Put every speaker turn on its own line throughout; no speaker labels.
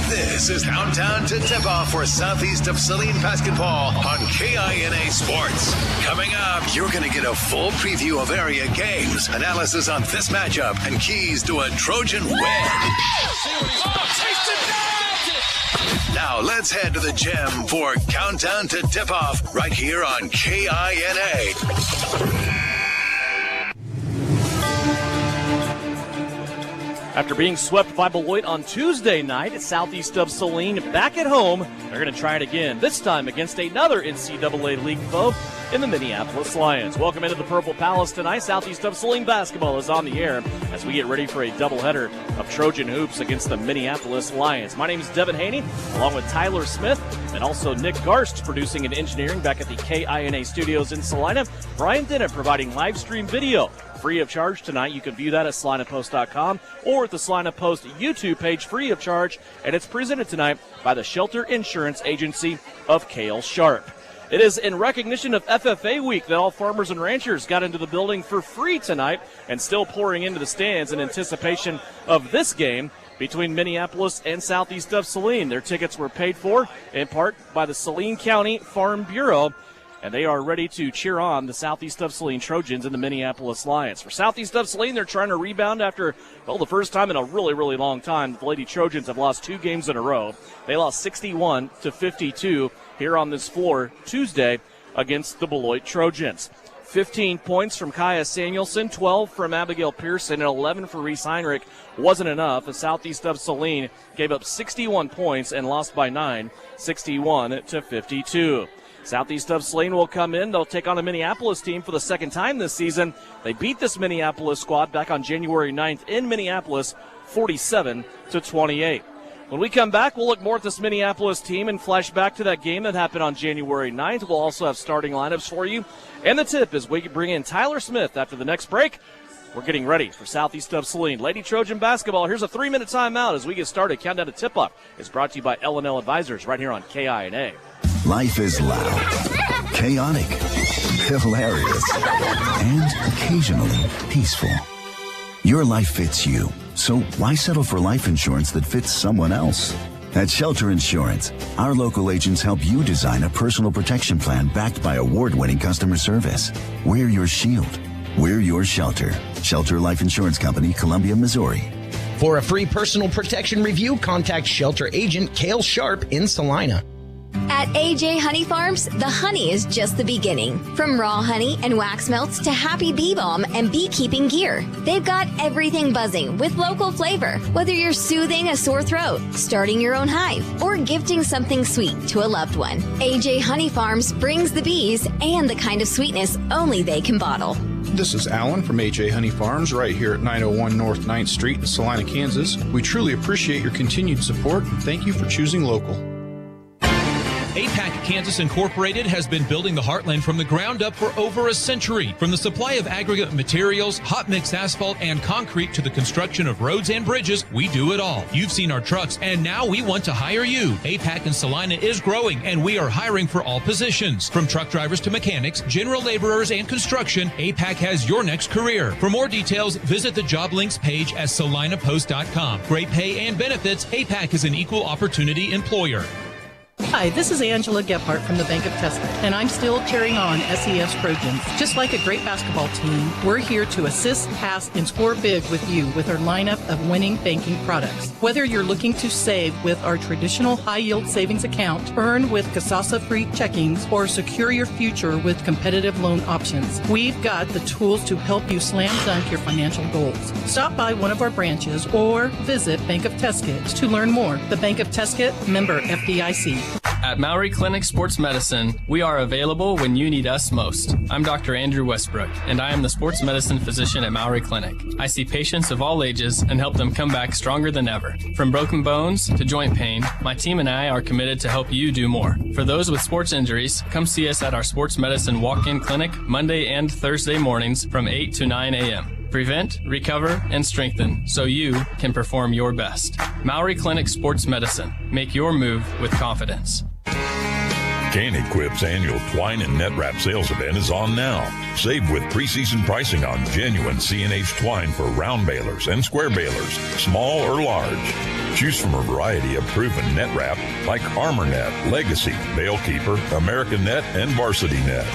This is Countdown to Tip-Off for Southeast of Saline basketball on KINA Sports. Coming up, you're going to get a full preview of area games, analysis on this matchup, and keys to a Trojan win. Now let's head to the gym for Countdown to Tip-Off right here on KINA.
After being swept by Beloit on Tuesday night at Southeast of Saline, back at home, they're going to try it again, this time against another NCAA League foe in the Minneapolis Lions. Welcome into the Purple Palace tonight. Southeast of Saline basketball is on the air as we get ready for a doubleheader of Trojan hoops against the Minneapolis Lions. My name is Devin Haney, along with Tyler Smith, and also Nick Garst, producing and engineering back at the KINA studios in Salina. Brian Dennett providing live stream video. Free of charge tonight. You can view that at SalinaPost.com or at the Salina Post YouTube page, free of charge. And it's presented tonight by the Shelter Insurance Agency of Cale Sharp. It is in recognition of FFA Week that all farmers and ranchers got into the building for free tonight and still pouring into the stands in anticipation of this game between Minneapolis and Southeast of Saline. Their tickets were paid for in part by the Saline County Farm Bureau, and they are ready to cheer on the Southeast of Saline Trojans and the Minneapolis Lions. For Southeast of Saline, they're trying to rebound after, the first time in a really, really long time. The Lady Trojans have lost 2 games in a row. They lost 61-52 here on this floor Tuesday against the Beloit Trojans. 15 points from Kaya Samuelson, 12 from Abigail Pearson, and 11 for Reese Heinrich wasn't enough. The Southeast of Saline gave up 61 points and lost by 9, 61-52. Southeast of Saline will come in. They'll take on a Minneapolis team for the second time this season. They beat this Minneapolis squad back on January 9th in Minneapolis, 47-28. When we come back, we'll look more at this Minneapolis team and flash back to that game that happened on January 9th. We'll also have starting lineups for you. And the tip is we bring in Tyler Smith after the next break. We're getting ready for Southeast of Saline. Lady Trojan basketball. Here's a 3-minute timeout as we get started. Countdown to Tip-Off is brought to you by L&L Advisors right here on KINA.
Life is loud, chaotic, hilarious, and occasionally peaceful. Your life fits you, so why settle for life insurance that fits someone else? At Shelter Insurance, our local agents help you design a personal protection plan backed by award-winning customer service. We're your shield. We're your shelter. Shelter Life Insurance Company, Columbia, Missouri.
For a free personal protection review, contact Shelter Agent Cale Sharp in Salina.
At AJ Honey Farms, the honey is just the beginning. From raw honey and wax melts to happy bee balm and beekeeping gear, they've got everything buzzing with local flavor. Whether you're soothing a sore throat, starting your own hive, or gifting something sweet to a loved one, AJ Honey Farms brings the bees and the kind of sweetness only they can bottle.
This is Alan from AJ Honey Farms right here at 901 North 9th Street in Salina, Kansas. We truly appreciate your continued support and thank you for choosing local.
APAC Kansas Incorporated has been building the heartland from the ground up for over a century. From the supply of aggregate materials, hot mix asphalt, and concrete to the construction of roads and bridges, we do it all. You've seen our trucks, and now we want to hire you. APAC in Salina is growing, and we are hiring for all positions. From truck drivers to mechanics, general laborers, and construction, APAC has your next career. For more details, visit the job links page at salinapost.com. Great pay and benefits. APAC is an equal opportunity employer.
Hi, this is Angela Gephardt from the Bank of Tuscan, and I'm still cheering on SES Trojans. Just like a great basketball team, we're here to assist, pass, and score big with you with our lineup of winning banking products. Whether you're looking to save with our traditional high-yield savings account, earn with Kasasa-free checkings, or secure your future with competitive loan options, we've got the tools to help you slam dunk your financial goals. Stop by one of our branches or visit Bank of Tuscan to learn more. The Bank of Tuscan, member FDIC.
At Maury Clinic Sports Medicine, we are available when you need us most. I'm Dr. Andrew Westbrook, and I am the sports medicine physician at Maury Clinic. I see patients of all ages and help them come back stronger than ever. From broken bones to joint pain, my team and I are committed to help you do more. For those with sports injuries, come see us at our sports medicine walk-in clinic Monday and Thursday mornings from 8 to 9 a.m. Prevent, recover, and strengthen so you can perform your best. Maury Clinic Sports Medicine. Make your move with confidence.
Can-Equip's annual twine and net wrap sales event is on now. Save with preseason pricing on genuine C&H twine for round balers and square balers, small or large. Choose from a variety of proven net wrap like Armor Net, Legacy, Bale Keeper, American Net, and Varsity Net.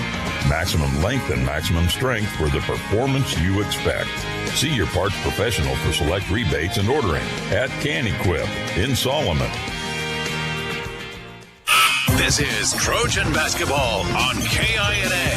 Maximum length and maximum strength for the performance you expect. See your parts professional for select rebates and ordering at Can-Equip in Solomon.
This is Trojan Basketball on KINA.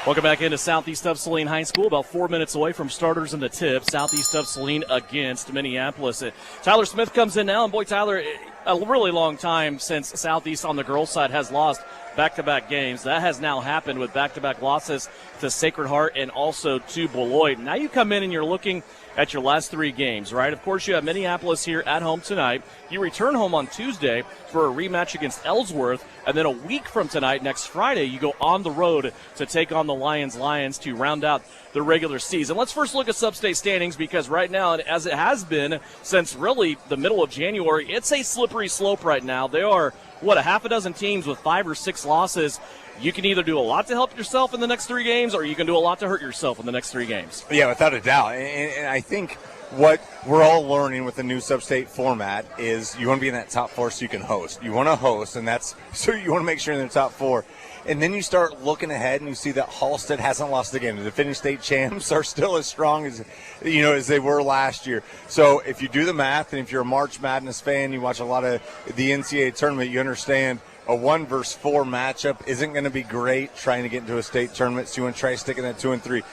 Welcome back into Southeast of Saline High School, about 4 minutes away from starters in the tip. Southeast of Saline against Minneapolis. Tyler Smith comes in now, and boy, Tyler, a really long time since Southeast on the girls' side has lost back-to-back games. That has now happened with back-to-back losses to Sacred Heart and also to Beloit. Now you come in and you're looking at your last 3 games, right? Of course, you have Minneapolis here at home tonight. You return home on Tuesday for a rematch against Ellsworth, and then a week from tonight, next Friday, you go on the road to take on the Lions to round out the regular season. Let's first look at sub-state standings, because right now, as it has been since really the middle of January, it's a slippery slope right now. There are, a half a dozen teams with 5 or 6 losses. You can either do a lot to help yourself in the next 3 games, or you can do a lot to hurt yourself in the next 3 games.
Yeah, without a doubt. And I think what we're all learning with the new sub-state format is you want to be in that top 4 so you can host. You want to host, and so you want to make sure you're in the top 4. And then you start looking ahead, and you see that Halstead hasn't lost a game. The defending state champs are still as strong as they were last year. So if you do the math, and if you're a March Madness fan, you watch a lot of the NCAA tournament, you understand a 1 versus 4 matchup isn't going to be great trying to get into a state tournament, so you want to try sticking at 2 and 3.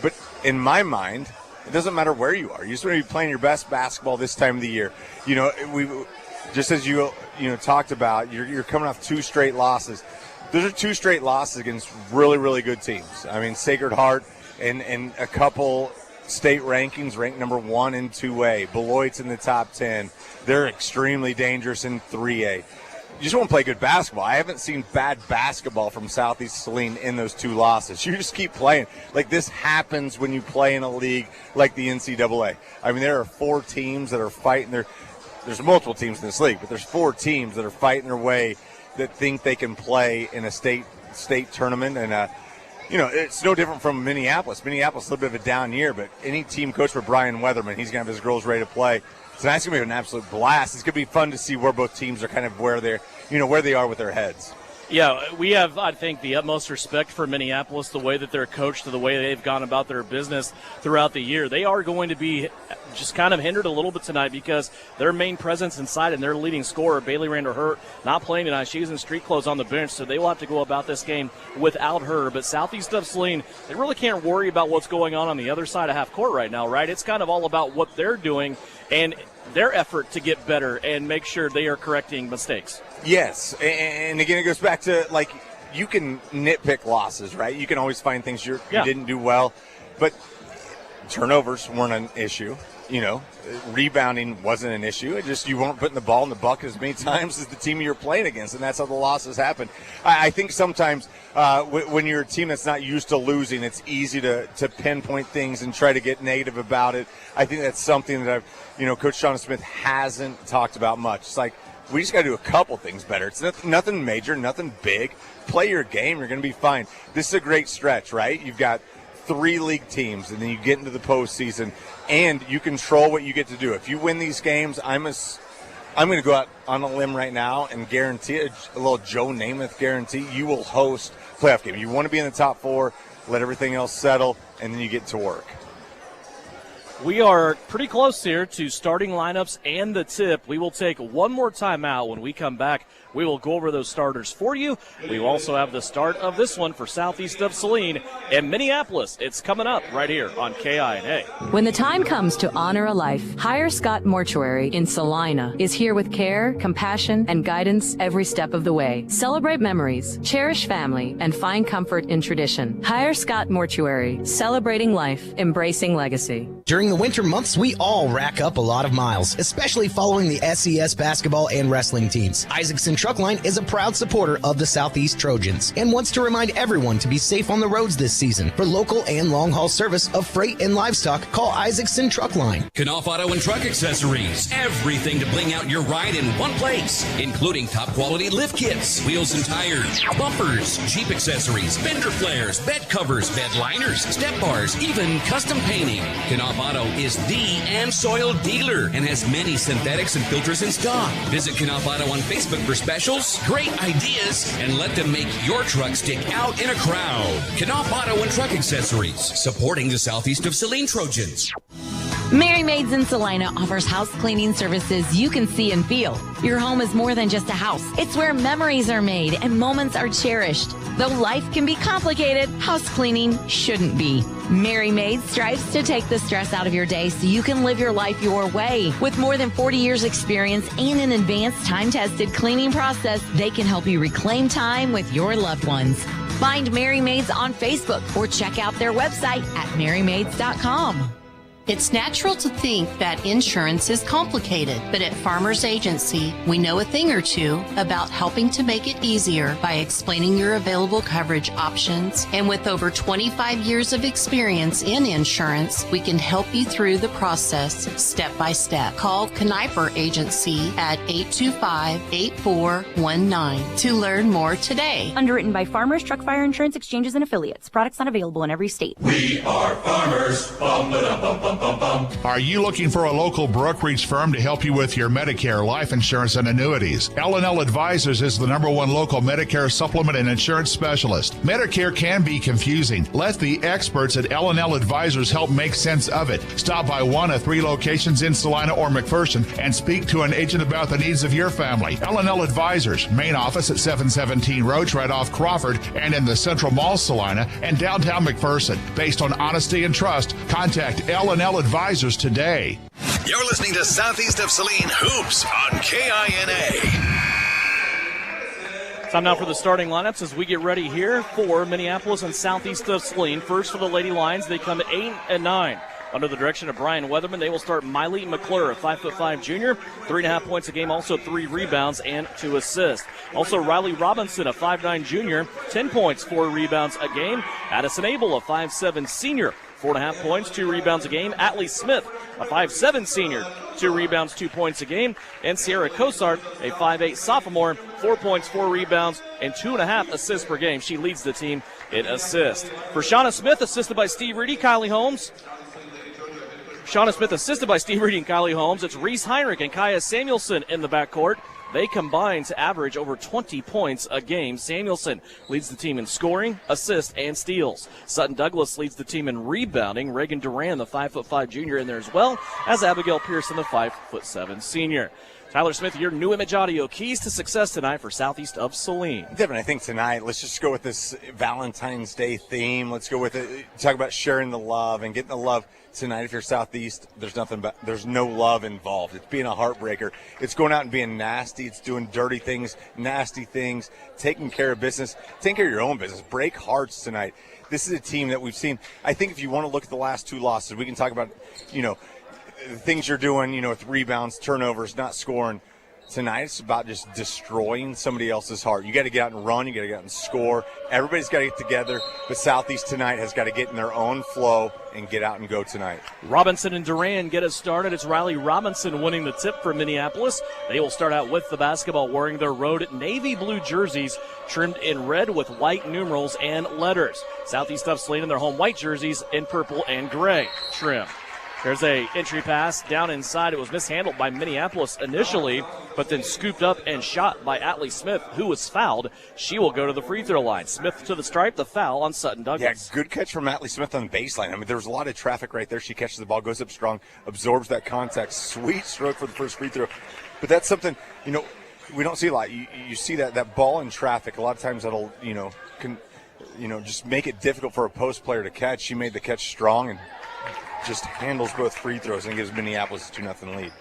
But in my mind, it doesn't matter where you are. You just want to be playing your best basketball this time of the year. We just as you talked about, you're coming off 2 straight losses. Those are 2 straight losses against really, really good teams. I mean, Sacred Heart and a couple state rankings ranked number 1 in 2A. Beloit's in the top 10. They're extremely dangerous in 3A. You just want to play good basketball. I haven't seen bad basketball from Southeast Saline in those 2 losses. You just keep playing. Like, this happens when you play in a league like the NCAA. I mean, there are 4 teams that are fighting there's multiple teams in this league, but there's 4 teams that are fighting their way that think they can play in a state tournament. And, it's no different from Minneapolis. Minneapolis, a little bit of a down year, but any team coached by Brian Weatherman, he's going to have his girls ready to play. So that's going to be an absolute blast. It's going to be fun to see where both teams are kind of where they are with their heads.
Yeah, we have, I think, the utmost respect for Minneapolis, the way that they're coached, the way they've gone about their business throughout the year. They are going to be just kind of hindered a little bit tonight because their main presence inside and their leading scorer, Bailey Randall Hurt, not playing tonight. She's in street clothes on the bench, so they will have to go about this game without her. But Southeast of Saline, they really can't worry about what's going on the other side of half court right now, right? It's kind of all about what they're doing and their effort to get better and make sure they are correcting mistakes.
Yes, and again, it goes back to, like, you can nitpick losses, right? You can always find things you didn't do well, but turnovers weren't an issue. Rebounding wasn't an issue. It just you weren't putting the ball in the bucket as many times as the team you're playing against, and that's how the losses happen. I think sometimes when you're a team that's not used to losing, it's easy to pinpoint things and try to get negative about it. I think that's something that Coach Shauna Smith hasn't talked about much. It's like, we just got to do a couple things better. It's nothing major, nothing big. Play your game. You're going to be fine. This is a great stretch, right? You've got 3 league teams, and then you get into the postseason, and you control what you get to do. If you win these games, I'm going to go out on a limb right now and guarantee a little Joe Namath guarantee you will host playoff game. You want to be in the top 4, let everything else settle, and then you get to work.
We are pretty close here to starting lineups and the tip. We will take one more timeout. When we come back, we will go over those starters for you. We will also have the start of this one for Southeast of Saline and Minneapolis. It's coming up right here on KINA.
When the time comes to honor a life, Hire Scott Mortuary in Salina is here with care, compassion, and guidance every step of the way. Celebrate memories, cherish family, and find comfort in tradition. Hire Scott Mortuary, celebrating life, embracing legacy.
During the winter months, we all rack up a lot of miles, especially following the SES basketball and wrestling teams. Isaacson Truckline is a proud supporter of the Southeast Trojans and wants to remind everyone to be safe on the roads this season. For local and long-haul service of freight and livestock, call Isaacson Truckline.
Knopf Auto and Truck Accessories. Everything to bling out your ride in one place, including top-quality lift kits, wheels and tires, bumpers, Jeep accessories, fender flares, bed covers, bed liners, step bars, even custom painting. Knopf Auto is the and soil dealer and has many synthetics and filters in stock. Visit Knopf Auto on Facebook for specials, great ideas, and let them make your truck stick out in a crowd. Knopf Auto and Truck Accessories, supporting the Southeast of Saline Trojans.
Mary Maids in Salina offers house cleaning services you can see and feel. Your home is more than just a house. It's where memories are made and moments are cherished. Though life can be complicated, house cleaning shouldn't be. Mary Maids strives to take the stress out of your day so you can live your life your way. With more than 40 years experience and an advanced time-tested cleaning process, they can help you reclaim time with your loved ones. Find Mary Maids on Facebook or check out their website at marymaids.com.
It's natural to think that insurance is complicated, but at Farmers Agency, we know a thing or two about helping to make it easier by explaining your available coverage options. And with over 25 years of experience in insurance, we can help you through the process step by step. Call Kniper Agency at 825-8419 to learn more today.
Underwritten by Farmers Truck Fire Insurance Exchanges and Affiliates. Products not available in every state.
We are farmers. Bum, ba-dum, bum, bum. Are you looking for a local brokerage firm to help you with your Medicare, life insurance, and annuities? L&L Advisors is the #1 local Medicare supplement and insurance specialist. Medicare can be confusing. Let the experts at L&L Advisors help make sense of it. Stop by one of 3 locations in Salina or McPherson and speak to an agent about the needs of your family. L&L Advisors, main office at 717 Roach right off Crawford and in the Central Mall Salina and downtown McPherson. Based on honesty and trust, contact L&L Advisors today.
You're listening to Southeast of Saline Hoops on KINA.
Time now for the starting lineups as we get ready here for Minneapolis and Southeast of Saline. First for the Lady Lions, they come 8 and 9. Under the direction of Brian Weatherman, they will start Miley McClure, a 5'5" junior, 3.5 points a game, also 3 rebounds and 2 assists. Also Riley Robinson, a 5'9" junior, 10 points, 4 rebounds a game. Addison Abel, a 5'7" senior, 4.5 points, 2 rebounds a game. Atlee Smith, a 5'7" senior, 2 rebounds, 2 points a game. And Sierra Cosart, a 5'8" sophomore, 4 points, 4 rebounds, and 2.5 assists per game. She leads the team in assists. For Shauna Smith, assisted by Steve Reedy, Kylie Holmes. Shauna Smith assisted by Steve Reedy and Kylie Holmes. It's Reese Heinrich and Kaya Samuelson in the backcourt. They combine to average over 20 points a game. Samuelson leads the team in scoring, assists, and steals. Sutton Douglas leads the team in rebounding. Reagan Duran, the 5'5" junior, in there as well, as Abigail Pearson, the 5'7" senior. Tyler Smith, your New Image Audio, keys to success tonight for Southeast of Saline.
Devin, I think tonight, let's just go with this Valentine's Day theme. Let's go with it. Talk about sharing the love and getting the love tonight. If you're Southeast, there's no love involved. It's being a heartbreaker. It's going out and being nasty. It's doing dirty things, nasty things, taking care of business, taking care of your own business. Break hearts tonight. This is a team that we've seen. I think if you want to look at the last 2 losses, we can talk about, the things you're doing, with rebounds, turnovers, not scoring. Tonight it's about just destroying somebody else's heart. You got to get out and run. You got to get out and score. Everybody's got to get together. But Southeast tonight has got to get in their own flow and get out and go tonight.
Robinson and Duran get us started. It's Riley Robinson winning the tip for Minneapolis. They will start out with the basketball wearing their road navy blue jerseys trimmed in red with white numerals and letters. Southeast of Saline in their home white jerseys in purple and gray trim. There's a entry pass down inside. It was mishandled by Minneapolis initially, but then scooped up and shot by Atlee Smith, who was fouled. She will go to the free throw line. Smith to the stripe, the foul on Sutton Douglas.
Yeah, good catch from Atlee Smith on the baseline. I mean, there was a lot of traffic right there. She catches the ball, goes up strong, absorbs that contact. Sweet stroke for the first free throw. But that's something, we don't see a lot. You see that ball in traffic. A lot of times that'll, just make it difficult for a post player to catch. She made the catch strong and just handles both free throws and gives Minneapolis a 2-0 lead.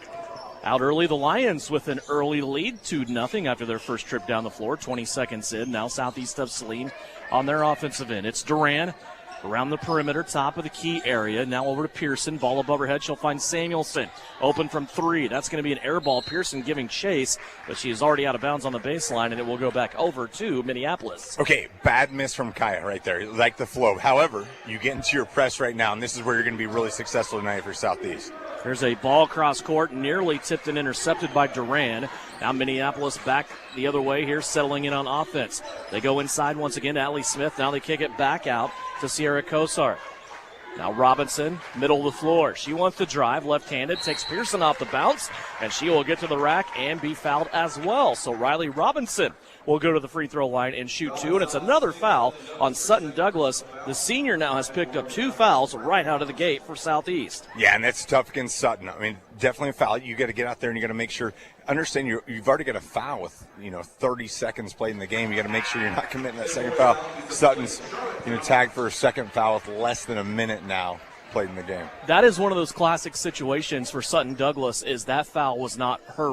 Out early, the Lions with an early lead, 2-0 after their first trip down the floor, 20 seconds in. Now Southeast of Saline on their offensive end. It's Duran around the perimeter, top of the key area. Now over to Pearson. Ball above her head. She'll find Samuelson. Open from 3. That's going to be an air ball. Pearson giving chase, but she is already out of bounds on the baseline, and it will go back over to Minneapolis.
Okay, bad miss from Kaya right there. Like the flow. However, you get into your press right now, and this is where you're going to be really successful tonight for Southeast.
There's a ball cross court, nearly tipped and intercepted by Duran. Now Minneapolis back the other way here, settling in on offense. They go inside once again to Allie Smith. Now they kick it back out to Sierra Kosar. Now Robinson, middle of the floor. She wants to drive, left-handed, takes Pearson off the bounce, and she will get to the rack and be fouled as well. So Riley Robinson will go to the free throw line and shoot 2, and it's another foul on Sutton Douglas. The senior now has picked up 2 fouls right out of the gate for Southeast.
Yeah, and that's tough against Sutton. I mean, definitely a foul. You got to get out there and you got to make sure. Understand you've already got a foul with 30 seconds played in the game. You got to make sure you're not committing that second foul. Sutton's tagged for a second foul with less than a minute now played in the game.
That is one of those classic situations for Sutton Douglas. Is that foul was not her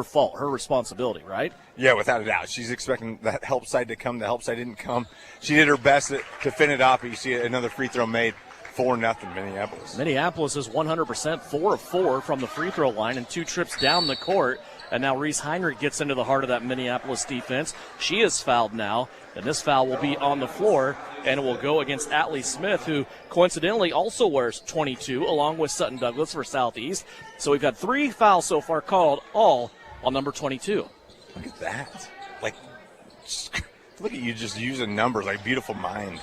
fault, her responsibility, right?
Yeah, without a doubt. She's expecting that help side to come. The help side didn't come. She did her best to fin it off, but you see another free throw made. 4-0 Minneapolis.
Minneapolis is 100%, 4 of 4 from the free throw line and 2 trips down the court. And now Reese Heinrich gets into the heart of that Minneapolis defense. She is fouled now, and this foul will be on the floor, and it will go against Atlee Smith, who coincidentally also wears 22, along with Sutton Douglas for Southeast. So we've got 3 fouls so far called, all on number 22.
Look at that. Look at you just using numbers like beautiful mind.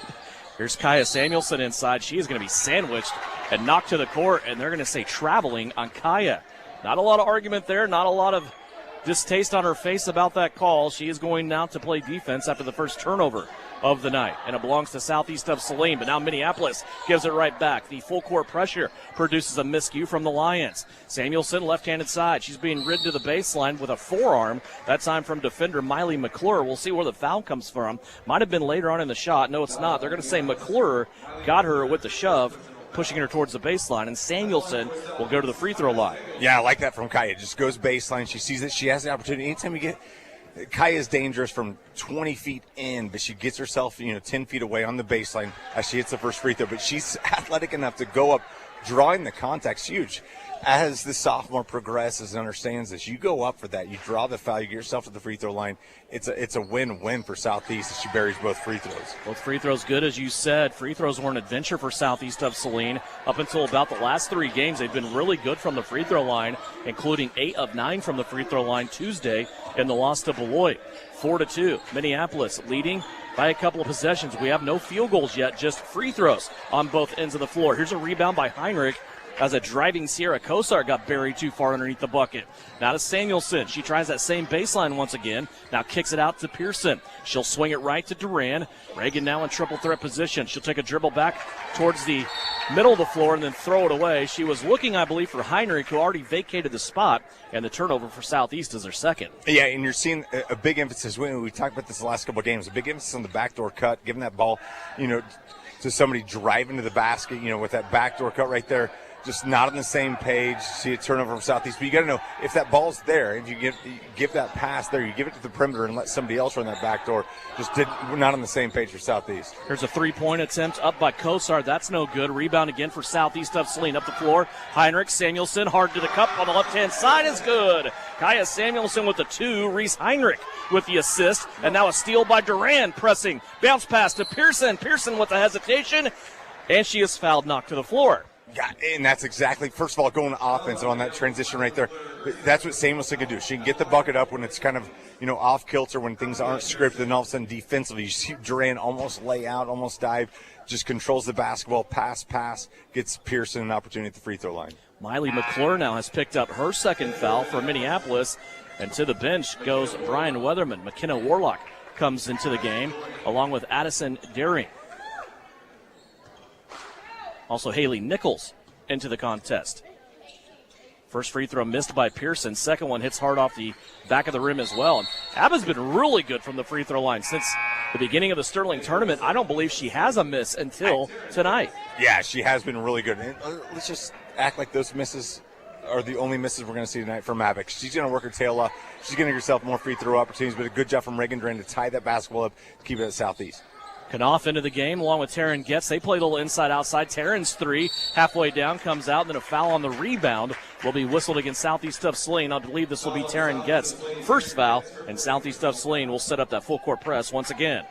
Here's Kaya Samuelson inside. She is going to be sandwiched and knocked to the court, and they're going to say traveling on Kaya. Not a lot of argument there, not a lot of distaste on her face about that call. She is going now to play defense after the first turnover of the night, and it belongs to Southeast of Saline, but now Minneapolis gives it right back. The full court pressure produces a miscue from the Lions. Samuelson, left-handed side. She's being ridden to the baseline with a forearm, that time from defender Miley McClure. We'll see where the foul comes from. Might have been later on in the shot. No, it's not. They're going to say McClure got her with the shove, pushing her towards the baseline, and Samuelson will go to the free throw line.
Yeah, I like that from Kaya. Just goes baseline. She sees that she has the opportunity. Anytime you get Kaya is dangerous from 20 feet in, but she gets herself 10 feet away on the baseline as she hits the first free throw. But she's athletic enough to go up, drawing the contact's huge. As the sophomore progresses and understands this, you go up for that. You draw the foul. You get yourself to the free throw line. It's a win-win for Southeast as she buries both free throws.
Both free throws good, as you said. Free throws were an adventure for Southeast of Saline. Up until about the last 3 games, they've been really good from the free throw line, including 8 of 9 from the free throw line Tuesday in the loss to Beloit. 4-2. Minneapolis leading by a couple of possessions. We have no field goals yet, just free throws on both ends of the floor. Here's a rebound by Heinrich, as a driving Sierra Kosar got buried too far underneath the bucket. Now to Samuelson. She tries that same baseline once again. Now kicks it out to Pearson. She'll swing it right to Duran. Reagan now in triple threat position. She'll take a dribble back towards the middle of the floor and then throw it away. She was looking, I believe, for Heinrich, who already vacated the spot, and the turnover for Southeast is their second.
Yeah, and you're seeing a big emphasis. We talked about this the last couple of games. A big emphasis on the backdoor cut, giving that ball, to somebody driving to the basket, with that backdoor cut right there. Just not on the same page. See a turnover from Southeast. But you got to know, if that ball's there, if you give that pass there, you give it to the perimeter and let somebody else run that back door. We're not on the same page for Southeast.
Here's a three-point attempt up by Kosar. That's no good. Rebound again for Southeast of Saline. Up the floor, Heinrich, Samuelson, hard to the cup on the left-hand side is good. Kaya Samuelson with the 2. Reese Heinrich with the assist. And now a steal by Duran pressing. Bounce pass to Pearson. Pearson with the hesitation. And she is fouled, knocked to the floor.
Yeah, and that's exactly, first of all, going to offense on that transition right there. That's what Samuelson can do. She can get the bucket up when it's kind of, off kilter, when things aren't scripted, and all of a sudden defensively, you see Duran almost lay out, almost dive, just controls the basketball, pass, gets Pearson an opportunity at the free throw line.
Miley McClure now has picked up her second foul for Minneapolis, and to the bench goes Brian Weatherman. McKenna Warlock comes into the game, along with Addison Daring. Also, Haley Nichols into the contest. First free throw missed by Pearson. Second one hits hard off the back of the rim as well. And Abba's been really good from the free throw line since the beginning of the Sterling tournament. I don't believe she has a miss until tonight.
Yeah, she has been really good. And let's just act like those misses are the only misses we're going to see tonight from Abba. She's going to work her tail off. She's going to get herself more free throw opportunities, but a good job from Reagan Duran to tie that basketball up, to keep it at Southeast.
Knopf into the game along with Taryn Getz. They play a little inside-outside. Taryn's three halfway down comes out, and then a foul on the rebound will be whistled against Southeast of Saline. I believe this will be Taryn Getz' first foul, and Southeast of Saline will set up that full-court press once again.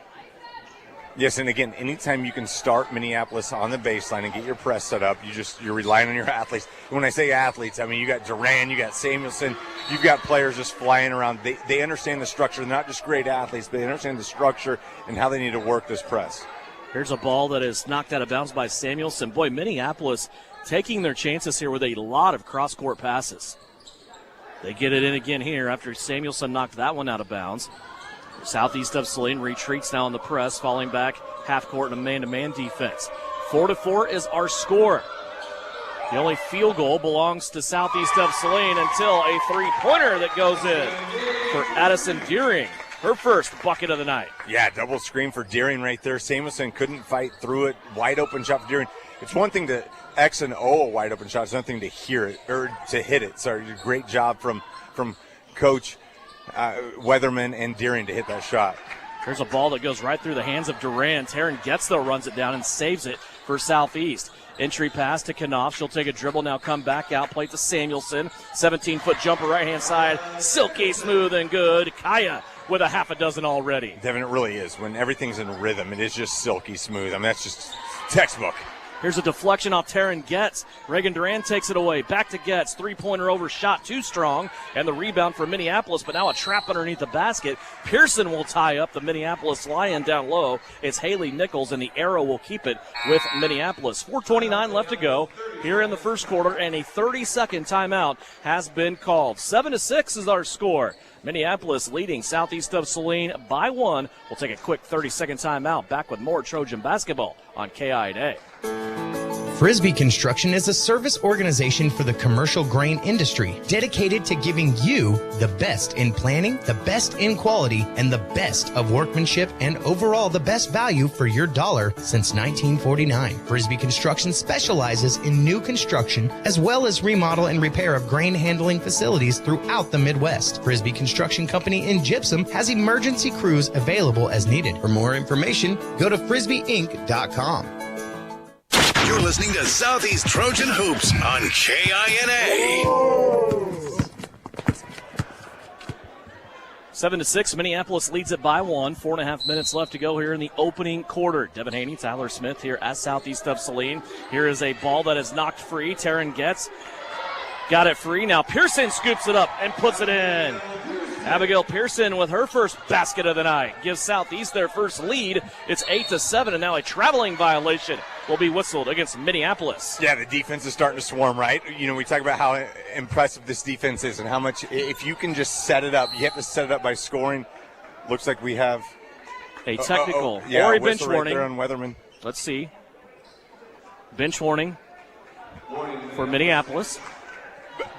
Yes, and again, anytime you can start Minneapolis on the baseline and get your press set up, you're relying on your athletes. When I say athletes, I mean you got Duran, you got Samuelson, you've got players just flying around. They understand the structure. They're not just great athletes, but they understand the structure and how they need to work this press.
Here's a ball that is knocked out of bounds by Samuelson. Boy, Minneapolis taking their chances here with a lot of cross-court passes. They get it in again here after Samuelson knocked that one out of bounds. Southeast of Saline retreats now on the press, falling back half court in a man-to-man defense. 4-4 is our score. The only field goal belongs to Southeast of Saline until a three-pointer that goes in for Addison Deering, her first bucket of the night.
Yeah, double screen for Deering right there. Samuelson couldn't fight through it. Wide open shot for Deering. It's one thing to X and O a wide open shot. It's another thing to hear it or to hit it. So great job from Coach Weatherman and Deering to hit that shot.
There's a ball that goes right through the hands of Duran. Taryn Getz, though, runs it down and saves it for Southeast. Entry pass to Knopf. She'll take a dribble now, come back out, play to Samuelson. 17-foot jumper right-hand side. Silky smooth and good. Kaya with a half a dozen already.
Devin, it really is. When everything's in rhythm, it is just silky smooth. I mean, that's just textbook.
Here's a deflection off Taryn Getz. Reagan Duran takes it away. Back to Getz. Three-pointer over shot too strong. And the rebound for Minneapolis, but now a trap underneath the basket. Pearson will tie up the Minneapolis Lion down low. It's Haley Nichols, and the arrow will keep it with Minneapolis. 4:29 left to go here in the first quarter, and a 30-second timeout has been called. 7-6 is our score. Minneapolis leading Southeast of Saline by one. We'll take a quick 30-second timeout. Back with more Trojan basketball on KINA.
Frisbee Construction is a service organization for the commercial grain industry dedicated to giving you the best in planning, the best in quality, and the best of workmanship and overall the best value for your dollar since 1949. Frisbee Construction specializes in new construction as well as remodel and repair of grain handling facilities throughout the Midwest. Frisbee Construction Company in Gypsum has emergency crews available as needed. For more information, go to frisbeeinc.com.
You're listening to Southeast Trojan Hoops on KINA.
7-6, Minneapolis leads it by one. 4.5 minutes left to go here in the opening quarter. Devin Haney, Tyler Smith here at Southeast of Saline. Here is a ball that is knocked free. Taryn Getz got it free. Now Pearson scoops it up and puts it in. Abigail Pearson with her first basket of the night gives Southeast their first lead. It's 8-7, and now a traveling violation will be whistled against Minneapolis.
Yeah, the defense is starting to swarm, right? You know, we talk about how impressive this defense is and how much, if you can just set it up, you have to set it up by scoring. Looks like we have
a technical
or
a bench warning.
Right there on Weatherman.
Let's see. Bench warning for Minneapolis.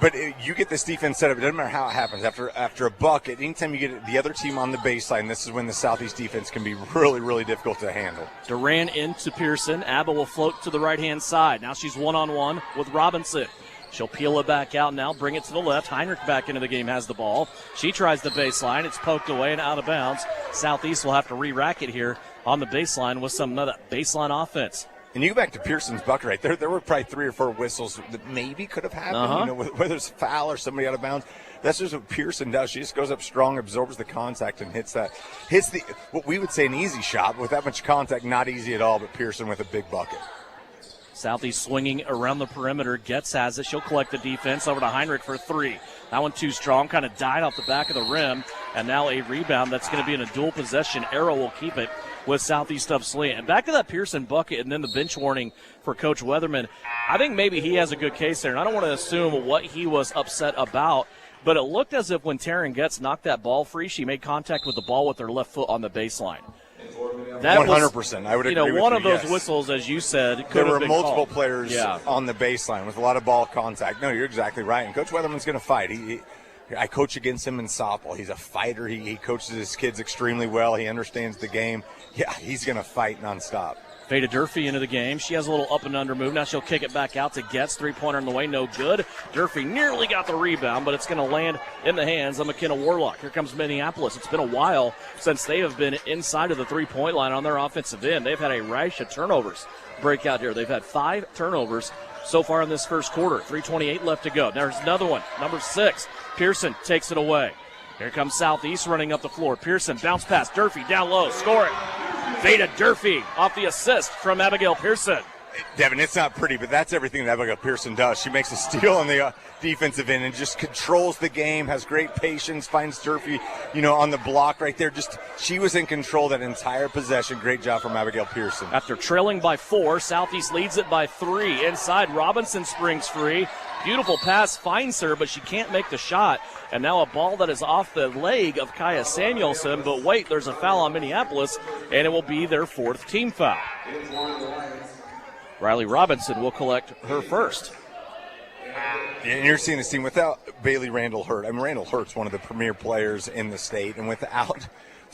But you get this defense set up. It doesn't matter how it happens. After a bucket, anytime you get the other team on the baseline, this is when the Southeast defense can be really, really difficult to handle.
Duran into Pearson. Abba will float to the right-hand side. Now she's one-on-one with Robinson. She'll peel it back out now, bring it to the left. Heinrich back into the game, has the ball. She tries the baseline. It's poked away and out of bounds. Southeast will have to re-rack it here on the baseline with some of that baseline offense.
And you go back to Pearson's bucket right there. There were probably 3 or 4 whistles that maybe could have happened, you know, whether it's a foul or somebody out of bounds. That's just what Pearson does. She just goes up strong, absorbs the contact, and hits the what we would say an easy shot. But with that much contact, not easy at all, but Pearson with a big bucket.
Southeast swinging around the perimeter. Getz has it. She'll collect the defense over to Heinrich for 3. That one too strong, kind of died off the back of the rim. And now a rebound that's going to be in a dual possession. Arrow will keep it with Southeast of Saline. And back to that Pearson bucket and then the bench warning for Coach Weatherman. I think maybe he has a good case there, and I don't want to assume what he was upset about, but it looked as if when Taryn Getz knocked that ball free, she made contact with the ball with her left foot on the baseline.
That 100%. I would agree with you.
One of those whistles, as you said, could
there
have
were
been
multiple
called.
players on the baseline with a lot of ball contact. No, you're exactly right. And Coach Weatherman's going to fight. I coach against him in softball. He's a fighter. He coaches his kids extremely well. He understands the game. Yeah, he's going to fight nonstop.
Veda Durfee into the game. She has a little up and under move. Now she'll kick it back out to Getz. Three-pointer on the way, no good. Durfee nearly got the rebound, but it's going to land in the hands of McKenna Warlock. Here comes Minneapolis. It's been a while since they have been inside of the three-point line on their offensive end. They've had a rash of turnovers break out here. They've had 5 turnovers so far in this first quarter. 3:28 left to go. There's another one, number 6. Pearson takes it away. Here comes Southeast running up the floor. Pearson, bounce pass. Durfee down low, score it. Veda Durfee off the assist from Abigail Pearson.
Devin, it's not pretty, but that's everything that Abigail Pearson does. She makes a steal on the defensive end and just controls the game, has great patience, finds Durfee, on the block right there. She was in control that entire possession. Great job from Abigail Pearson.
After trailing by 4, Southeast leads it by 3. Inside, Robinson springs free. Beautiful pass, finds her, but she can't make the shot. And now a ball that is off the leg of Kaya Samuelson. But wait, there's a foul on Minneapolis, and it will be their 4th team foul. Riley Robinson will collect her first.
And you're seeing this team without Bailey Randall Hurt. I mean, Randall Hurt's one of the premier players in the state, and without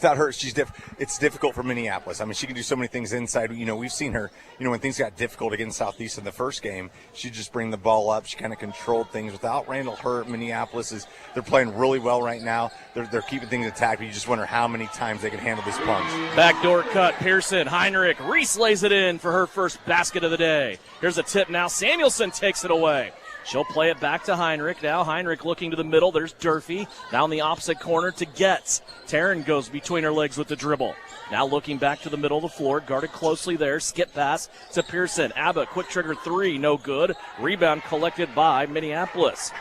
her, it's difficult for Minneapolis. I mean, she can do so many things inside. We've seen her, when things got difficult against Southeast in the first game, she'd just bring the ball up. She kind of controlled things. Without Randall Hurt, Minneapolis they're playing really well right now. They're keeping things intact, but you just wonder how many times they can handle this punch.
Backdoor cut, Pearson, Heinrich, Reese lays it in for her first basket of the day. Here's a tip now. Samuelson takes it away. She'll play it back to Heinrich. Now Heinrich looking to the middle. There's Durfee. Down the opposite corner to Getz. Taryn goes between her legs with the dribble. Now looking back to the middle of the floor. Guarded closely there. Skip pass to Pearson. Abba, quick trigger 3. No good. Rebound collected by Minneapolis.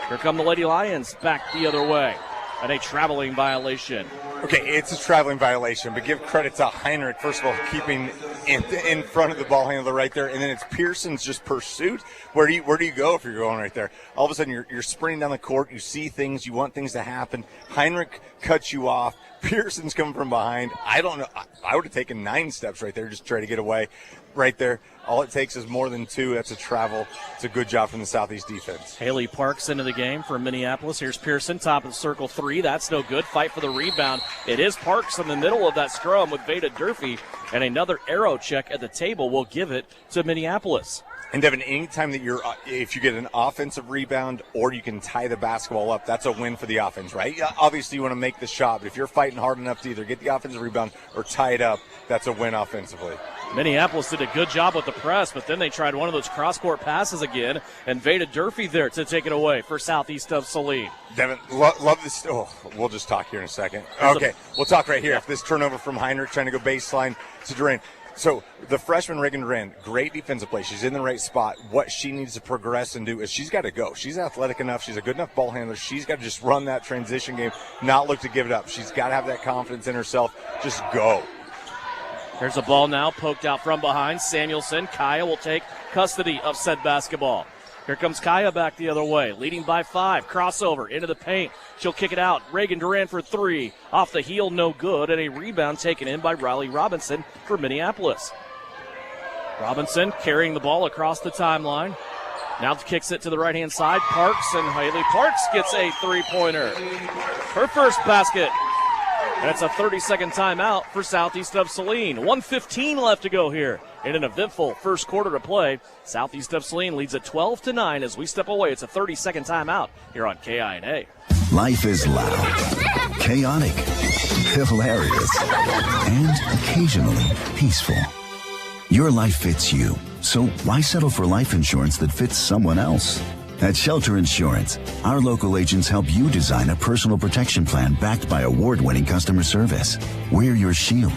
Here come the Lady Lions back the other way. And a traveling violation.
Okay, it's a traveling violation, but give credit to Heinrich, first of all, keeping in front of the ball handler right there, and then it's Pearson's just pursuit. Where do you go if you're going right there? All of a sudden, you're sprinting down the court, you see things, you want things to happen. Heinrich cuts you off. Pearson's coming from behind. I don't know. I would have taken 9 steps right there just to try to get away right there. All it takes is more than 2. That's a travel. It's a good job from the Southeast defense.
Haley Parks into the game for Minneapolis. Here's Pearson, top of the circle 3. That's no good. Fight for the rebound. It is Parks in the middle of that scrum with Veda Durfee, and another arrow check at the table will give it to Minneapolis.
And Devin, anytime that if you get an offensive rebound or you can tie the basketball up, that's a win for the offense, right? Obviously, you want to make the shot, but if you're fighting hard enough to either get the offensive rebound or tie it up, that's a win offensively.
Minneapolis did a good job with the press, but then they tried one of those cross-court passes again, and Veda Durfee there to take it away for Southeast of Saline.
Devin, love this. Oh, we'll just talk here in a second. Okay, we'll talk right here. If this turnover from Heinrich trying to go baseline to Duran. So the freshman Reagan Duran, great defensive play. She's in the right spot. What she needs to progress and do is she's got to go. She's athletic enough. She's a good enough ball handler. She's got to just run that transition game, not look to give it up. She's got to have that confidence in herself. Just go.
Here's a ball now poked out from behind. Samuelson. Kaya will take custody of said basketball. Here comes Kaya back the other way, leading by 5. Crossover into the paint. She'll kick it out. Reagan Duran for 3. Off the heel, no good, and a rebound taken in by Riley Robinson for Minneapolis. Robinson carrying the ball across the timeline. Now kicks it to the right-hand side. Parks, and Haley Parks gets a 3-pointer. Her first basket. And it's a 30-second timeout for Southeast of Saline. 1:15 left to go here in an eventful first quarter to play. Southeast of Saline leads at 12-9 as we step away. It's a 30-second timeout here on KINA.
Life is loud, chaotic, hilarious, and occasionally peaceful. Your life fits you, so why settle for life insurance that fits someone else? At Shelter Insurance, our local agents help you design a personal protection plan backed by award-winning customer service. We're your shield.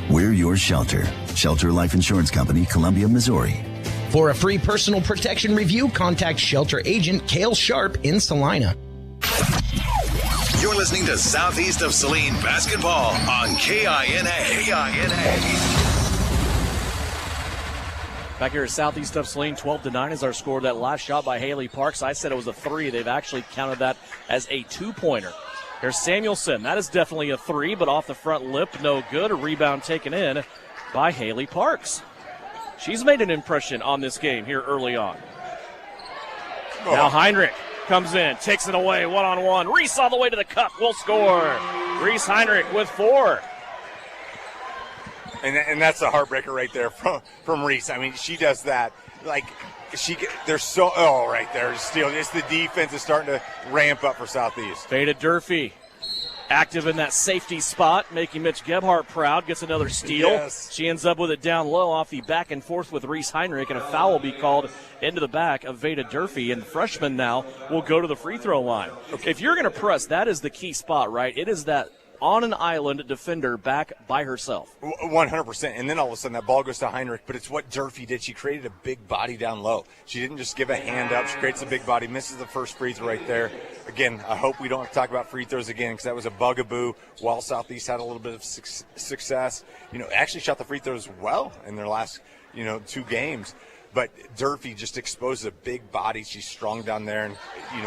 We're your shelter. Shelter Life Insurance Company, Columbia, Missouri.
For a free personal protection review, contact Shelter Agent Cale Sharp in Salina.
You're listening to Southeast of Saline basketball on KINA.
Back here at Southeast of Saline, 12-9 is our score. That last shot by Haley Parks, I said it was a 3. They've actually counted that as a 2-pointer. Here's Samuelson. That is definitely a 3, but off the front lip, no good. A rebound taken in by Haley Parks. She's made an impression on this game here early on. Now Heinrich comes in, takes it away, one-on-one. Reese all the way to the cup, will score. Reese Heinrich with 4.
And that's a heartbreaker right there from Reese. I mean, she does that. Like, they're so, right there, steal. It's the defense is starting to ramp up for Southeast.
Veda Durfee active in that safety spot, making Mitch Gebhardt proud, gets another steal.
Yes.
She ends up with it down low off the back and forth with Reese Heinrich, and a foul will be called into the back of Veda Durfee, and the freshman now will go to the free throw line. Okay. If you're going to press, that is the key spot, right? It is that on an island defender back by herself.
100%. And then all of a sudden that ball goes to Heinrich, but it's what Durfee did. She created a big body down low. She didn't just give a hand up. She creates a big body, misses the first free throw right there. Again, I hope we don't have to talk about free throws again because that was a bugaboo while Southeast had a little bit of success. Actually shot the free throws well in their last, 2 games. But Durfee just exposes a big body. She's strong down there and,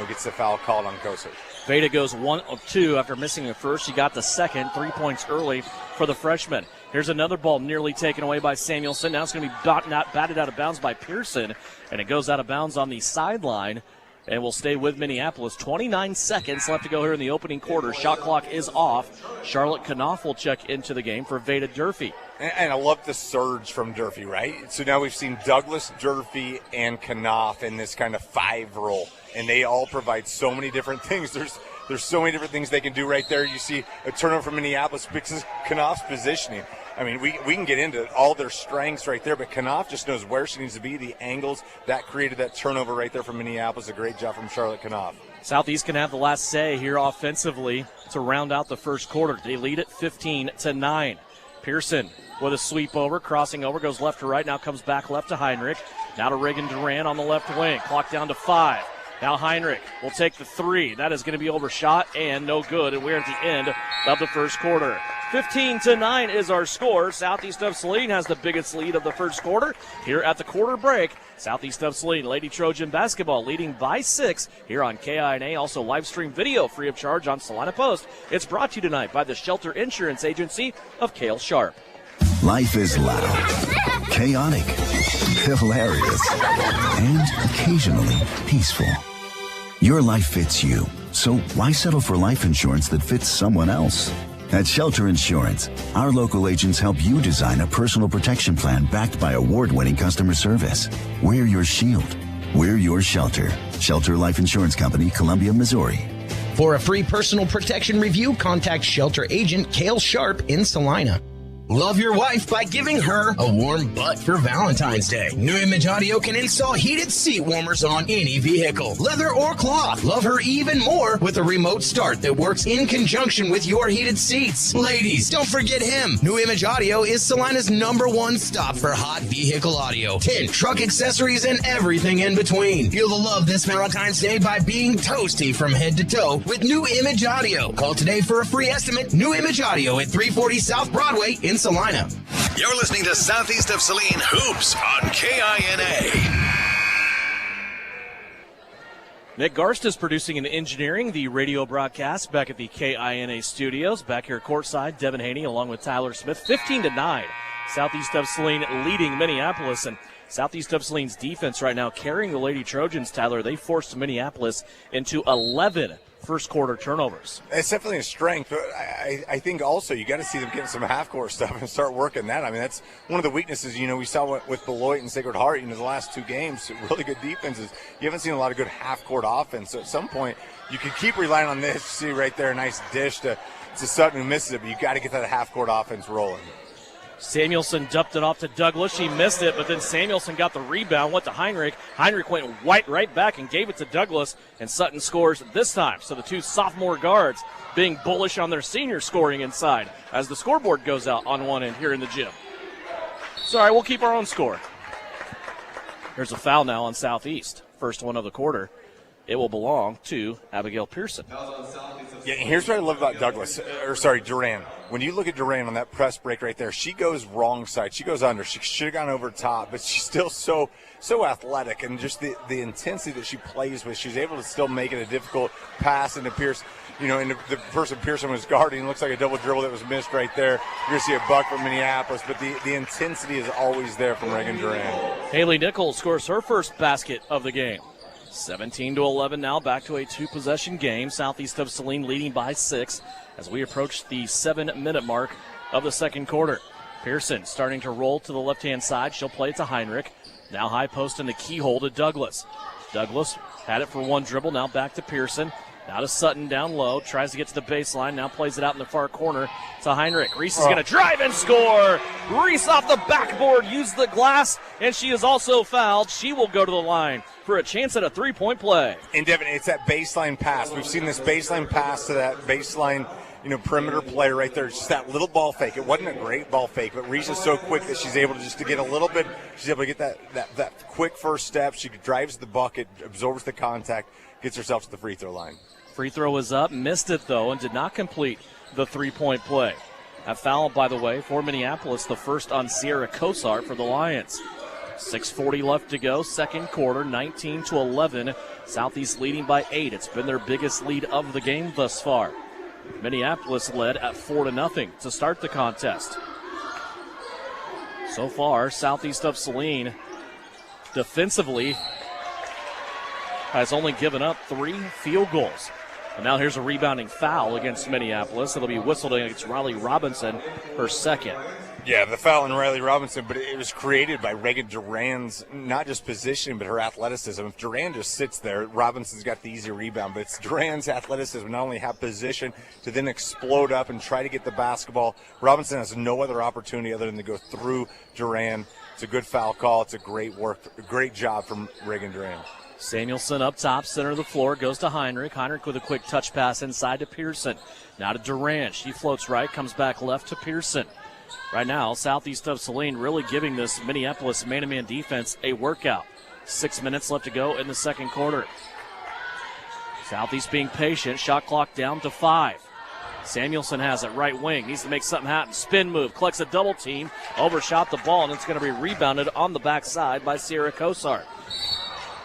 gets the foul called on Kosar.
Veda goes 1 of 2 after missing the first. She got the second, 3 points early for the freshman. Here's another ball nearly taken away by Samuelson. Now it's going to be batted out of bounds by Pearson, and it goes out of bounds on the sideline and will stay with Minneapolis. 29 seconds left to go here in the opening quarter. Shot clock is off. Charlotte Knopf will check into the game for Veda Durfee.
And I love the surge from Durfee, right? So now we've seen Douglas, Durfee, and Knopf in this kind of 5 role, and they all provide so many different things. There's so many different things they can do right there. You see a turnover from Minneapolis because of Knopf's positioning. I mean, we can get into all their strengths right there, but Knopf just knows where she needs to be, the angles. That created that turnover right there from Minneapolis. A great job from Charlotte Knopf.
Southeast can have the last say here offensively to round out the first quarter. They lead it 15-9. Pearson with a sweep over, crossing over, goes left to right, now comes back left to Heinrich. Now to Reagan Duran on the left wing. Clock down to 5. Now Heinrich will take the 3. That is going to be overshot and no good, and we're at the end of the first quarter. 15-9 is our score. Southeast of Saline has the biggest lead of the first quarter. Here at the quarter break, Southeast of Saline Lady Trojan basketball leading by 6 here on KINA. Also live stream video free of charge on Salina Post. It's brought to you tonight by the Shelter Insurance Agency of Cale Sharp.
Life is loud, chaotic, hilarious, and occasionally peaceful. Your life fits you, so why settle for life insurance that fits someone else? At Shelter Insurance, our local agents help you design a personal protection plan backed by award-winning customer service. We're your shield. We're your shelter. Shelter Life Insurance Company, Columbia, Missouri.
For a free personal protection review, contact Shelter Agent Cale Sharp in Salina. Love your wife by giving her a warm butt for Valentine's Day. New Image Audio can install heated seat warmers on any vehicle, leather or cloth. Love her even more with a remote start that works in conjunction with your heated seats. Ladies, don't forget him. New Image Audio is Salina's #1 stop for hot vehicle audio, tint, truck accessories, and everything in between. Feel the love this Valentine's Day by being toasty from head to toe with New Image Audio. Call today for a free estimate. New Image Audio at 340 South Broadway in Salina.
You're listening to Southeast of Saline Hoops on KINA.
Nick Garst is producing and engineering the radio broadcast back at the KINA studios. Back here courtside, Devin Haney along with Tyler Smith. 15-9. Southeast of Saline leading Minneapolis, and Southeast of Saline's defense right now carrying the Lady Trojans, Tyler. They forced Minneapolis into 11 first quarter turnovers.
It's definitely a strength, but I think also you got to see them getting some half-court stuff and start working that. I mean, that's one of the weaknesses, we saw with Beloit and Sacred Heart, the last 2 games, really good defenses. You haven't seen a lot of good half-court offense, so at some point you can keep relying on this. See right there, a nice dish to Sutton who misses it, but you got to get that half-court offense rolling.
Samuelson dumped it off to Douglas. She missed it, but then Samuelson got the rebound, went to Heinrich. Heinrich went right back and gave it to Douglas, and Sutton scores this time. So the 2 sophomore guards being bullish on their senior scoring inside as the scoreboard goes out on one end here in the gym. Sorry, we'll keep our own score. There's a foul now on Southeast. First one of the quarter. It will belong to Abigail Pearson.
Yeah, here's what I love about Duran. When you look at Duran on that press break right there, she goes wrong side. She goes under. She should have gone over top, but she's still so athletic, and just the intensity that she plays with. She's able to still make it a difficult pass into Pearson. And the person Pearson was guarding looks like a double dribble that was missed right there. You're going to see a buck from Minneapolis, but the intensity is always there from Reagan Duran.
Haley Nichols scores her first basket of the game. 17-11 now, back to a 2-possession game. Southeast of Saline leading by 6 as we approach the 7-minute mark of the second quarter. Pearson starting to roll to the left-hand side. She'll play it to Heinrich. Now high post in the keyhole to Douglas. Douglas had it for one dribble. Now back to Pearson. Now to Sutton down low. Tries to get to the baseline. Now plays it out in the far corner to Heinrich. Reese is going to drive and score. Reese off the backboard. Used the glass, and she is also fouled. She will go to the line for a chance at a three-point play.
And Devin, it's that baseline pass. We've seen this baseline pass to that baseline, perimeter player right there. It's just that little ball fake. It wasn't a great ball fake, but Reese is so quick that she's able to just to get a little bit. She's able to get that quick first step. She drives the bucket, absorbs the contact, gets herself to the free throw line.
Free throw was up, missed it though, and did not complete the three-point play. A foul, by the way, for Minneapolis, the first on Sierra Kosar for the Lions. 6:40 left to go, second quarter, 19-11. Southeast leading by 8. It's been their biggest lead of the game thus far. Minneapolis led at 4-0 to start the contest. So far, Southeast of Saline defensively has only given up 3 field goals. And now here's a rebounding foul against Minneapolis. It'll be whistled against Riley Robinson, her second.
Yeah, the foul on Riley Robinson, but it was created by Reagan Duran's not just positioning, but her athleticism. If Duran just sits there, Robinson's got the easy rebound, but it's Duran's athleticism, not only have position to then explode up and try to get the basketball. Robinson has no other opportunity other than to go through Duran. It's a good foul call. It's a great job from Reagan Duran.
Samuelson up top, center of the floor, goes to Heinrich. Heinrich with a quick touch pass inside to Pearson. Now to Duran. She floats right, comes back left to Pearson. Right now, Southeast of Saline really giving this Minneapolis man-to-man defense a workout. 6 minutes left to go in the second quarter. Southeast being patient. Shot clock down to 5. Samuelson has it, right wing. Needs to make something happen. Spin move, collects a double team, overshot the ball, and it's going to be rebounded on the backside by Sierra Kosar.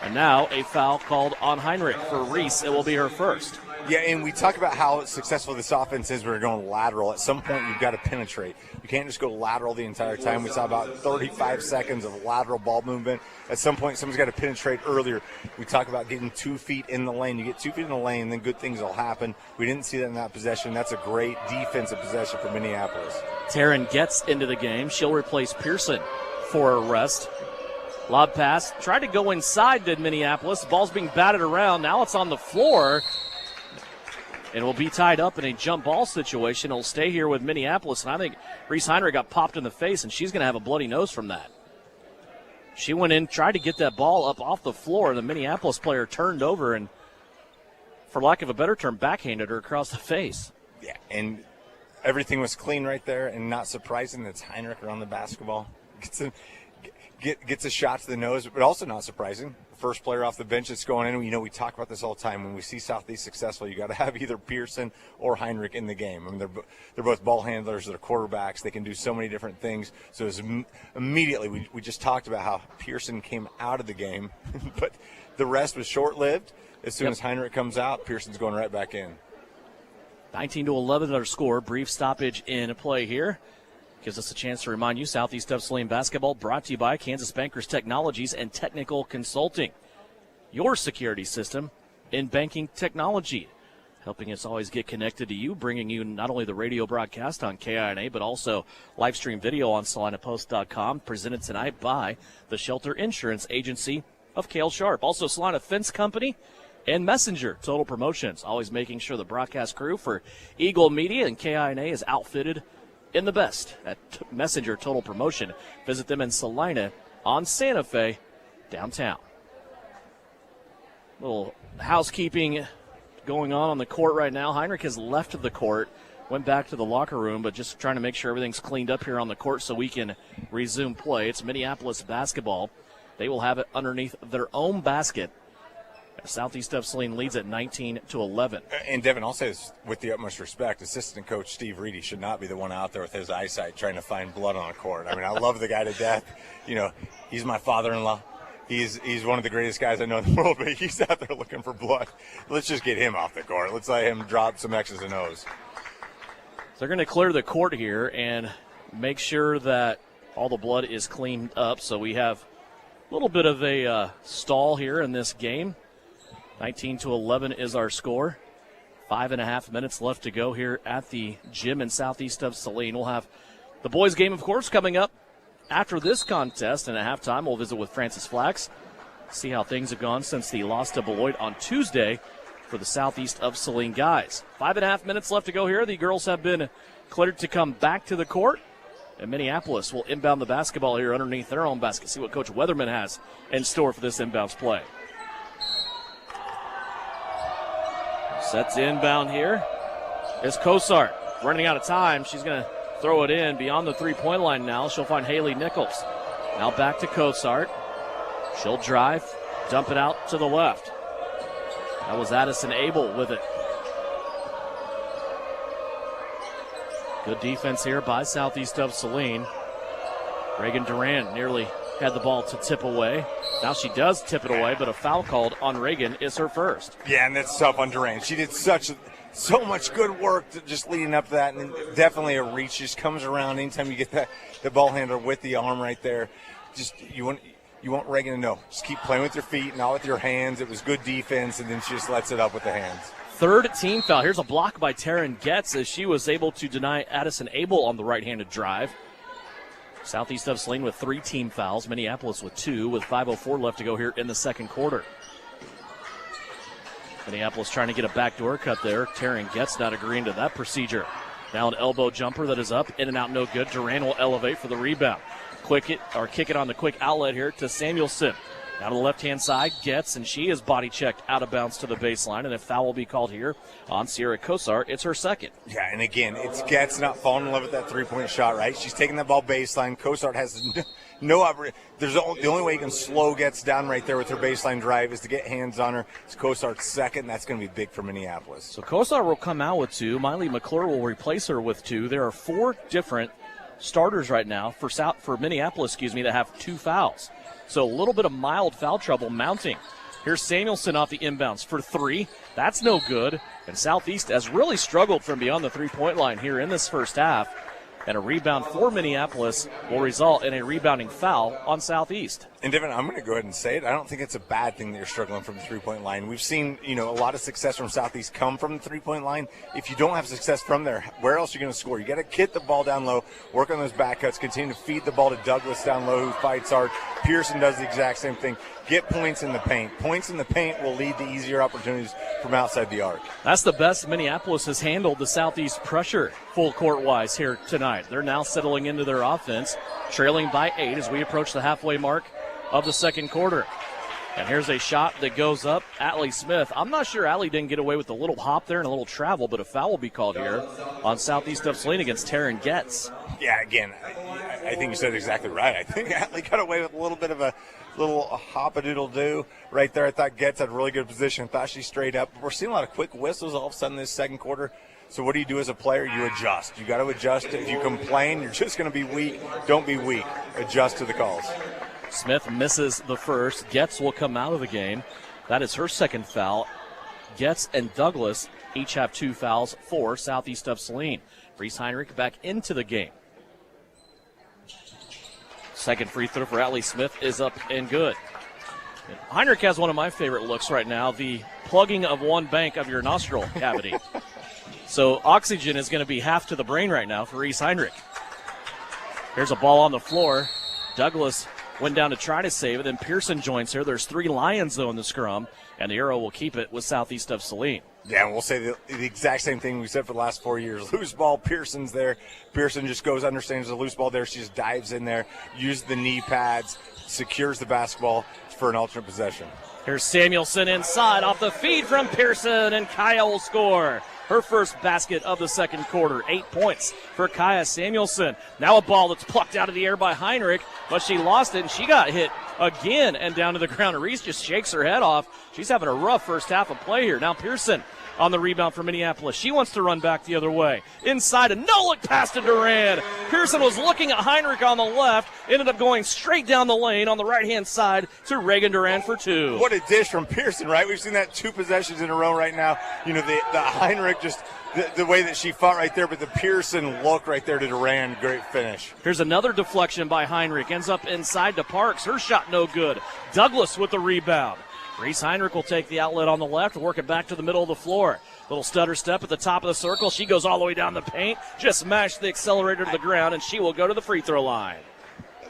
And now a foul called on Heinrich for Reese. It will be her first.
Yeah, and we talk about how successful this offense is when we're going lateral. At some point, you've got to penetrate. You can't just go lateral the entire time. We saw about 35 seconds of lateral ball movement. At some point, someone's got to penetrate earlier. We talk about getting 2 feet in the lane. You get 2 feet in the lane, then good things will happen. We didn't see that in that possession. That's a great defensive possession for Minneapolis.
Taryn gets into the game. She'll replace Pearson for a rest. Lob pass. Tried to go inside, did Minneapolis. The ball's being batted around. Now it's on the floor. And will be tied up in a jump ball situation. It'll stay here with Minneapolis. And I think Reese Heinrich got popped in the face, and she's going to have a bloody nose from that. She went in, tried to get that ball up off the floor, and the Minneapolis player turned over and, for lack of a better term, backhanded her across the face.
Yeah, and everything was clean right there, and not surprising that's Heinrich around the basketball. Gets a shot to the nose, but also not surprising. First player off the bench that's going in. We talk about this all the time. When we see Southeast successful, you got to have either Pearson or Heinrich in the game. I mean, they're both ball handlers. They're quarterbacks. They can do so many different things. So immediately, we just talked about how Pearson came out of the game, but the rest was short-lived. As soon as Heinrich comes out, Pearson's going right back in.
19-11 our score. Brief stoppage in play here. Gives us a chance to remind you, Southeast of Saline basketball brought to you by Kansas Bankers Technologies and Technical Consulting. Your security system in banking technology. Helping us always get connected to you, bringing you not only the radio broadcast on KINA, but also live stream video on SalinaPost.com, presented tonight by the Shelter Insurance Agency of Cale Sharp. Also, Salina Fence Company and Messenger Total Promotions, always making sure the broadcast crew for Eagle Media and KINA is outfitted in the best at Messenger Total Promotion. Visit them in Salina on Santa Fe, downtown. Little housekeeping going on the court right now. Heinrich has left the court, went back to the locker room, but just trying to make sure everything's cleaned up here on the court so we can resume play. It's Minneapolis basketball. They will have it underneath their own basket. Southeast of Saline leads at 19-11.
And Devin, I'll say this with the utmost respect, assistant coach Steve Reedy should not be the one out there with his eyesight trying to find blood on a court. I mean, I love the guy to death. He's my father-in-law. He's one of the greatest guys I know in the world, but he's out there looking for blood. Let's just get him off the court. Let's let him drop some X's and O's.
So they're going to clear the court here and make sure that all the blood is cleaned up. So we have a little bit of a stall here in this game. 19-11 is our score. 5.5 minutes left to go here at the gym in Southeast of Saline. We'll have The boys' game, of course, coming up after this contest, and at halftime we'll visit with Francis Flax, see how things have gone since the loss to Beloit on Tuesday for the Southeast of Saline guys. 5.5 minutes left to go here. The girls have been cleared to come back to the court, and Minneapolis will inbound the basketball here underneath their own basket. See what Coach Weatherman has in store for this inbounds play. Sets inbound here is Cosart. Running out of time. She's going to throw it in beyond the three-point line now. She'll find Haley Nichols. Now back to Cosart. She'll drive, dump it out to the left. That was Addison Abel with it. Good defense here by Southeast of Saline. Reagan Duran nearly had the ball to tip away. Now she does tip it away, but a foul called on Reagan is her first.
Yeah, and that's tough on Duran. She did so much good work just leading up to that, and definitely a reach. Just comes around anytime you get the ball handler with the arm right there. Just you want Reagan to know, just keep playing with your feet, not with your hands. It was good defense, and then she just lets it up with the hands.
Third team foul. Here's a block by Taryn Getz as she was able to deny Addison Abel on the right-handed drive. Southeast of Saline with 3 team fouls. Minneapolis with 2 with 5:04 left to go here in the second quarter. Minneapolis trying to get a backdoor cut there. Taryn Getz not agreeing to that procedure. Now an elbow jumper that is up, in and out, no good. Duran will elevate for the rebound. Kick it on the quick outlet here to Samuelson. Now to the left-hand side, Getz, and she is body checked out of bounds to the baseline, and a foul will be called here on Sierra Cosart. It's her second.
Yeah, and again, it's Getz not falling in love with that three-point shot, right? She's taking that ball baseline. Cosart has no opportunity. The only way you can slow Getz down right there with her baseline drive is to get hands on her. It's Cosart's second. That's going to be big for Minneapolis.
So Cosart will come out with 2. Miley McClure will replace her with 2. There are 4 different starters right now for Minneapolis, that have 2 fouls. So a little bit of mild foul trouble mounting. Here's Samuelson off the inbounds for 3. That's no good. And Southeast has really struggled from beyond the three-point line here in this first half. And a rebound for Minneapolis will result in a rebounding foul on Southeast.
And Devin, I'm going to go ahead and say it. I don't think it's a bad thing that you're struggling from the three-point line. We've seen, a lot of success from Southeast come from the three-point line. If you don't have success from there, where else are you going to score? You got to get the ball down low, work on those back cuts, continue to feed the ball to Douglas down low, who fights hard. Pearson does the exact same thing. Get points in the paint. Points in the paint will lead to easier opportunities from outside the arc.
That's the best Minneapolis has handled the Southeast pressure full court-wise here tonight. They're now settling into their offense, trailing by 8 as we approach the halfway mark of the second quarter. And here's a shot that goes up. Allie Smith. I'm not sure Allie didn't get away with a little hop there and a little travel, but a foul will be called here on Southeast of Saline against Taryn Getz.
Yeah, again, I think you said exactly right. I think Allie got away with a little bit of a little hop-a-doodle-doo right there. I thought Getz had a really good position. Thought she straight up. We're seeing a lot of quick whistles all of a sudden this second quarter. So what do you do as a player? You adjust. You got to adjust. If you complain, you're just going to be weak. Don't be weak. Adjust to the calls.
Smith misses the first. Getz will come out of the game. That is her second foul. Getz and Douglas each have 2 fouls for Southeast of Saline. Reese Heinrich back into the game. Second free throw for Allie Smith is up and good. Heinrich has one of my favorite looks right now, the plugging of one bank of your nostril cavity. So oxygen is going to be half to the brain right now for Reese Heinrich. Here's a ball on the floor. Douglas went down to try to save it, then Pearson joins her. There's 3 Lions, though, in the scrum, and the Arrow will keep it with Southeast of Saline.
Yeah, and we'll say the exact same thing we said for the last 4 years. Loose ball, Pearson's there. Pearson just goes, understands the loose ball there. She just dives in there, uses the knee pads, secures the basketball for an alternate possession.
Here's Samuelson inside off the feed from Pearson, and Kaya will score her first basket of the second quarter. 8 points for Kaya Samuelson. Now a ball that's plucked out of the air by Heinrich, but she lost it, and she got hit again and down to the ground. Reese just shakes her head off. She's having a rough first half of play here. Now Pearson on the rebound for Minneapolis. She wants to run back the other way. Inside, a no-look pass to Duran. Pearson was looking at Heinrich on the left, ended up going straight down the lane on the right-hand side to Reagan Duran for 2.
What a dish from Pearson, right? We've seen that 2 possessions in a row right now. The Heinrich just the way that she fought right there, but the Pearson look right there to Duran, great finish.
Here's another deflection by Heinrich. Ends up inside to Parks. Her shot no good. Douglas with the rebound. Reese Heinrich will take the outlet on the left, work it back to the middle of the floor. Little stutter step at the top of the circle. She goes all the way down the paint, just smashed the accelerator to the ground, and she will go to the free throw line.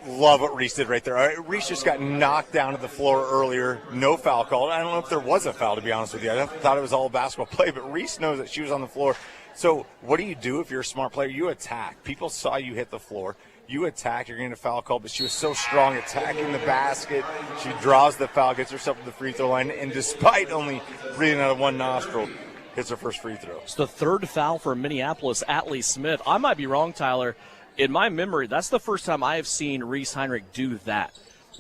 Love what Reese did right there. Reese just got knocked down to the floor earlier. No foul called. I don't know if there was a foul, to be honest with you. I thought it was all basketball play, but Reese knows that she was on the floor. So what do if you're a smart player? You attack. People saw you hit the floor. You attack, you're going to get a foul call, but she was so strong attacking the basket. She draws the foul, gets herself to the free throw line, and despite only breathing out of one nostril, hits her first free throw.
It's the third foul for Minneapolis, Atlee Smith. I might be wrong, Tyler. In my memory, that's the first time I have seen Reese Heinrich do that.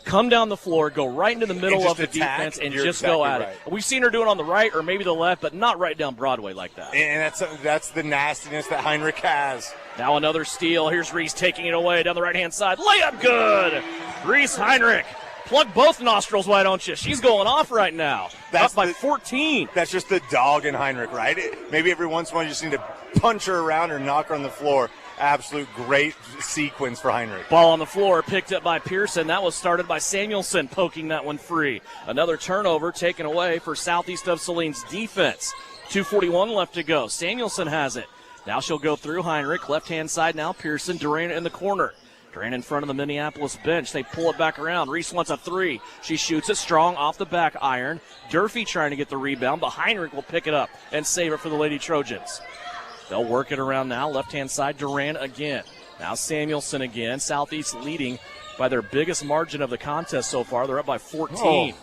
Come down the floor, go right into the middle of the defense, and just go at it. We've seen her do it on the right or maybe the left, but not right down Broadway like that.
And that's the nastiness that Heinrich has.
Now another steal. Here's Reese taking it away down the right-hand side. Layup good! Reese Heinrich. Plug both nostrils, why don't you? She's going off right now. That's up by 14.
That's just the dog in Heinrich, right? Maybe every once in a while you just need to punch her around or knock her on the floor. Absolute great sequence for Heinrich.
Ball on the floor, picked up by Pearson. That was started by Samuelson, poking that one free. Another turnover taken away for Southeast of Saline's defense. 2:41 left to go. Samuelson has it. Now she'll go through Heinrich. Left-hand side now, Pearson. Durant in the corner. Durant in front of the Minneapolis bench. They pull it back around. Reese wants a three. She shoots it strong off the back iron. Durfee trying to get the rebound, but Heinrich will pick it up and save it for the Lady Trojans. They'll work it around now. Left-hand side, Durant again. Now Samuelson again. Southeast leading by their biggest margin of the contest so far. They're up by 14.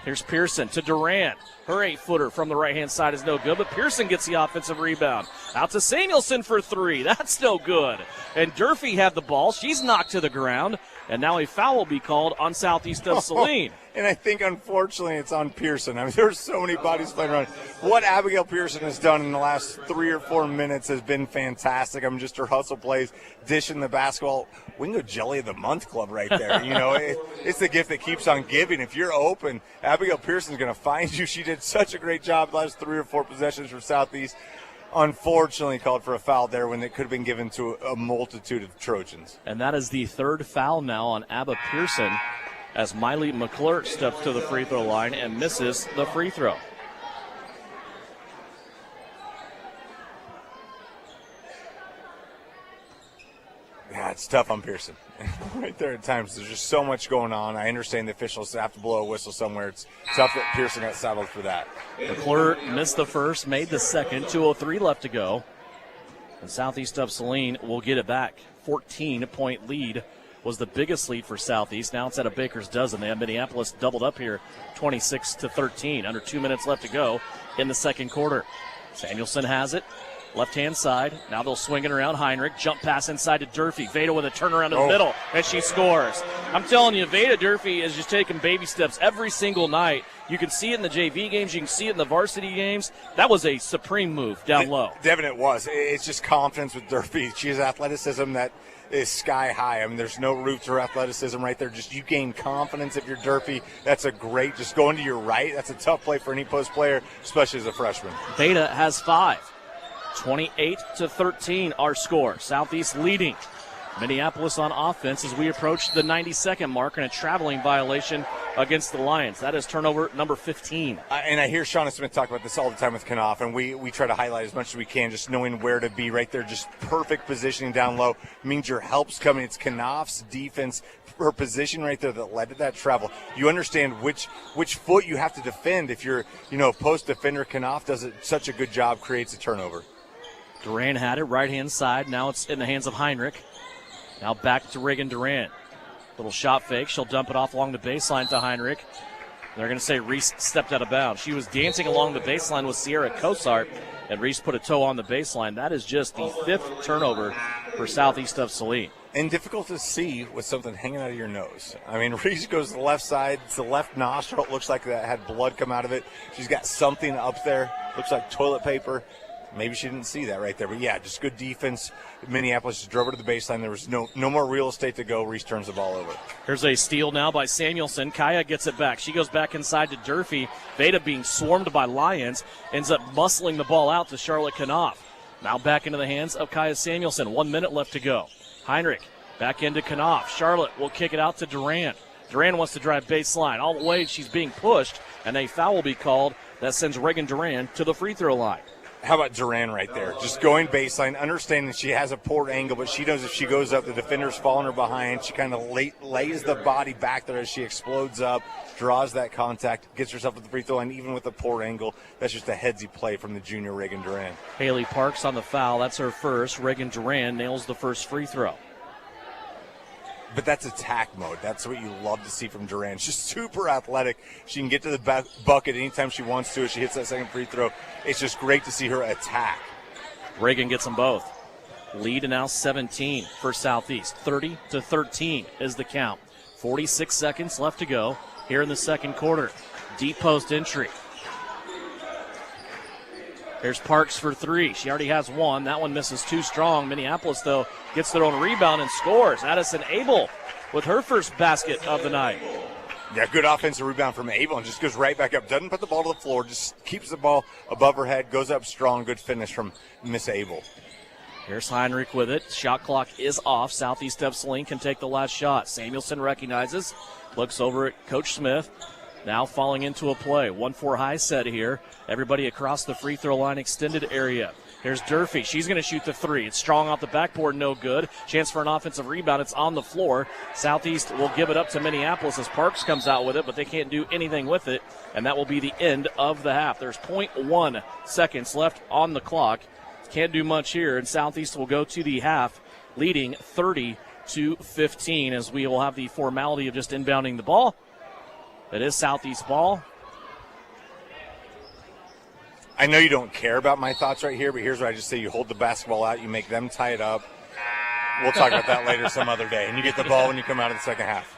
Here's Pearson to Durant. Her 8-footer from the right-hand side is no good, but Pearson gets the offensive rebound. Out to Samuelson for three. That's no good. And Durfee had the ball. She's knocked to the ground, and now a foul will be called on Southeast of Saline.
And I think, unfortunately, it's on Pearson. I mean, there's so many bodies playing around. What Abigail Pearson has done in the last 3 or 4 minutes has been fantastic. I mean, just her hustle plays, dishing the basketball. We can go Jelly of the Month club right there. You know, it's the gift that keeps on giving. If you're open, Abigail Pearson's going to find you. She did such a great job the last 3 or 4 possessions for Southeast. Unfortunately called for a foul there when it could have been given to a multitude of Trojans.
And that is the third foul now on Abba Pearson as Miley McClure steps to the free throw line and misses the free throw.
Yeah, it's tough on Pearson. Right there at times, there's just so much going on. I understand the officials have to blow a whistle somewhere. It's tough that Pearson got saddled for that.
McClure missed the first, made the second. 2:03 left to go. And Southeast of Saline will get it back. 14-point lead was the biggest lead for Southeast. Now it's at a baker's dozen. They have Minneapolis doubled up here, 26-13. Under 2 minutes left to go in the second quarter. Samuelson has it. Left-hand side. Now they'll swing it around Heinrich. Jump pass inside to Durfee. Veda with a turnaround to the middle, and she scores. I'm telling you, Veda Durfee is just taking baby steps every single night. You can see it in the JV games. You can see it in the varsity games. That was a supreme move down low.
Devin, it was. It's just confidence with Durfee. She has athleticism that is sky high. I mean, there's no roof to her athleticism right there. Just you gain confidence if you're Durfee. That's a great, just going to your right. That's a tough play for any post player, especially as a freshman.
Veda has 5. 28-13 our score. Southeast leading. Minneapolis on offense as we approach the 90-second mark and a traveling violation against the Lions. That is turnover number 15.
And I hear Shauna Smith talk about this all the time with Knopf, and we try to highlight as much as we can, just knowing where to be right there. Just perfect positioning down low means your help's coming. It's Knopf's defense, her position right there that led to that travel. You understand which foot you have to defend if you're, post defender. Knopf does such a good job, creates a turnover.
Durant had it, right-hand side. Now it's in the hands of Heinrich. Now back to Reagan Durant. Little shot fake. She'll dump it off along the baseline to Heinrich. They're going to say Reese stepped out of bounds. She was dancing along the baseline with Sierra Cosart, and Reese put a toe on the baseline. That is just the 5th turnover for Southeast of Saline.
And difficult to see with something hanging out of your nose. I mean, Reese goes to the left side. It's the left nostril. It looks like that had blood come out of it. She's got something up there. Looks like toilet paper. Maybe she didn't see that right there. But, yeah, just good defense. Minneapolis just drove her to the baseline. There was no more real estate to go. Reese turns the ball over.
Here's a steal now by Samuelson. Kaya gets it back. She goes back inside to Durfee. Veda being swarmed by Lions ends up muscling the ball out to Charlotte Knopf. Now back into the hands of Kaya Samuelson. 1 minute left to go. Heinrich back into Knopf. Charlotte will kick it out to Durant. Duran wants to drive baseline. All the way, she's being pushed, and a foul will be called. That sends Reagan Duran to the free throw line.
How about Duran right there? Just going baseline, understanding she has a poor angle, but she knows if she goes up, the defender's falling her behind. She kind of lays the body back there as she explodes up, draws that contact, gets herself to the free throw line, even with a poor angle. That's just a headsy play from the junior Reagan Duran.
Haley Parks on the foul. That's her first. Reagan Duran nails the first free throw.
But that's attack mode. That's what you love to see from Duran. She's super athletic. She can get to the bucket anytime she wants to. As she hits that second free throw, it's just great to see her attack.
Reagan gets them both. Lead now 17 for Southeast. 30-13 is the count. 46 seconds left to go here in the second quarter. Deep post entry. Here's Parks for three. She already has one. That one misses too strong. Minneapolis, though, gets their own rebound and scores. Addison Abel with her first basket of the night.
Yeah, good offensive rebound from Abel and just goes right back up. Doesn't put the ball to the floor, just keeps the ball above her head, goes up strong. Good finish from Miss Abel.
Here's Heinrich with it. Shot clock is off. Southeast of Saline can take the last shot. Samuelson recognizes, looks over at Coach Smith. Now falling into a play. 1-4 high set here. Everybody across the free throw line extended area. Here's Durfee. She's going to shoot the three. It's strong off the backboard, no good. Chance for an offensive rebound. It's on the floor. Southeast will give it up to Minneapolis as Parks comes out with it, but they can't do anything with it, and that will be the end of the half. There's 0.1 seconds left on the clock. Can't do much here, and Southeast will go to the half, leading 30-15 as we will have the formality of just inbounding the ball. It is Southeast ball.
I know you don't care about my thoughts right here, but here's what I just say. You hold the basketball out. You make them tie it up. We'll talk about that later some other day. And you get the ball when you come out of the second half.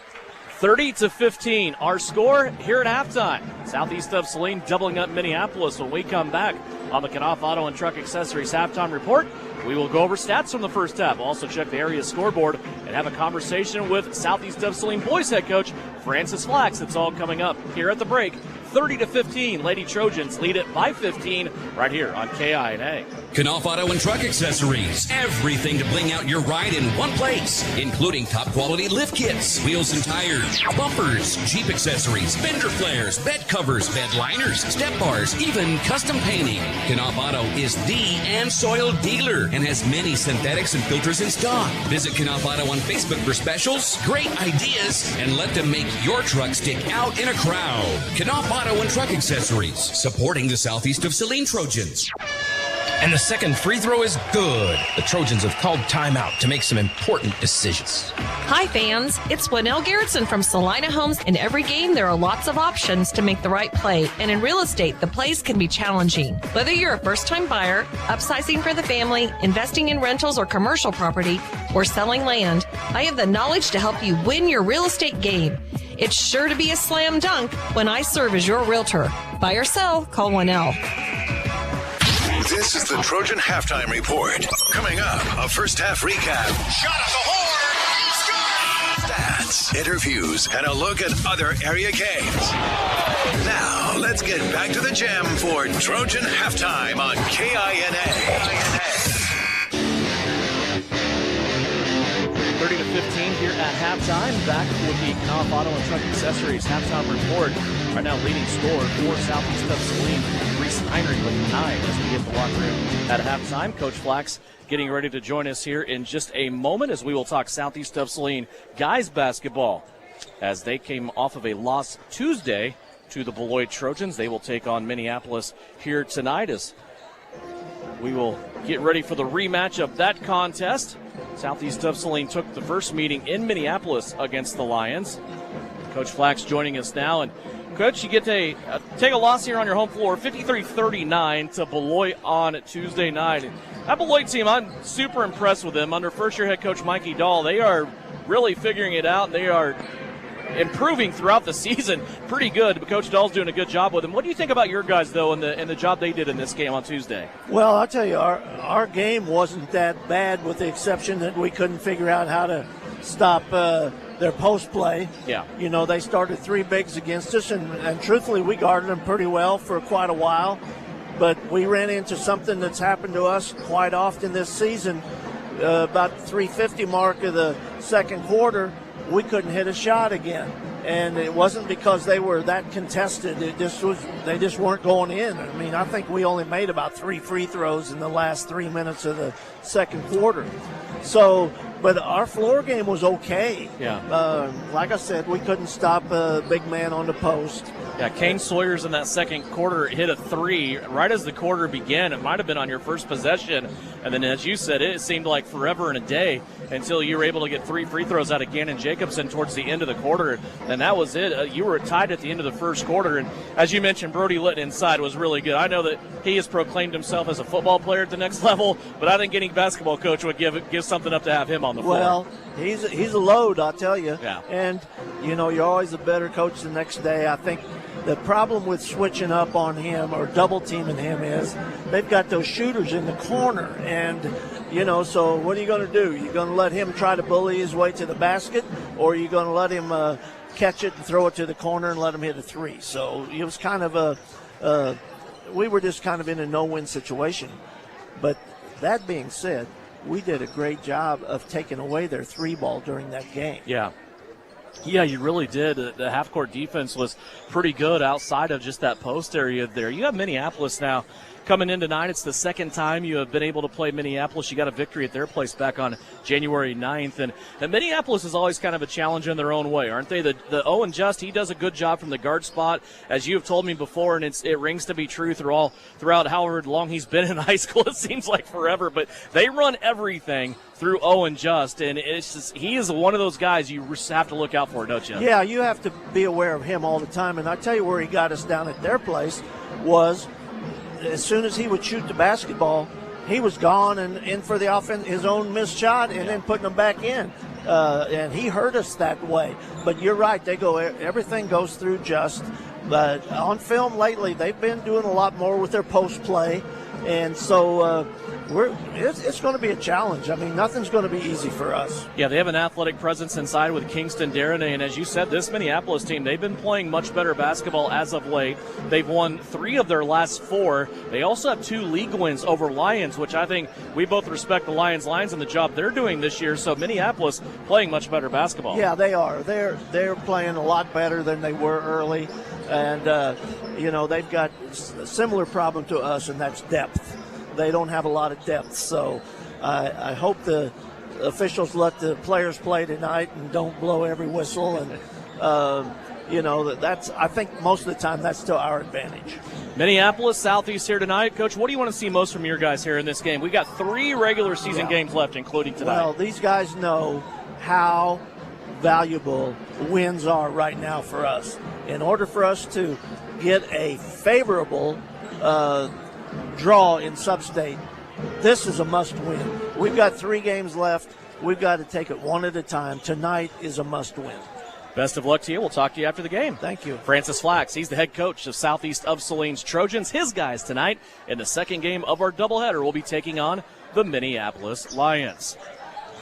30-15, our score here at halftime. Southeast of Saline doubling up Minneapolis. When we come back on the Knauf Auto and Truck Accessories halftime report, we will go over stats from the first half. We'll also check the area scoreboard and have a conversation with Southeast of Saline boys head coach Francis Flax. It's all coming up here at the break. 30-15, Lady Trojans lead it by 15 right here on KINA.
Knauf Auto and Truck Accessories. Everything to bling out your ride in one place, including top quality lift kits, wheels and tires, bumpers, Jeep accessories, fender flares, bed covers, bed liners, step bars, even custom painting. Knauf Auto is the and soil dealer and has many synthetics and filters in stock. Visit Knauf Auto on Facebook for specials, great ideas, and let them make your truck stick out in a crowd. Knauf Auto and Truck Accessories, supporting the Southeast of Saline Trojans.
And the second free throw is good. The Trojans have called timeout to make some important decisions.
Hi, fans. It's Winnell Garrettson from Salina Homes. In every game, there are lots of options to make the right play. And in real estate, the plays can be challenging. Whether you're a first-time buyer, upsizing for the family, investing in rentals or commercial property, or selling land, I have the knowledge to help you win your real estate game. It's sure to be a slam dunk when I serve as your realtor. Buy or sell, call Winnell.
This is the Trojan Halftime Report. Coming up, a first half recap. Shot at the horn! Stats, interviews, and a look at other area games. Now, let's get back to the gym for Trojan Halftime on KINA.
30-15 here at halftime. Back with the Knauf Auto and Truck Accessories halftime report. Right now, leading scorer for Southeast of Saline, Reese Heinrich with 9 as we hit the locker room at halftime. Coach Flax getting ready to join us here in just a moment as we will talk Southeast of Saline guys basketball. As they came off of a loss Tuesday to the Beloit Trojans, they will take on Minneapolis here tonight as we will get ready for the rematch of that contest. Southeast of Saline took the first meeting in Minneapolis against the Lions. Coach Flax joining us now. And Coach, you get to take a loss here on your home floor, 53-39 to Beloit on Tuesday night. That Beloit team, I'm super impressed with them. Under first-year head coach Mikey Dahl, they are really figuring it out. They are improving throughout the season. Pretty good, but Coach Dahl's doing a good job with them. What do you think about your guys, though, and the job they did in this game on Tuesday?
Well, I'll tell you, our game wasn't that bad with the exception that we couldn't figure out how to stop their post play.
Yeah.
You know, they started three bigs against us, and truthfully, we guarded them pretty well for quite a while. But we ran into something that's happened to us quite often this season. About the 3:50 mark of the second quarter, we couldn't hit a shot again. And it wasn't because they were that contested. They just weren't going in. I mean, I think we only made about 3 free throws in the last 3 minutes of the second quarter. So, but our floor game was okay.
Yeah.
Like I said, we couldn't stop a big man on the post.
Yeah, Kane Sawyers in that second quarter hit a 3 right as the quarter began. It might have been on your first possession. And then, as you said, it seemed like forever and a day until you were able to get 3 free throws out of Gannon Jacobson towards the end of the quarter. And that was it. You were tied at the end of the first quarter. And as you mentioned, Brody Litton inside was really good. I know that he has proclaimed himself as a football player at the next level, but I think any basketball coach would give something up to have him on the floor.
Well, he's a load, I'll tell you.
Yeah.
And, you're always a better coach the next day. I think the problem with switching up on him or double teaming him is they've got those shooters in the corner. And, so what are you going to do? You're going to let him try to bully his way to the basket, or are you going to let him catch it and throw it to the corner and let him hit a 3? So it was kind of we were just kind of in a no-win situation. But that being said, we did a great job of taking away their 3 ball during that game.
Yeah, you really did. The half-court defense was pretty good outside of just that post area there. You have Minneapolis now coming in tonight. It's the second time you have been able to play Minneapolis. You got a victory at their place back on January 9th. And Minneapolis is always kind of a challenge in their own way, aren't they? The Owen Just, he does a good job from the guard spot, as you have told me before, and it rings to be true throughout however long he's been in high school. It seems like forever. But they run everything through Owen Just, and he is one of those guys you have to look out for, don't you?
Yeah, you have to be aware of him all the time. And I tell you where he got us down at their place was as soon as he would shoot the basketball, he was gone and in for the offense, his own missed shot, and then putting them back in. And he hurt us that way. But you're right, everything goes through Just. But on film lately, they've been doing a lot more with their post play. And so it's going to be a challenge. I mean, nothing's going to be easy for us.
Yeah, they have an athletic presence inside with Kingston Darnay. And as you said, this Minneapolis team, they've been playing much better basketball as of late. They've won 3 of their last 4. They also have 2 league wins over Lions, which I think we both respect the Lions and the job they're doing this year. So Minneapolis playing much better basketball.
Yeah, they are. They're playing a lot better than they were early. And, they've got a similar problem to us, and that's depth. They don't have a lot of depth. So I hope the officials let the players play tonight and don't blow every whistle. And, I think most of the time that's to our advantage.
Minneapolis, Southeast here tonight. Coach, what do you want to see most from your guys here in this game? We got 3 regular season games left, including tonight.
Well, these guys know how valuable wins are right now for us. In order for us to get a favorable draw in Sub-State, this is a must-win. We've got 3 games left. We've got to take it one at a time. Tonight is a must-win.
Best of luck to you. We'll talk to you after the game.
Thank you.
Francis Flax, he's the head coach of Southeast of Saline's Trojans. His guys tonight in the second game of our doubleheader will be taking on the Minneapolis Lions.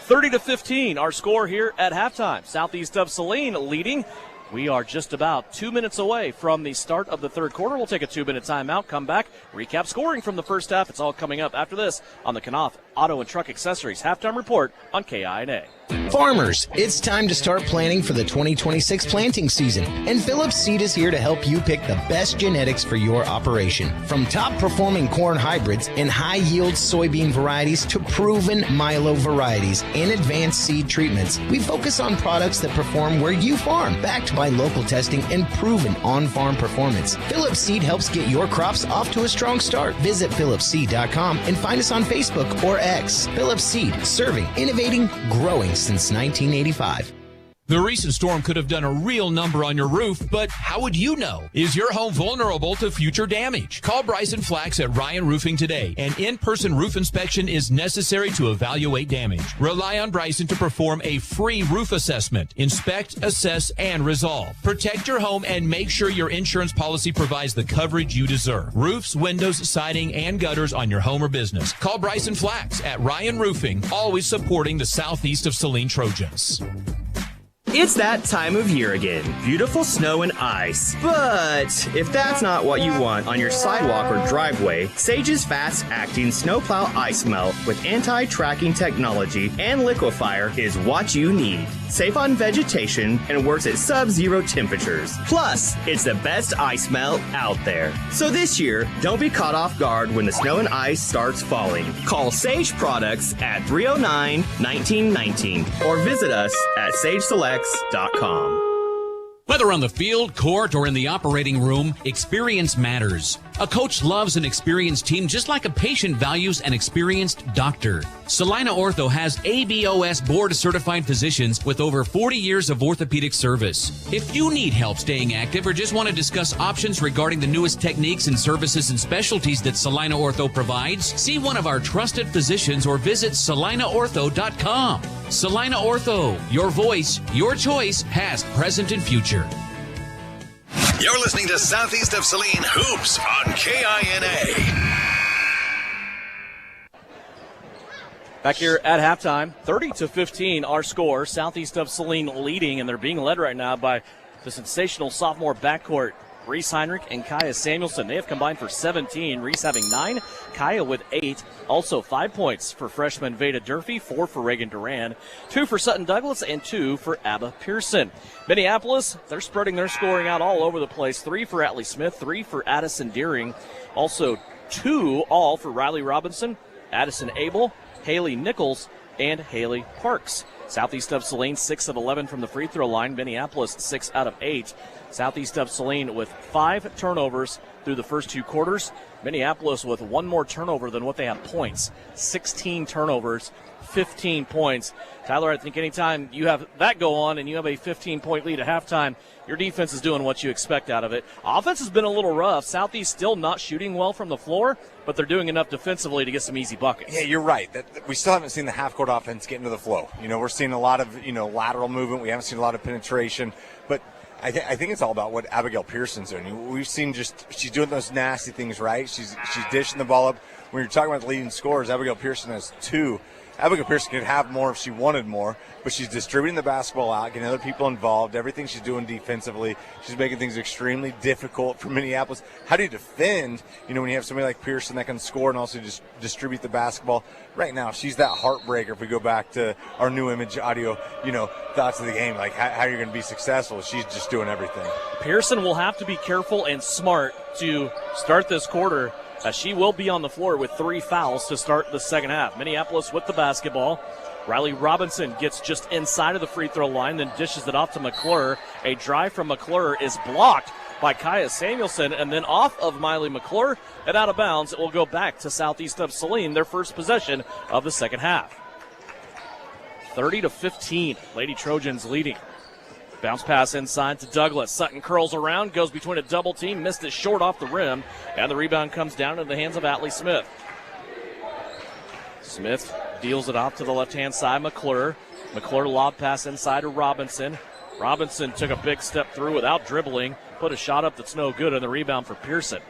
30-15, our score here at halftime. Southeast of Saline leading. We are just about 2 minutes away from the start of the third quarter. We'll take a 2-minute timeout, come back, recap scoring from the first half. It's all coming up after this on the Knopf Auto and Truck Accessories Halftime Report on KINA.
Farmers, it's time to start planning for the 2026 planting season, and Phillips Seed is here to help you pick the best genetics for your operation. From top-performing corn hybrids and high-yield soybean varieties to proven milo varieties and advanced seed treatments, we focus on products that perform where you farm, backed by local testing and proven on-farm performance. Phillips Seed helps get your crops off to a strong start. Visit phillipsseed.com and find us on Facebook or X. Phillips Seed, serving, innovating, growing since 1985.
The recent storm could have done a real number on your roof, but how would you know? Is your home vulnerable to future damage? Call Bryson Flax at Ryan Roofing today. An in-person roof inspection is necessary to evaluate damage. Rely on Bryson to perform a free roof assessment. Inspect, assess, and resolve. Protect your home and make sure your insurance policy provides the coverage you deserve. Roofs, windows, siding, and gutters on your home or business. Call Bryson Flax at Ryan Roofing, always supporting the Southeast of Saline Trojans.
It's that time of year again. Beautiful snow and ice. But if that's not what you want on your sidewalk or driveway, Sage's fast-acting snowplow ice melt with anti-tracking technology and liquefier is what you need. Safe on vegetation and works at sub-zero temperatures. Plus, it's the best ice melt out there. So this year, don't be caught off guard when the snow and ice starts falling. Call Sage Products at 309-1919 or visit us at sageselects.com.
Whether on the field, court, or in the operating room, experience matters. A coach loves an experienced team just like a patient values an experienced doctor. Salina Ortho has ABOS board-certified physicians with over 40 years of orthopedic service. If you need help staying active or just want to discuss options regarding the newest techniques and services and specialties that Salina Ortho provides, see one of our trusted physicians or visit salinaortho.com. Salina Ortho, your voice, your choice, past, present, and future.
You're listening to Southeast of Saline Hoops on KINA.
Back here at halftime, 30-15 our score. Southeast of Saline leading, and they're being led right now by the sensational sophomore backcourt, Reese Heinrich and Kaya Samuelson. They have combined for 17, Reese having 9, Kaya with 8. Also 5 points for freshman Veda Durfee, 4 for Reagan Duran, 2 for Sutton Douglas, and 2 for Abba Pearson. Minneapolis, they're spreading their scoring out all over the place. 3 for Atlee Smith, 3 for Addison Deering. Also 2 all for Riley Robinson, Addison Abel, Haley Nichols, and Haley Parks. Southeast of Saline, 6 of 11 from the free throw line. Minneapolis, 6 out of 8. Southeast of Saline with 5 turnovers through the first 2 quarters. Minneapolis with 1 more turnover than what they have points. 16 turnovers, 15 points. Tyler, I think anytime you have that go on and you have a 15-point lead at halftime, your defense is doing what you expect out of it. Offense has been a little rough. Southeast still not shooting well from the floor, but they're doing enough defensively to get some easy buckets.
Yeah, you're right. We still haven't seen the half-court offense get into the flow. We're seeing a lot of, lateral movement. We haven't seen a lot of penetration. But I think it's all about what Abigail Pearson's doing. We've seen she's doing those nasty things right. She's dishing the ball up. When you're talking about leading scorers, Abigail Pearson has 2. Abigail Pearson could have more if she wanted more, but she's distributing the basketball out, getting other people involved. Everything she's doing defensively, she's making things extremely difficult for Minneapolis. How do you defend, when you have somebody like Pearson that can score and also just distribute the basketball? Right now, she's that heartbreaker if we go back to our new image audio, thoughts of the game, like how you're going to be successful. She's just doing everything.
Pearson will have to be careful and smart to start this quarter. She will be on the floor with 3 fouls to start the second half. Minneapolis with the basketball. Riley Robinson gets just inside of the free throw line, then dishes it off to McClure. A drive from McClure is blocked by Kaya Samuelson, and then off of Miley McClure and out of bounds. It will go back to Southeast of Saline, their first possession of the second half. 30-15, Lady Trojans leading. Bounce pass inside to Douglas. Sutton curls around, goes between a double team, missed it short off the rim, and the rebound comes down into the hands of Atlee Smith. Smith deals it off to the left-hand side, McClure. McClure lob pass inside to Robinson. Robinson took a big step through without dribbling, put a shot up that's no good, and the rebound for Pearson.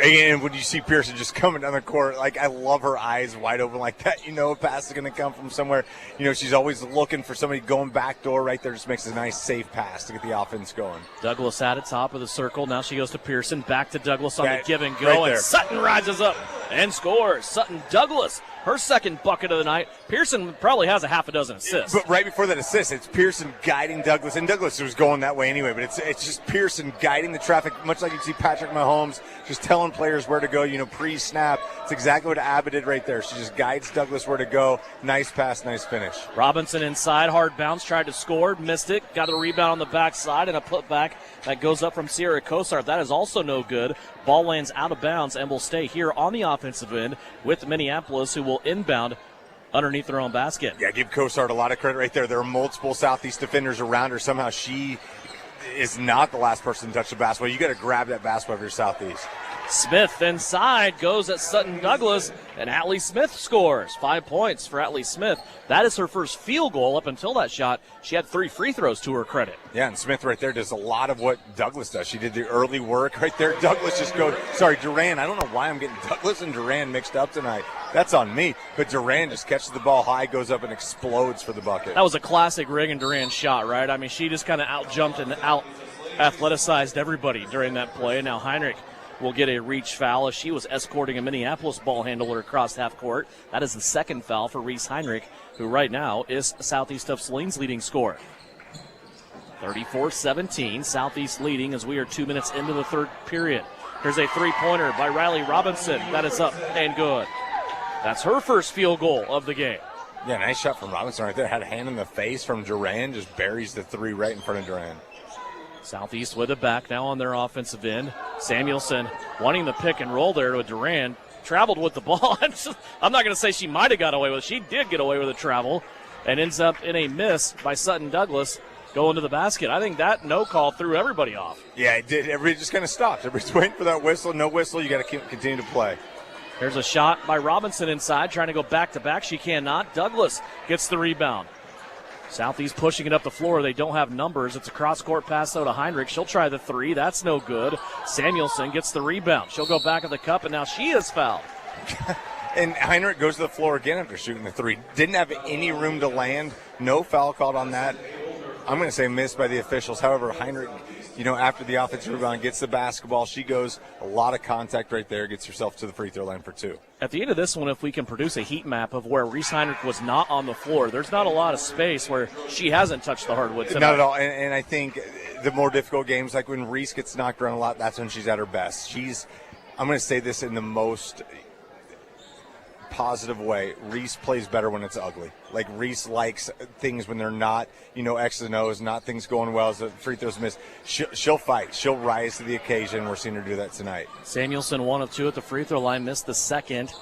And when you see Pearson just coming down the court, I love her eyes wide open like that. A pass is going to come from somewhere. She's always looking for somebody going back door right there. Just makes a nice, safe pass to get the offense going.
Douglas at the top of the circle. Now she goes to Pearson. Back to Douglas on the give and go.
Right,
and Sutton rises up and scores. Sutton Douglas, her second bucket of the night. Pearson probably has a half a dozen assists.
But right before that assist, it's Pearson guiding Douglas. And Douglas was going that way anyway, but it's just Pearson guiding the traffic, much like you see Patrick Mahomes just telling players where to go, pre-snap. It's exactly what Abba did right there. She just guides Douglas where to go. Nice pass, nice finish.
Robinson inside, hard bounce, tried to score, missed it. Got a rebound on the backside and a putback that goes up from Sierra Kosar. That is also no good. Ball lands out of bounds and will stay here on the offensive end with Minneapolis, who will inbound underneath their own basket.
Yeah, give Kosar a lot of credit right there. There are multiple Southeast defenders around her. Somehow she is not the last person to touch the basketball. You got to grab that basketball if you're Southeast.
Smith inside, goes at Sutton Douglas, and Atlee Smith scores. 5 points for Atlee Smith. That is her first field goal. Up until that shot, she had 3 free throws to her credit.
Yeah, and Smith right there does a lot of what Douglas does. She did the early work right there. Duran. I don't know why I'm getting Douglas and Duran mixed up tonight. That's on me. But Duran just catches the ball high, goes up and explodes for the bucket.
That was a classic Reagan Duran shot, right? I mean, she just kind of out-jumped and out-athleticized everybody during that play. Now Heinrich will get a reach foul as she was escorting a Minneapolis ball handler across half court. That is the second foul for Reese Heinrich, who right now is Southeast of Saline's leading scorer. 34-17, Southeast leading as we are 2 minutes into the third period. Here's a three-pointer by Riley Robinson. That is up and good. That's her first field goal of the game.
Yeah, nice shot from Robinson right there. Had a hand in the face from Duran, just buries the three right in front of Duran.
Southeast with it back now on their offensive end. Samuelson wanting the pick and roll there with Duran. Traveled with the ball. I'm not going to say she might have got away with it. She did get away with the travel and ends up in a miss by Sutton Douglas going to the basket. I think that no call threw everybody off.
Yeah, it did. Everybody just kind of stopped. Everybody's waiting for that whistle. No whistle. You got to continue to play.
Here's a shot by Robinson inside, trying to go back-to-back. She cannot. Douglas gets the rebound. Southeast pushing it up the floor. They don't have numbers. It's a cross-court pass, though, to Heinrich. She'll try the three. That's no good. Samuelson gets the rebound. She'll go back at the cup, and now she is fouled.
And Heinrich goes to the floor again after shooting the three. Didn't have any room to land. No foul called on that. I'm going to say missed by the officials. However, Heinrich, after the offensive rebound, gets the basketball. She goes a lot of contact right there, gets herself to the free throw line for two.
At the end of this one, if we can produce a heat map of where Reese Heinrich was not on the floor, there's not a lot of space where she hasn't touched the hardwood tonight.
Not at all. And I think the more difficult games, like when Reese gets knocked around a lot, that's when she's at her best. I'm going to say this in the most positive way. Reese plays better when it's ugly. Like Reese likes things when they're not, X's and O's, not things going well as the free throws missed. She'll fight. She'll rise to the occasion. We're seeing her do that tonight.
Samuelson 1 of 2 at the free throw line, missed the second.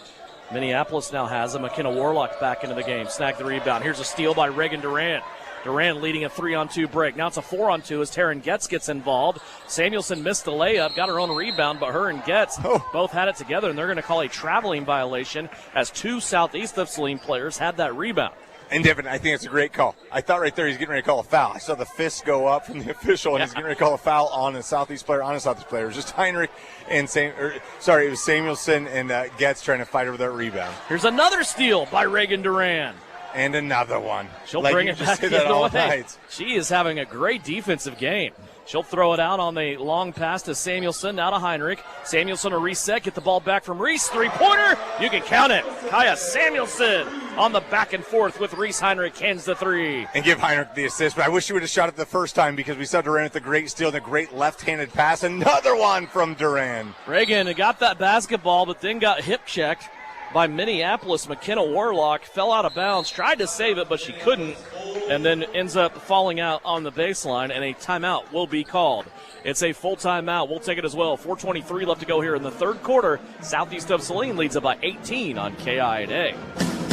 Minneapolis now has him. McKenna Warlock back into the game. Snagged the rebound. Here's a steal by Reagan Duran. Duran leading a 3-on-2 break. Now it's a 4-on-2 as Taryn Getz gets involved. Samuelson missed the layup, got her own rebound, but her and Getz both had it together, and they're going to call a traveling violation as 2 Southeast of Saline players had that rebound.
And Devin, I think it's a great call. I thought right there he's getting ready to call a foul. I saw the fist go up from the official, and he's getting ready to call a foul on a Southeast player. It was just Heinrich and it was Samuelson and Getz trying to fight over that rebound.
Here's another steal by Reagan Duran.
And another one.
She'll bring it back the other way. She is having a great defensive game. She'll throw it out on the long pass to Samuelson, now to Heinrich. Samuelson a reset, get the ball back from Reese. Three-pointer, you can count it. Kaya Samuelson on the back and forth with Reese Heinrich, hands the three.
And give Heinrich the assist, but I wish she would have shot it the first time because we saw Duran with the great steal and the great left-handed pass. Another one from Duran.
Reagan got that basketball, but then got hip-checked by Minneapolis. McKenna Warlock fell out of bounds, tried to save it, but she couldn't, and then ends up falling out on the baseline, and a timeout will be called. It's a full timeout. We'll take it as well. 4:23 left to go here in the third quarter. Southeast of Saline leads it by 18 on KINA.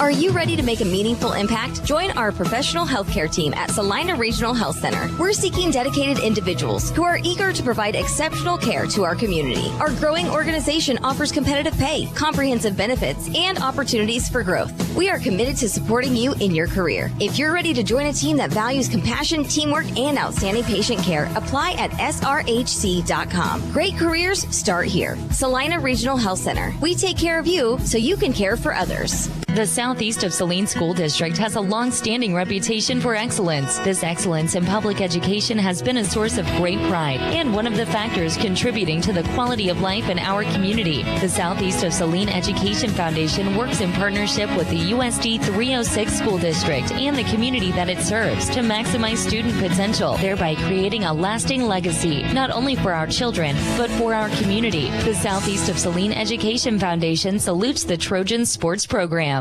Are you ready to make a meaningful impact? Join our professional healthcare team at Salina Regional Health Center. We're seeking dedicated individuals who are eager to provide exceptional care to our community. Our growing organization offers competitive pay, comprehensive benefits, and opportunities for growth. We are committed to supporting you in your career. If you're ready to join a team that values compassion, teamwork, and outstanding patient care, apply at srhc.com. Great careers start here. Salina Regional Health Center. We take care of you so you can care for others.
The Southeast of Saline School District has a long-standing reputation for excellence. This excellence in public education has been a source of great pride and one of the factors contributing to the quality of life in our community. The Southeast of Saline Education Foundation works in partnership with the USD 306 School District and the community that it serves to maximize student potential, thereby creating a lasting legacy, not only for our children, but for our community. The Southeast of Saline Education Foundation salutes the Trojan Sports Program.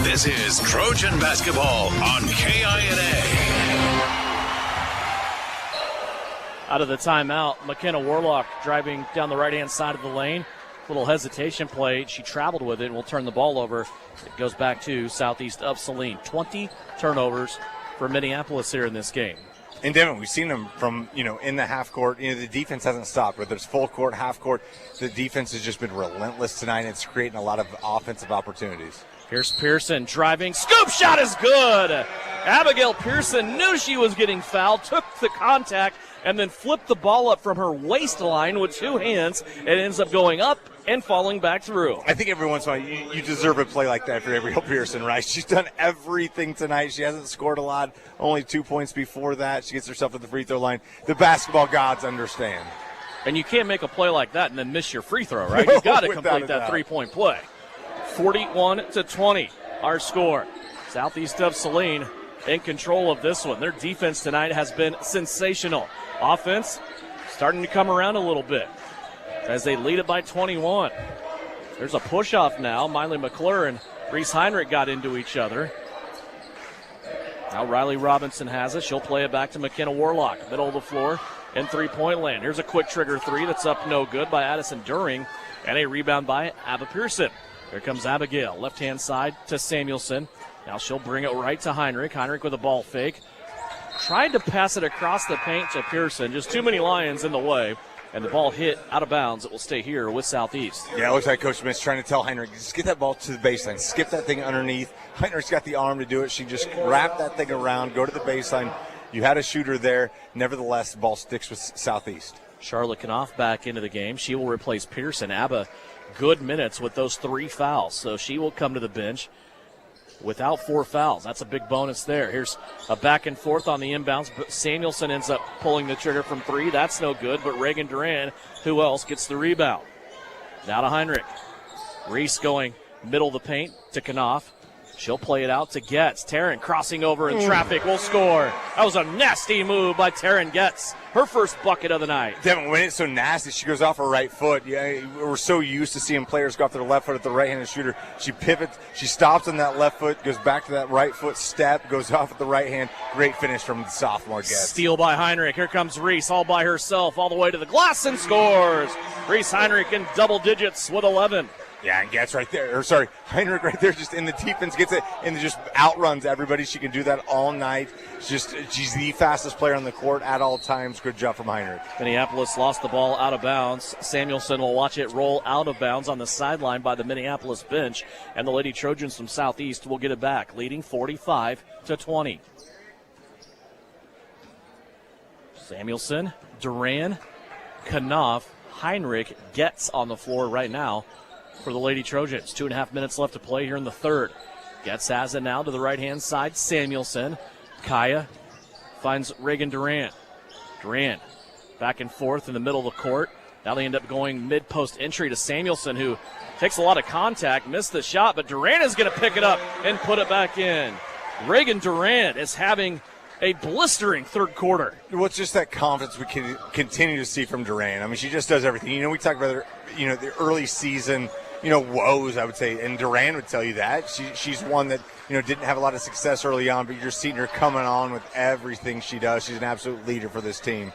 This is Trojan Basketball on KINA.
Out of the timeout, McKenna Warlock driving down the right-hand side of the lane. Little hesitation play. She traveled with it and will turn the ball over. It goes back to Southeast of Saline. 20 turnovers for Minneapolis here in this game.
And Devin, we've seen them from, in the half court. The defense hasn't stopped. Whether it's full court, half court, the defense has just been relentless tonight. And it's creating a lot of offensive opportunities.
Here's Pearson driving. Scoop shot is good. Abigail Pearson knew she was getting fouled, took the contact, and then flipped the ball up from her waistline with two hands. It ends up going up and falling back through.
I think every once in a while you deserve a play like that for Abigail Pearson, right? She's done everything tonight. She hasn't scored a lot, only 2 points before that. She gets herself to the free throw line. The basketball gods understand.
And you can't make a play like that and then miss your free throw, right? You've got to complete that three-point play. 41-20, our score. Southeast of Saline in control of this one. Their defense tonight has been sensational. Offense starting to come around a little bit as they lead it by 21. There's a push-off now. Miley McClure and Reese Heinrich got into each other. Now Riley Robinson has it. She'll play it back to McKenna Warlock. Middle of the floor in three-point land. Here's a quick trigger three that's up no good by Addison During. And a rebound by Abba Pearson. Here comes Abigail, left-hand side to Samuelson. Now she'll bring it right to Heinrich. Heinrich with a ball fake. Tried to pass it across the paint to Pearson. Just too many Lions in the way. And the ball hit out of bounds. It will stay here with Southeast.
Yeah, it looks like Coach Smith's trying to tell Heinrich, just get that ball to the baseline. Skip that thing underneath. Heinrich's got the arm to do it. She just wrapped that thing around, go to the baseline. You had a shooter there. Nevertheless, the ball sticks with Southeast.
Charlotte Knopf back into the game. She will replace Pearson. Abba, good minutes with those 3 fouls. So she will come to the bench without 4 fouls. That's a big bonus there. Here's a back and forth on the inbounds. But Samuelson ends up pulling the trigger from 3. That's no good. But Reagan Duran, who else, gets the rebound. Now to Heinrich. Reese going middle of the paint to Knopf. She'll play it out to Getz. Taryn crossing over in traffic will score. That was a nasty move by Taryn Getz. Her first bucket of the night.
Devin, when it's so nasty, she goes off her right foot. Yeah, we're so used to seeing players go off to their left foot at the right-handed shooter. She pivots. She stops on that left foot, goes back to that right foot step, goes off at the right hand. Great finish from the sophomore Getz.
Steal by Heinrich. Here comes Reese all by herself all the way to the glass and scores. Reese Heinrich in double digits with 11.
Yeah, and Getz right there. Heinrich right there just in the defense, gets it and just outruns everybody. She can do that all night. She's the fastest player on the court at all times. Good job from Heinrich.
Minneapolis lost the ball out of bounds. Samuelson will watch it roll out of bounds on the sideline by the Minneapolis bench, and the Lady Trojans from Southeast will get it back, leading 45-20. Samuelson, Duran, Knopf, Heinrich, Getz on the floor right now for the Lady Trojans. 2.5 minutes left to play here in the third. Getz has it now to the right-hand side. Samuelson. Kaya finds Reagan Duran. Duran back and forth in the middle of the court. Now they end up going mid-post entry to Samuelson, who takes a lot of contact, missed the shot, but Duran is going to pick it up and put it back in. Reagan Duran is having a blistering third quarter.
Well, it's just that confidence we can continue to see from Duran. I mean, she just does everything. We talked about her, the early season, woes, I would say, and Duran would tell you that. She's one that, didn't have a lot of success early on, but you're seeing her coming on with everything she does. She's an absolute leader for this team.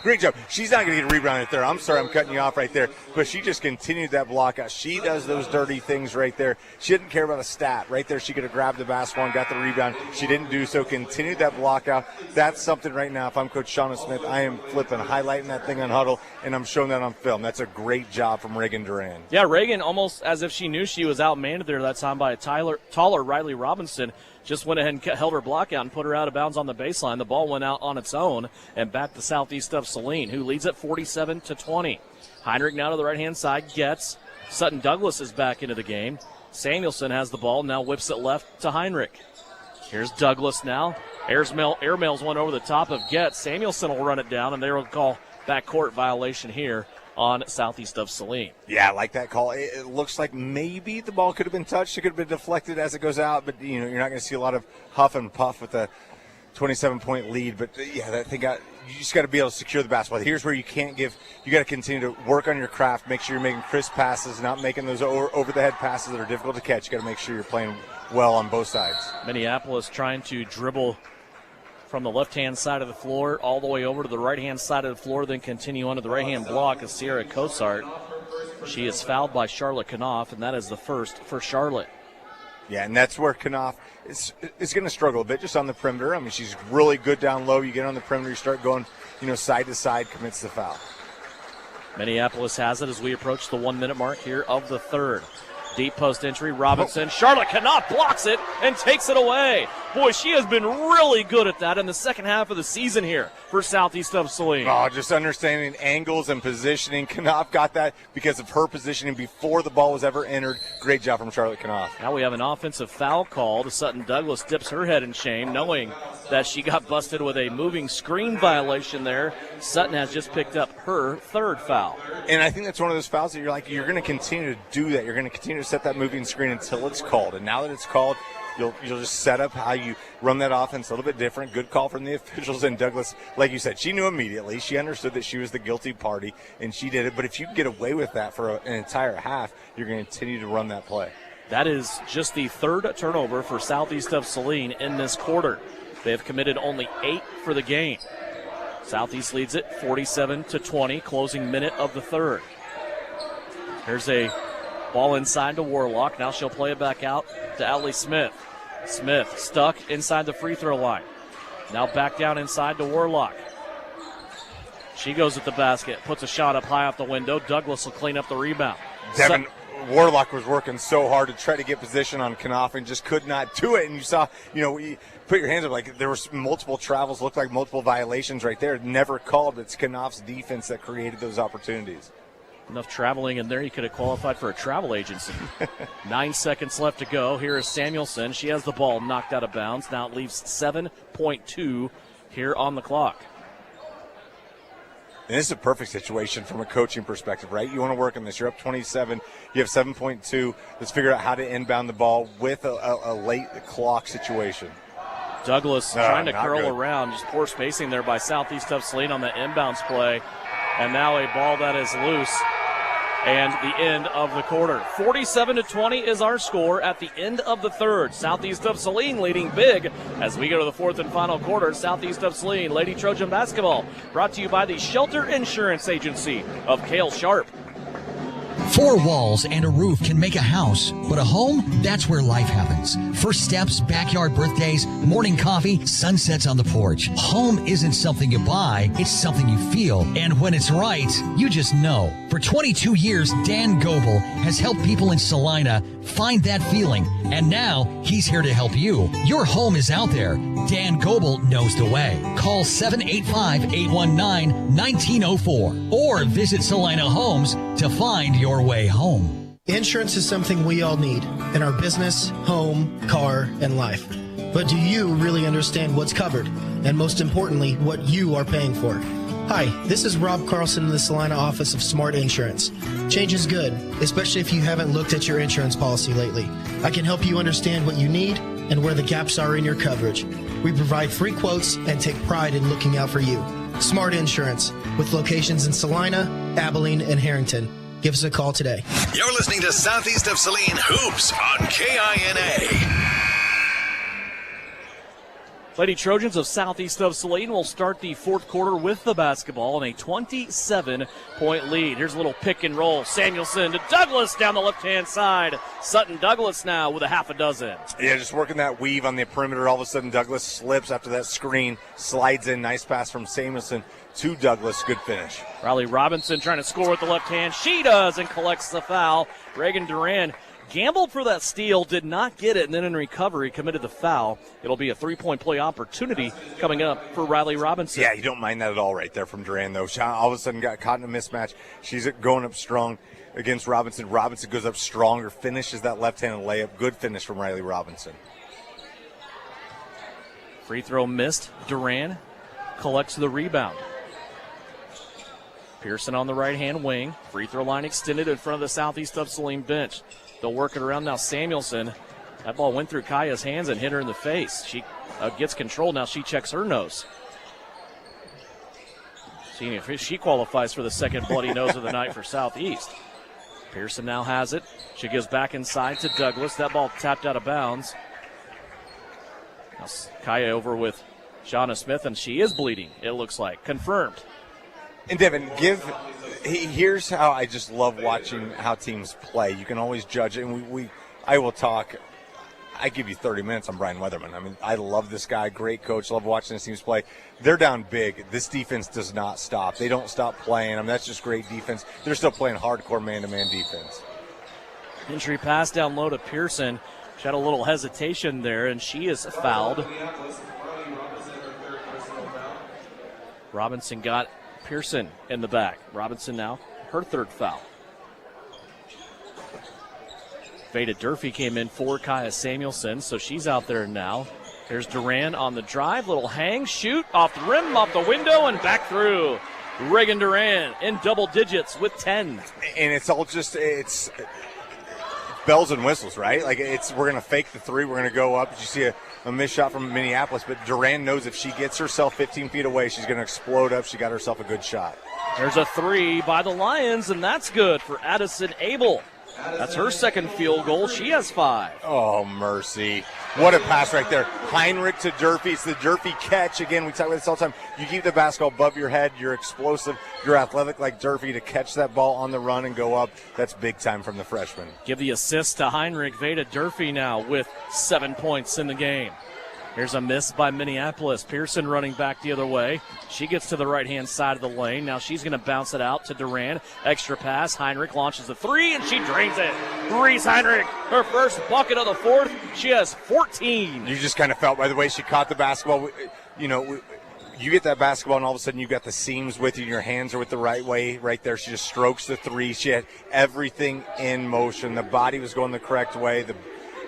Great job. She's not going to get a rebound right there. I'm sorry I'm cutting you off right there, but she just continued that block out. She does those dirty things right there. She didn't care about a stat. Right there, she could have grabbed the basketball and got the rebound. She didn't do so. Continued that block out. That's something right now, if I'm Coach Shauna Smith, I am highlighting that thing on Huddle, and I'm showing that on film. That's a great job from Reagan Duran.
Yeah, Reagan, almost as if she knew she was outmanned there that time by a taller Riley Robinson, just went ahead and held her block out and put her out of bounds on the baseline. The ball went out on its own and back to Southeast of Saline, who leads at 47-20. Heinrich now to the right-hand side gets. Sutton Douglas is back into the game. Samuelson has the ball, now whips it left to Heinrich. Here's Douglas now. Airmails one over the top of Getz. Samuelson will run it down, and they will call backcourt violation here on Southeast of Saline.
Yeah, I like that call. It looks like maybe the ball could have been touched. It could have been deflected as it goes out, but you're not going to see a lot of huff and puff with a 27-point lead. But yeah, that thing you just got to be able to secure the basketball. Here's where you can't give. You got to continue to work on your craft. Make sure you're making crisp passes, not making those over-the-head passes that are difficult to catch. You got to make sure you're playing well on both sides.
Minneapolis trying to dribble from the left-hand side of the floor all the way over to the right-hand side of the floor, then continue onto the right-hand block of Sierra Cosart. She is fouled by Charlotte Knopf, and that is the first for Charlotte.
Yeah, and that's where Knopf is going to struggle a bit just on the perimeter. I mean, she's really good down low. You get on the perimeter, you start going, side to side, commits the foul.
Minneapolis has it as we approach the 1 minute mark here of the third. Deep post entry, Robinson. Charlotte Knopf blocks it and takes it away. Boy, she has been really good at that in the second half of the season here for Southeast of Saline.
Oh, just understanding angles and positioning. Knopf got that because of her positioning before the ball was ever entered. Great job from Charlotte Knopf.
Now we have an offensive foul called. Sutton Douglas dips her head in shame, knowing that she got busted with a moving screen violation there. Sutton has just picked up her third foul.
And I think that's one of those fouls that you're going to continue to do that. You're going to continue to set that moving screen until it's called. And now that it's called, you'll just set up how you run that offense a little bit different. Good call from the officials. And Douglas, like you said, she knew immediately. She understood that she was the guilty party, and she did it. But if you can get away with that for an entire half, you're going to continue to run that play.
That is just the third turnover for Southeast of Saline in this quarter. They have committed only 8 for the game. Southeast leads it 47-20, closing minute of the third. Here's a ball inside to Warlock. Now she'll play it back out to Allie Smith. Smith stuck inside the free throw line. Now back down inside to Warlock. She goes at the basket, puts a shot up high off the window. Douglas will clean up the rebound.
Devin Warlock was working so hard to try to get position on Knopf and just could not do it. And you saw, you put your hands up, like there was multiple travels, looked like multiple violations right there. Never called. It's Knopf's defense that created those opportunities.
Enough traveling in there, you could have qualified for a travel agency. 9 seconds left to go. Here is Samuelson. She has the ball knocked out of bounds. Now it leaves 7.2 here on the clock.
And this is a perfect situation from a coaching perspective, right? You want to work on this. You're up 27. You have 7.2. Let's figure out how to inbound the ball with a late clock situation.
Douglas trying to curl around. Just poor spacing there by Southeast of Saline on the inbounds play. And now a ball that is loose. And the end of the quarter. 47-20 is our score at the end of the third. Southeast of Saline leading big as we go to the fourth and final quarter. Southeast of Saline Lady Trojan basketball brought to you by the Shelter Insurance Agency of Cale Sharp.
4 walls and a roof can make a house, but a home, that's where life happens. First steps, backyard birthdays, morning coffee, sunsets on the porch. Home isn't something you buy, it's something you feel. And when it's right, you just know. For 22 years, Dan Goebel has helped people in Salina find that feeling. And now, he's here to help you. Your home is out there. Dan Goebel knows the way. Call 785-819-1904 or visit Salina Homes to find your way home.
Insurance is something we all need in our business, home, car, and life. But do you really understand what's covered? And most importantly, what you are paying for? Hi, this is Rob Carlson in the Salina office of Smart Insurance. Change is good, especially if you haven't looked at your insurance policy lately. I can help you understand what you need and where the gaps are in your coverage. We provide free quotes and take pride in looking out for you. Smart Insurance, with locations in Salina, Abilene, and Harrington. Give us a call today.
You're listening to Southeast of Saline Hoops on KINA.
Lady Trojans of Southeast of Saline will start the fourth quarter with the basketball in a 27-point lead. Here's a little pick and roll. Samuelson to Douglas down the left-hand side. Sutton Douglas now with a half a dozen.
Yeah, just working that weave on the perimeter. All of a sudden, Douglas slips after that screen, slides in. Nice pass from Samuelson to Douglas. Good finish.
Riley Robinson trying to score with the left hand. She does and collects the foul. Reagan Duran gambled for that steal, did not get it, and then in recovery committed the foul. It'll be a three-point play opportunity coming up for Riley Robinson.
Yeah, you don't mind that at all right there from Duran, though. She all of a sudden got caught in a mismatch. She's going up strong against Robinson. Robinson goes up stronger, finishes that left-handed layup. Good finish from Riley Robinson.
Free throw missed. Duran collects the rebound. Pearson on the right-hand wing. Free throw line extended in front of the Southeast of Saline bench. They'll work it around now. Samuelson. That ball went through Kaya's hands and hit her in the face. She gets control. Now she checks her nose. Seeing if she qualifies for the second bloody nose of the night for Southeast. Pearson now has it. She gives back inside to Douglas. That ball tapped out of bounds. Now Kaya over with Shauna Smith, and she is bleeding, it looks like. Confirmed.
And Devin, here's how I just love watching how teams play. You can always judge it, and I will talk I give you 30 minutes on Brian Weatherman. I mean, I love this guy, great coach, love watching his teams play. They're down big. This defense does not stop. They don't stop playing. I mean, that's just great defense. They're still playing hardcore man-to-man defense.
Entry pass down low to Pearson. She had a little hesitation there, and she is fouled. Robinson got Pearson in the back. Robinson now, her third foul. Veda Durfee came in for Kaya Samuelson, so she's out there now. Here's Duran on the drive, little hang, shoot, off the rim, off the window, and back through. Reagan Duran in double digits with 10.
And it's all just, it's bells and whistles, right? Like, we're going to fake the three, we're going to go up. You see a missed shot from Minneapolis, but Duran knows if she gets herself 15 feet away, she's going to explode up. She got herself a good shot.
There's a three by the Lions, and that's good for Addison Abel. That's her second field goal. She has 5.
Oh, mercy. What a pass right there. Heinrich to Durfee. It's the Durfee catch. Again, we talk about this all the time. You keep the basketball above your head. You're explosive. You're athletic like Durfee to catch that ball on the run and go up. That's big time from the freshman.
Give the assist to Heinrich. Veda Durfee now with 7 points in the game. Here's a miss by Minneapolis. Pearson running back the other way. She gets to the right-hand side of the lane. Now she's going to bounce it out to Duran. Extra pass. Heinrich launches the three, and she drains it. Reese Heinrich, her first bucket of the fourth. She has 14.
You just kind of felt by the way she caught the basketball, you get that basketball, and all of a sudden you've got the seams with you. Your hands are with the right way right there. She just strokes the three. She had everything in motion. The body was going the correct way.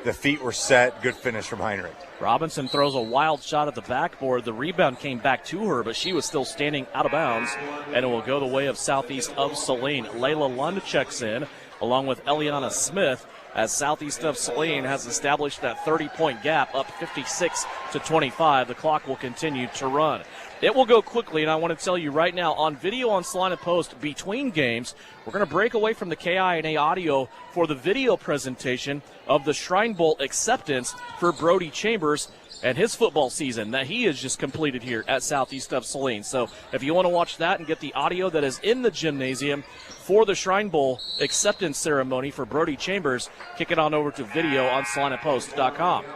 The feet were set. Good finish from Heinrich.
Robinson throws a wild shot at the backboard. The rebound came back to her, but she was still standing out of bounds, and it will go the way of Southeast of Saline. Layla Lund checks in, along with Eliana Smith, as Southeast of Saline has established that 30-point gap, up 56-25. The clock will continue to run. It will go quickly, and I want to tell you right now, on video on Salina Post between games, we're going to break away from the KINA audio for the video presentation of the Shrine Bowl acceptance for Brody Chambers and his football season that he has just completed here at Southeast of Saline. So if you want to watch that and get the audio that is in the gymnasium for the Shrine Bowl acceptance ceremony for Brody Chambers, kick it on over to video on SalinaPost.com.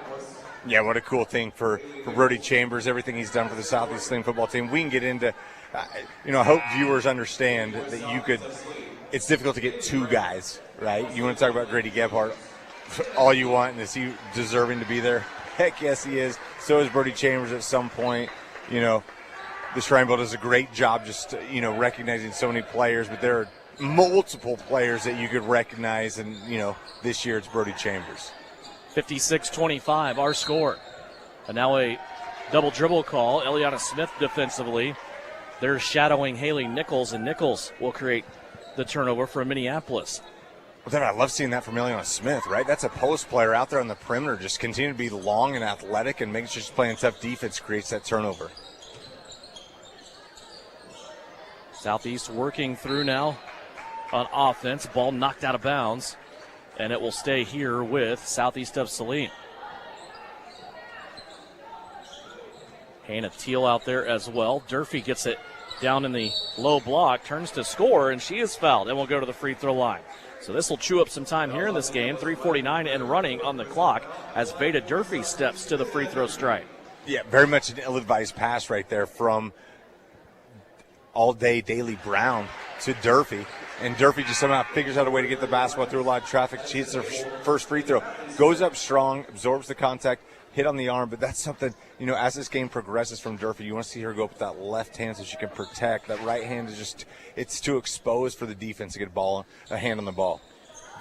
Yeah, what a cool thing for Brody Chambers, everything he's done for the Southeast Saline football team. We can get into, I hope viewers understand that it's difficult to get two guys, right? You want to talk about Grady Gebhardt all you want, and is he deserving to be there? Heck yes, he is. So is Brody Chambers at some point. The Shrine Bowl does a great job just, recognizing so many players, but there are multiple players that you could recognize, and, this year it's Brody Chambers.
56-25, our score. And now a double dribble call. Eliana Smith defensively. They're shadowing Haley Nichols, and Nichols will create the turnover for Minneapolis.
Well, then I love seeing that from Eliana Smith, right? That's a post player out there on the perimeter, just continue to be long and athletic and making sure she's playing tough defense creates that turnover.
Southeast working through now on offense. Ball knocked out of bounds, and it will stay here with Southeast of Saline. Hannah Teal out there as well. Durfee gets it down in the low block, turns to score, and she is fouled, and will go to the free throw line. So this will chew up some time here in this game. 3:49 and running on the clock as Veda Durfee steps to the free throw stripe.
Yeah, very much an ill-advised pass right there from all-day Daly Brown to Durfee. And Durfee just somehow figures out a way to get the basketball through a lot of traffic. She hits her first free throw, goes up strong, absorbs the contact, hit on the arm. But that's something, as this game progresses from Durfee, you want to see her go up with that left hand so she can protect. That right hand is just, it's too exposed for the defense to get a hand on the ball.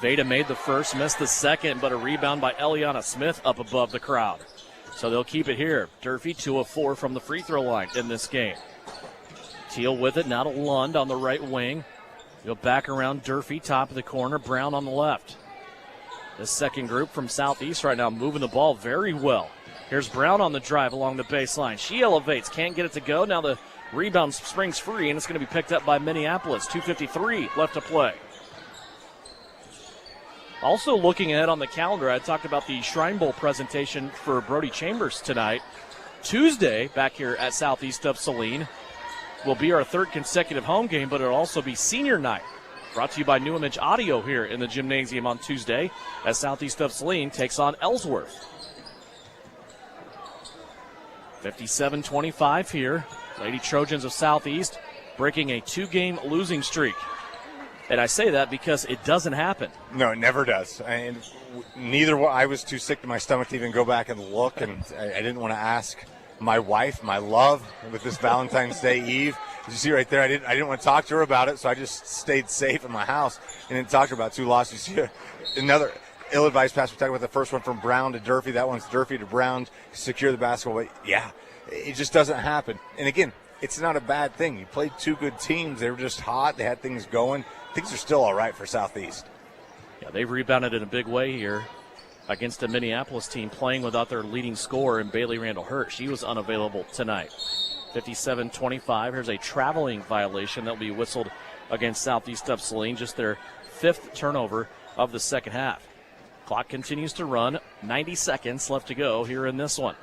Veda made the first, missed the second, but a rebound by Eliana Smith up above the crowd. So they'll keep it here. Durfee 2 of 4 from the free throw line in this game. Teal with it, now to Lund on the right wing. Go back around Durfee, top of the corner, Brown on the left. This second group from Southeast right now moving the ball very well. Here's Brown on the drive along the baseline. She elevates, can't get it to go. Now the rebound springs free, and it's going to be picked up by Minneapolis. 2:53 left to play. Also looking ahead on the calendar, I talked about the Shrine Bowl presentation for Brody Chambers tonight. Tuesday, back here at Southeast of Saline, will be our third consecutive home game, but it'll also be senior night Brought to you by New Image Audio here in the gymnasium on Tuesday as Southeast of Saline takes on Ellsworth. 57-25 here. Lady Trojans of Southeast breaking a 2-game losing streak. And I say that because it doesn't happen.
No, it never does. And I was too sick to my stomach to even go back and look, and I didn't want to ask my wife, my love, with this Valentine's Day Eve. As you see right there, I didn't want to talk to her about it, so I just stayed safe in my house and didn't talk to her about 2 losses. You see another ill-advised pass. We talked about the first one from Brown to Durfee. That one's Durfee to Brown to secure the basketball. But, yeah, it just doesn't happen. And, again, it's not a bad thing. You played 2 good teams. They were just hot. They had things going. Things are still all right for Southeast.
Yeah, they've rebounded in a big way here against a Minneapolis team playing without their leading scorer in Bailey Randall Hurt. She was unavailable tonight. 57-25. Here's a traveling violation that will be whistled against Southeast of Saline, just their 5th turnover of the second half. Clock continues to run. 90 seconds left to go here in this one.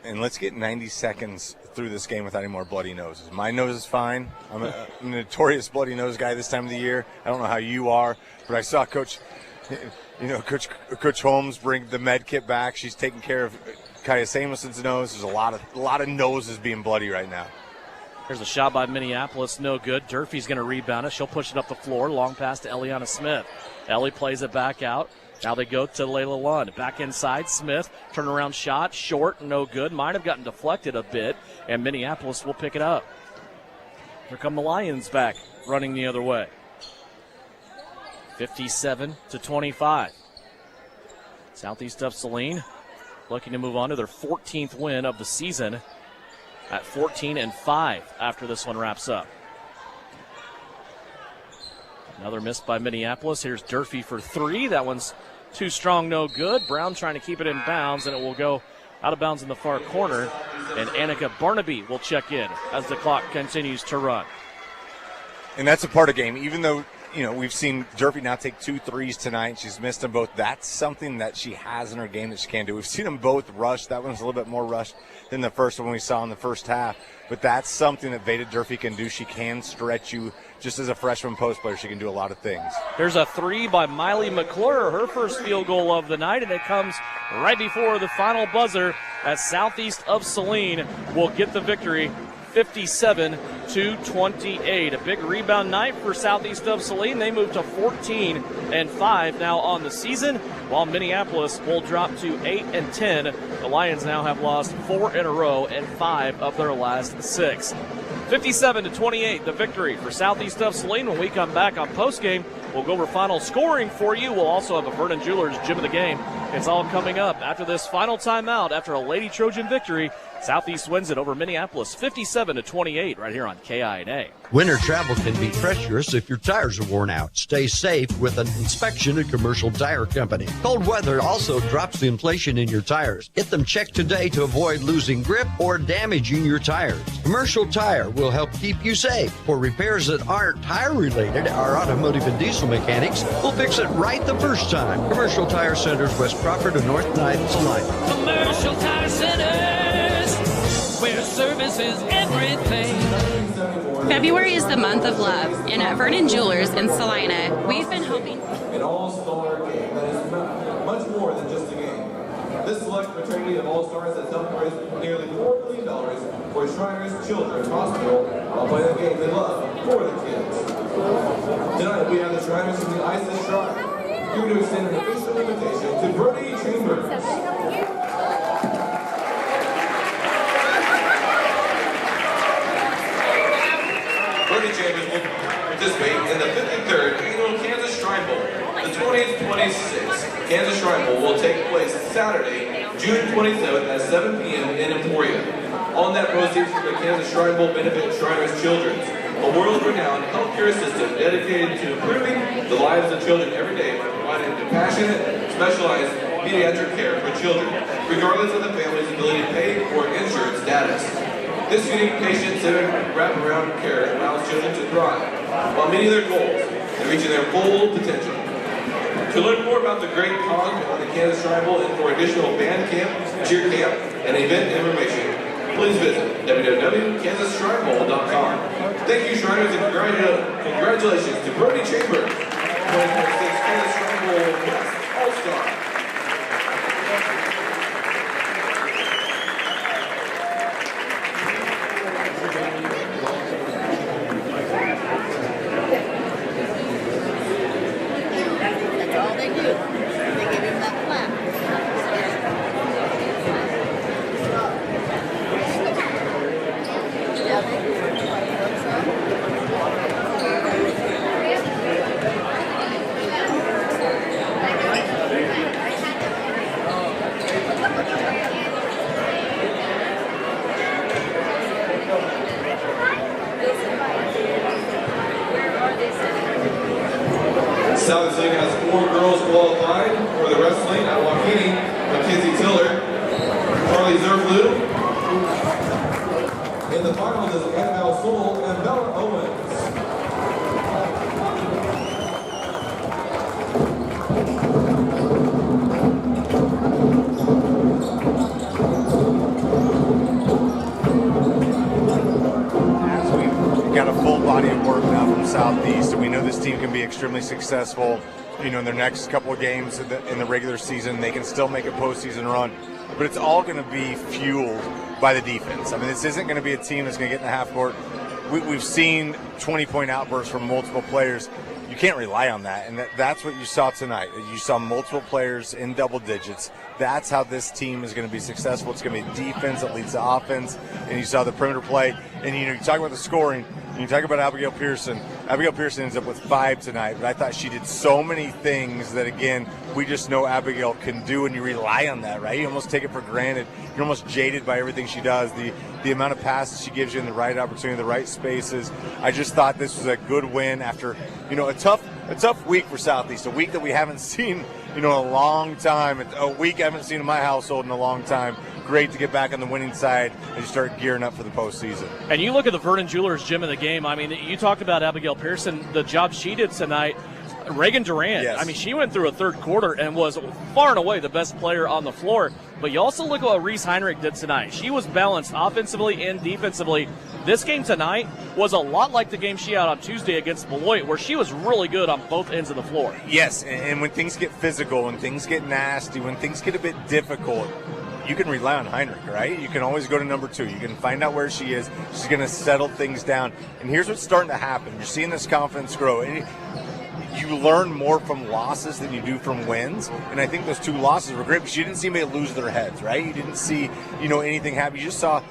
And let's get 90 seconds through this game without any more bloody noses. My nose is fine. I'm a notorious bloody nose guy this time of the year. I don't know how you are, but I saw Coach Holmes bring the med kit back. She's taking care of Kaya Samoson's nose. There's a lot of noses being bloody right now.
Here's a shot by Minneapolis, no good. Durfee's going to rebound it. She'll push it up the floor. Long pass to Eliana Smith. Ellie plays it back out. Now they go to Layla Lund. Back inside, Smith. Turnaround shot, short, no good. Might have gotten deflected a bit, and Minneapolis will pick it up. Here come the Lions back, running the other way. 57-25. Southeast of Saline looking to move on to their 14th win of the season at 14-5 after this one wraps up. Another miss by Minneapolis. Here's Durfee for 3. That one's too strong, no good. Brown trying to keep it in bounds, and it will go out of bounds in the far corner. And Annika Barnaby will check in as the clock continues to run.
And that's a part of the game. Even though, we've seen Durfee now take 2 threes tonight. She's missed them both. That's something that she has in her game that she can do. We've seen them both rush. That one's a little bit more rushed than the first one we saw in the first half. But that's something that Veda Durfee can do. She can stretch you. Just as a freshman post player, she can do a lot of things.
There's a 3 by Miley McClure, her first field goal of the night, and it comes right before the final buzzer as Southeast of Saline will get the victory, 57-28. A big rebound night for Southeast of Saline. They move to 14-5 now on the season, while Minneapolis will drop to 8-10. The Lions now have lost 4 in a row and 5 of their last 6. 57-28, the victory for Southeast of Saline. When we come back on Postgame, we'll go over final scoring for you. We'll also have a Vernon Jewelers Gym of the Game. It's all coming up after this final timeout. After a Lady Trojan victory, Southeast wins it over Minneapolis 57-28 right here on KINA.
Winter travel can be treacherous if your tires are worn out. Stay safe with an inspection at Commercial Tire Company. Cold weather also drops the inflation in your tires. Get them checked today to avoid losing grip or damaging your tires. Commercial Tire will help keep you safe. For repairs that aren't tire related, our automotive and diesel mechanics will fix it right the first time. Commercial Tire Centers, West Crawford and North 9th, Salina.
Commercial Tire Centers, where service is everything.
February is the month of love, and at Vernon Jewelers in Salina, we've been hoping.
An all-star game that is much more than just a game. This select fraternity of all-stars has helped raise nearly $4 million for Shriners Children's Hospital while playing the game they love for the kids. Tonight we have the Shriners from the Isis Shrine, here to extend an official invitation to Bernie Chambers. Bernie Chambers will participate in the 53rd Annual Kansas Shrine Bowl. The 2026 Kansas Shrine Bowl will take place Saturday, June 27th at 7 p.m. in Emporia. All net proceeds from the Kansas Shrine Bowl benefit Shriners Children's, a world-renowned healthcare system dedicated to improving the lives of children every day by providing compassionate, specialized pediatric care for children, regardless of the family's ability to pay or insurance status. This unique patient-centered wraparound care allows children to thrive while meeting their goals and reaching their full potential. To learn more about the great cause behind the Kansas Shrine Bowl and for additional band camp, cheer camp, and event information, please visit www.kansasshrinebowl.com. Thank you, Shriners, and congratulations to Brody Chambers, 2026 Kansas Scramble Best All-Star. Saline has 4 girls qualified for the wrestling at Waukene: Mackenzie Tiller, Carly Zerflew. In the finals is Annabelle Soule and Bella Owens.
Got a full body of work now from Southeast, and we know this team can be extremely successful. In their next couple of games in the regular season, they can still make a postseason run, but it's all going to be fueled by the defense. I mean, this isn't going to be a team that's going to get in the half court. We've seen 20-point outbursts from multiple players. You can't rely on that, and that's what you saw tonight. You saw multiple players in double digits. That's how this team is going to be successful. It's going to be defense that leads to offense, and you saw the perimeter play. And you talk about the scoring, and you talk about Abigail Pearson. Abigail Pearson ends up with 5 tonight, but I thought she did so many things that, again, we just know Abigail can do, and you rely on that, right? You almost take it for granted. You're almost jaded by everything she does. The amount of passes she gives you in the right opportunity, the right spaces. I just thought this was a good win after, a tough week for Southeast, a week that we haven't seen, a long time, a week I haven't seen in my household in a long time. Great to get back on the winning side and start gearing up for the postseason.
And you look at the Vernon Jewelers gym of the game. I mean, you talked about Abigail Pearson, the job she did tonight. Reagan Durant,
yes.
I mean, she went through a third quarter and was far and away the best player on the floor. But you also look at what Reese Heinrich did tonight. She was balanced offensively and defensively. This game tonight was a lot like the game she had on Tuesday against Beloit, where she was really good on both ends of the floor.
Yes, and when things get physical, when things get nasty, when things get a bit difficult, you can rely on Heinrich, right? You can always go to number 2. You can find out where she is. She's going to settle things down. And here's what's starting to happen. You're seeing this confidence grow. And you learn more from losses than you do from wins. And I think those 2 losses were great because you didn't see anybody lose their heads, right? You didn't see, anything happen. You just saw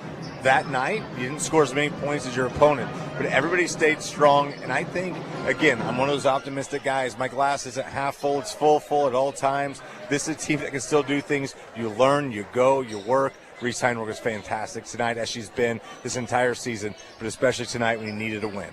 that night, you didn't score as many points as your opponent. But everybody stayed strong. And I think, again, I'm one of those optimistic guys. My glass isn't half full. It's full at all times. This is a team that can still do things. You learn, you go, you work. Reese Heinrich was fantastic tonight, as she's been this entire season, but especially tonight when he needed a win.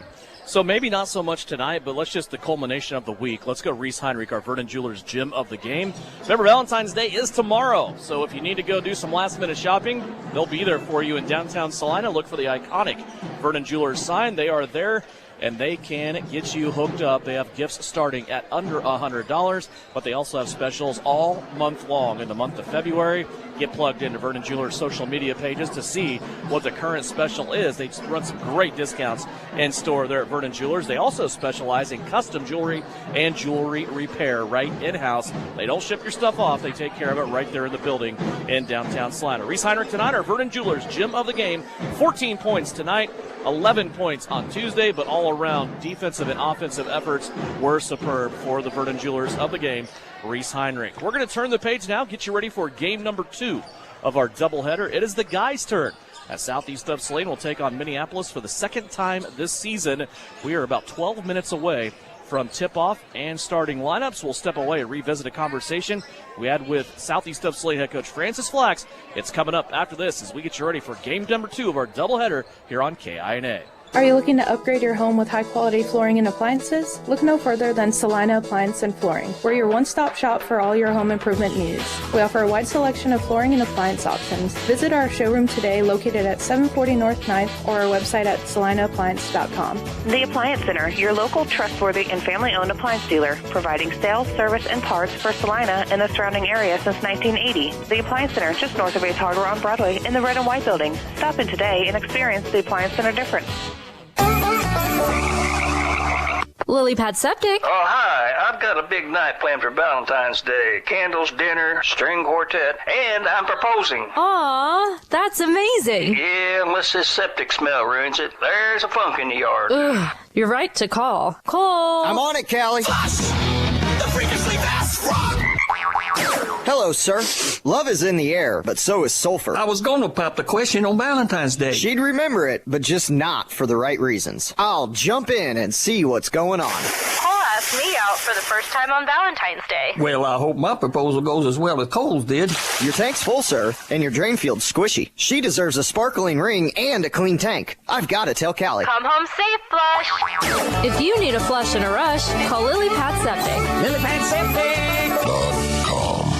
So maybe not so much tonight, but let's just the culmination of the week. Let's go Reese Heinrich, our Vernon Jewelers gym of the game. Remember, Valentine's Day is tomorrow, so if you need to go do some last-minute shopping, they'll be there for you in downtown Salina. Look for the iconic Vernon Jewelers sign. They are there, and they can get you hooked up. They have gifts starting at under $100, but they also have specials all month long in the month of February. Get plugged into Vernon Jewelers' social media pages to see what the current special is. They run some great discounts in store there at Vernon Jewelers. They also specialize in custom jewelry and jewelry repair right in-house. They don't ship your stuff off. They take care of it right there in the building in downtown Salina. Reese Heinrich tonight, our Vernon Jewelers gym of the game. 14 points tonight, 11 points on Tuesday, but all around defensive and offensive efforts were superb for the Vernon Jewelers of the game. Reese Heinrich. We're going to turn the page now, get you ready for game number 2 of our doubleheader. It is the guys' turn, as Southeast of Saline will take on Minneapolis for the second time this season. We are about 12 minutes away from tip-off and starting lineups. We'll step away and revisit a conversation we had with Southeast of Saline head coach Francis Flax. It's coming up after this as we get you ready for game number 2 of our doubleheader here on KINA.
Are you looking to upgrade your home with high-quality flooring and appliances? Look no further than Salina Appliance and Flooring. We're your one-stop shop for all your home improvement needs. We offer a wide selection of flooring and appliance options. Visit our showroom today located at 740 North 9th or our website at salinaappliance.com.
The Appliance Center, your local, trustworthy, and family-owned appliance dealer, providing sales, service, and parts for Salina and the surrounding area since 1980. The Appliance Center, just north of Ace Hardware on Broadway in the red and white building. Stop in today and experience the Appliance Center difference.
Lily Pad Septic.
Oh, hi. I've got a big night planned for Valentine's Day. Candles, dinner, string quartet, and I'm proposing.
Aw, that's amazing.
Yeah, unless this septic smell ruins it. There's a funk in the yard.
Ugh, you're right to call. Cole.
I'm on it, Callie.
The freakishly fast rock.
Hello, sir. Love is in the air, but so is sulfur.
I was going to pop the question on Valentine's Day.
She'd remember it, but just not for the right reasons. I'll jump in and see what's going on.
Cole asked me out for the first time on Valentine's Day.
Well, I hope my proposal goes as well as Cole's did.
Your tank's full, sir, and your drain field's squishy. She deserves a sparkling ring and a clean tank. I've got to tell Callie.
Come home safe, Flush.
If you need a flush in a rush, call Lily Pad Septic.
Lily Pad Septic.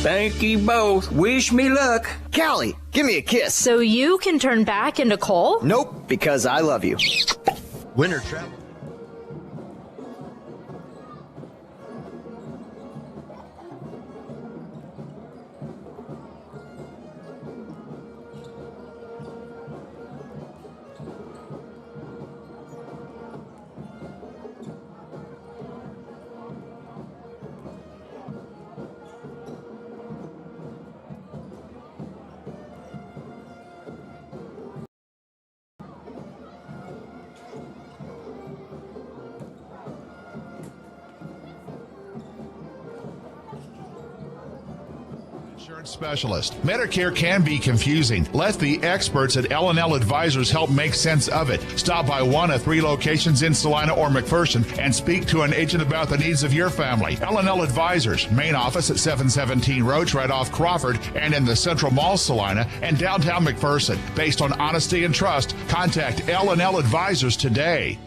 Thank you both. Wish me luck.
Callie, give me a kiss.
So you can turn back into Cole?
Nope, because I love you.
Winter travel.
Specialist. Medicare can be confusing. Let the experts at L&L Advisors help make sense of it. Stop by one of 3 locations in Salina or McPherson and speak to an agent about the needs of your family. L&L Advisors, main office at 717 Roach right off Crawford and in the Central Mall Salina and downtown McPherson. Based on honesty and trust, contact L&L Advisors today.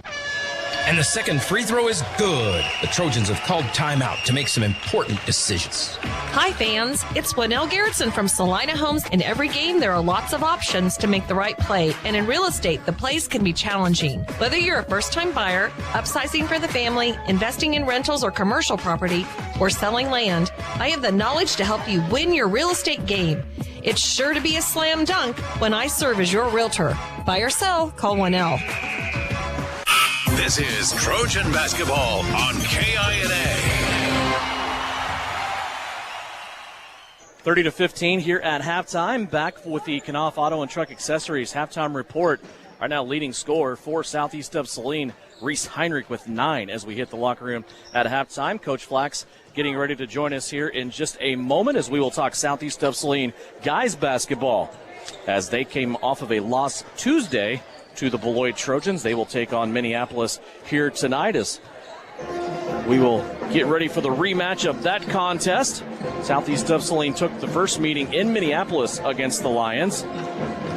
And the second free throw is good. The Trojans have called timeout to make some important decisions.
Hi, fans. It's Winnell Garrettson from Salina Homes. In every game, there are lots of options to make the right play. And in real estate, the plays can be challenging. Whether you're a first-time buyer, upsizing for the family, investing in rentals or commercial property, or selling land, I have the knowledge to help you win your real estate game. It's sure to be a slam dunk when I serve as your realtor. Buy or sell, call Winnell.
This is Trojan Basketball on KINA.
30-15 here at halftime. Back with the Knauf Auto and Truck Accessories halftime report. Right now, leading scorer for Southeast of Saline, Reese Heinrich with 9 as we hit the locker room at halftime. Coach Flax getting ready to join us here in just a moment as we will talk Southeast of Saline guys basketball as they came off of a loss Tuesday to the Beloit Trojans. They will take on Minneapolis here tonight as we will get ready for the rematch of that contest. Southeast of Saline took the first meeting in Minneapolis against the Lions.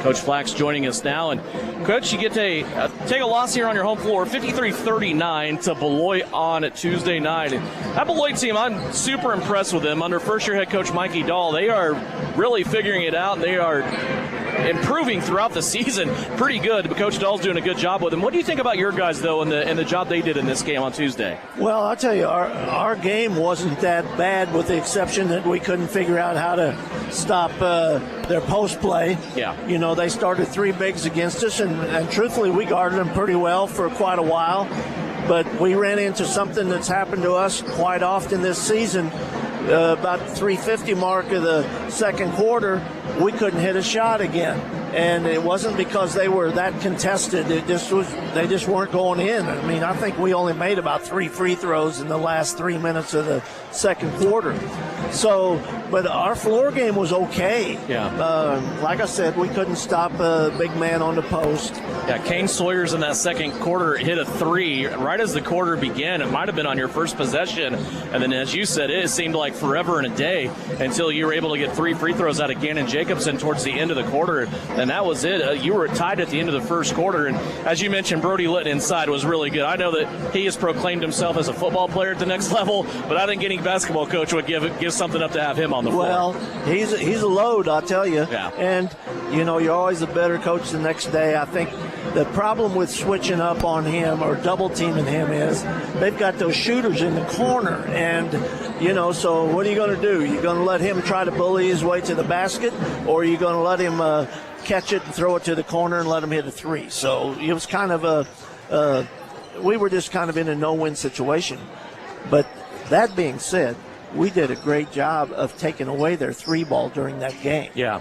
Coach Flax joining us now. And, Coach, you get to take a loss here on your home floor, 53-39 to Beloit on Tuesday night. And that Beloit team, I'm super impressed with them. Under first-year head coach Mikey Dahl, they are really figuring it out, and they are improving throughout the season. Pretty good, but Coach Dahl's doing a good job with them. What do you think about your guys, though, and the job they did in this game on Tuesday?
Well, I'll tell you, our game wasn't that bad with the exception that we couldn't figure out how to stop their post play.
Yeah.
You know, they started 3 bigs against us, and truthfully, we guarded them pretty well for quite a while. But we ran into something that's happened to us quite often this season. About 3:50 mark of the second quarter, we couldn't hit a shot again. And it wasn't because they were that contested. They just weren't going in. I mean, I think we only made about 3 free throws in the last 3 minutes of the second quarter. So, but our floor game was okay.
Yeah.
Like I said, we couldn't stop a big man on the post.
Yeah, Kane Sawyers in that second quarter hit a 3 right as the quarter began. It might have been on your first possession. And then, as you said, it seemed like forever and a day until you were able to get 3 free throws out of Gannon Jacobson towards the end of the quarter. And that was it. You were tied at the end of the first quarter. And as you mentioned, Brody Litton inside was really good. I know that he has proclaimed himself as a football player at the next level, but I think any basketball coach would give something up to have him on the floor.
Well, he's a load, I'll tell you.
Yeah.
And, you know, you're always a better coach the next day. I think the problem with switching up on him or double teaming him is they've got those shooters in the corner. And, you know, so what are you going to do? You're going to let him try to bully his way to the basket, or are you going to let him catch it and throw it to the corner and let him hit a 3? So it was kind of a we were just kind of in a no-win situation. But that being said, we did a great job of taking away their 3-ball during that game.
Yeah.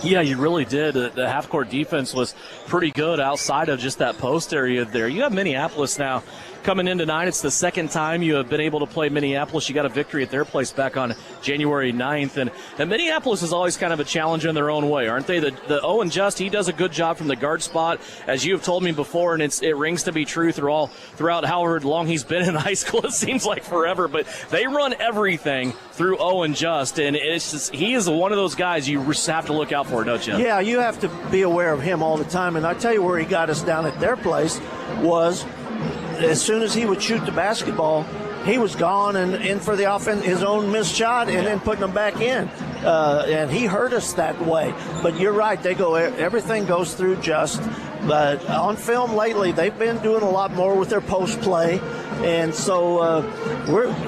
Yeah, you really did. The half-court defense was pretty good outside of just that post area there. You have Minneapolis now coming in tonight. It's the second time you have been able to play Minneapolis. You got a victory at their place back on January 9th. And Minneapolis is always kind of a challenge in their own way, aren't they? The Owen Just, he does a good job from the guard spot, as you have told me before, and it rings to be true throughout however long he's been in high school. It seems like forever, but they run everything through Owen Just, and it's just, he is one of those guys you have to look out for, don't you?
Yeah, you have to be aware of him all the time, and I tell you where he got us down at their place was as soon as he would shoot the basketball, he was gone and in for the offense, his own missed shot, and then putting them back in. And he hurt us that way. But you're right, everything goes through Just. But on film lately, they've been doing a lot more with their post play. And so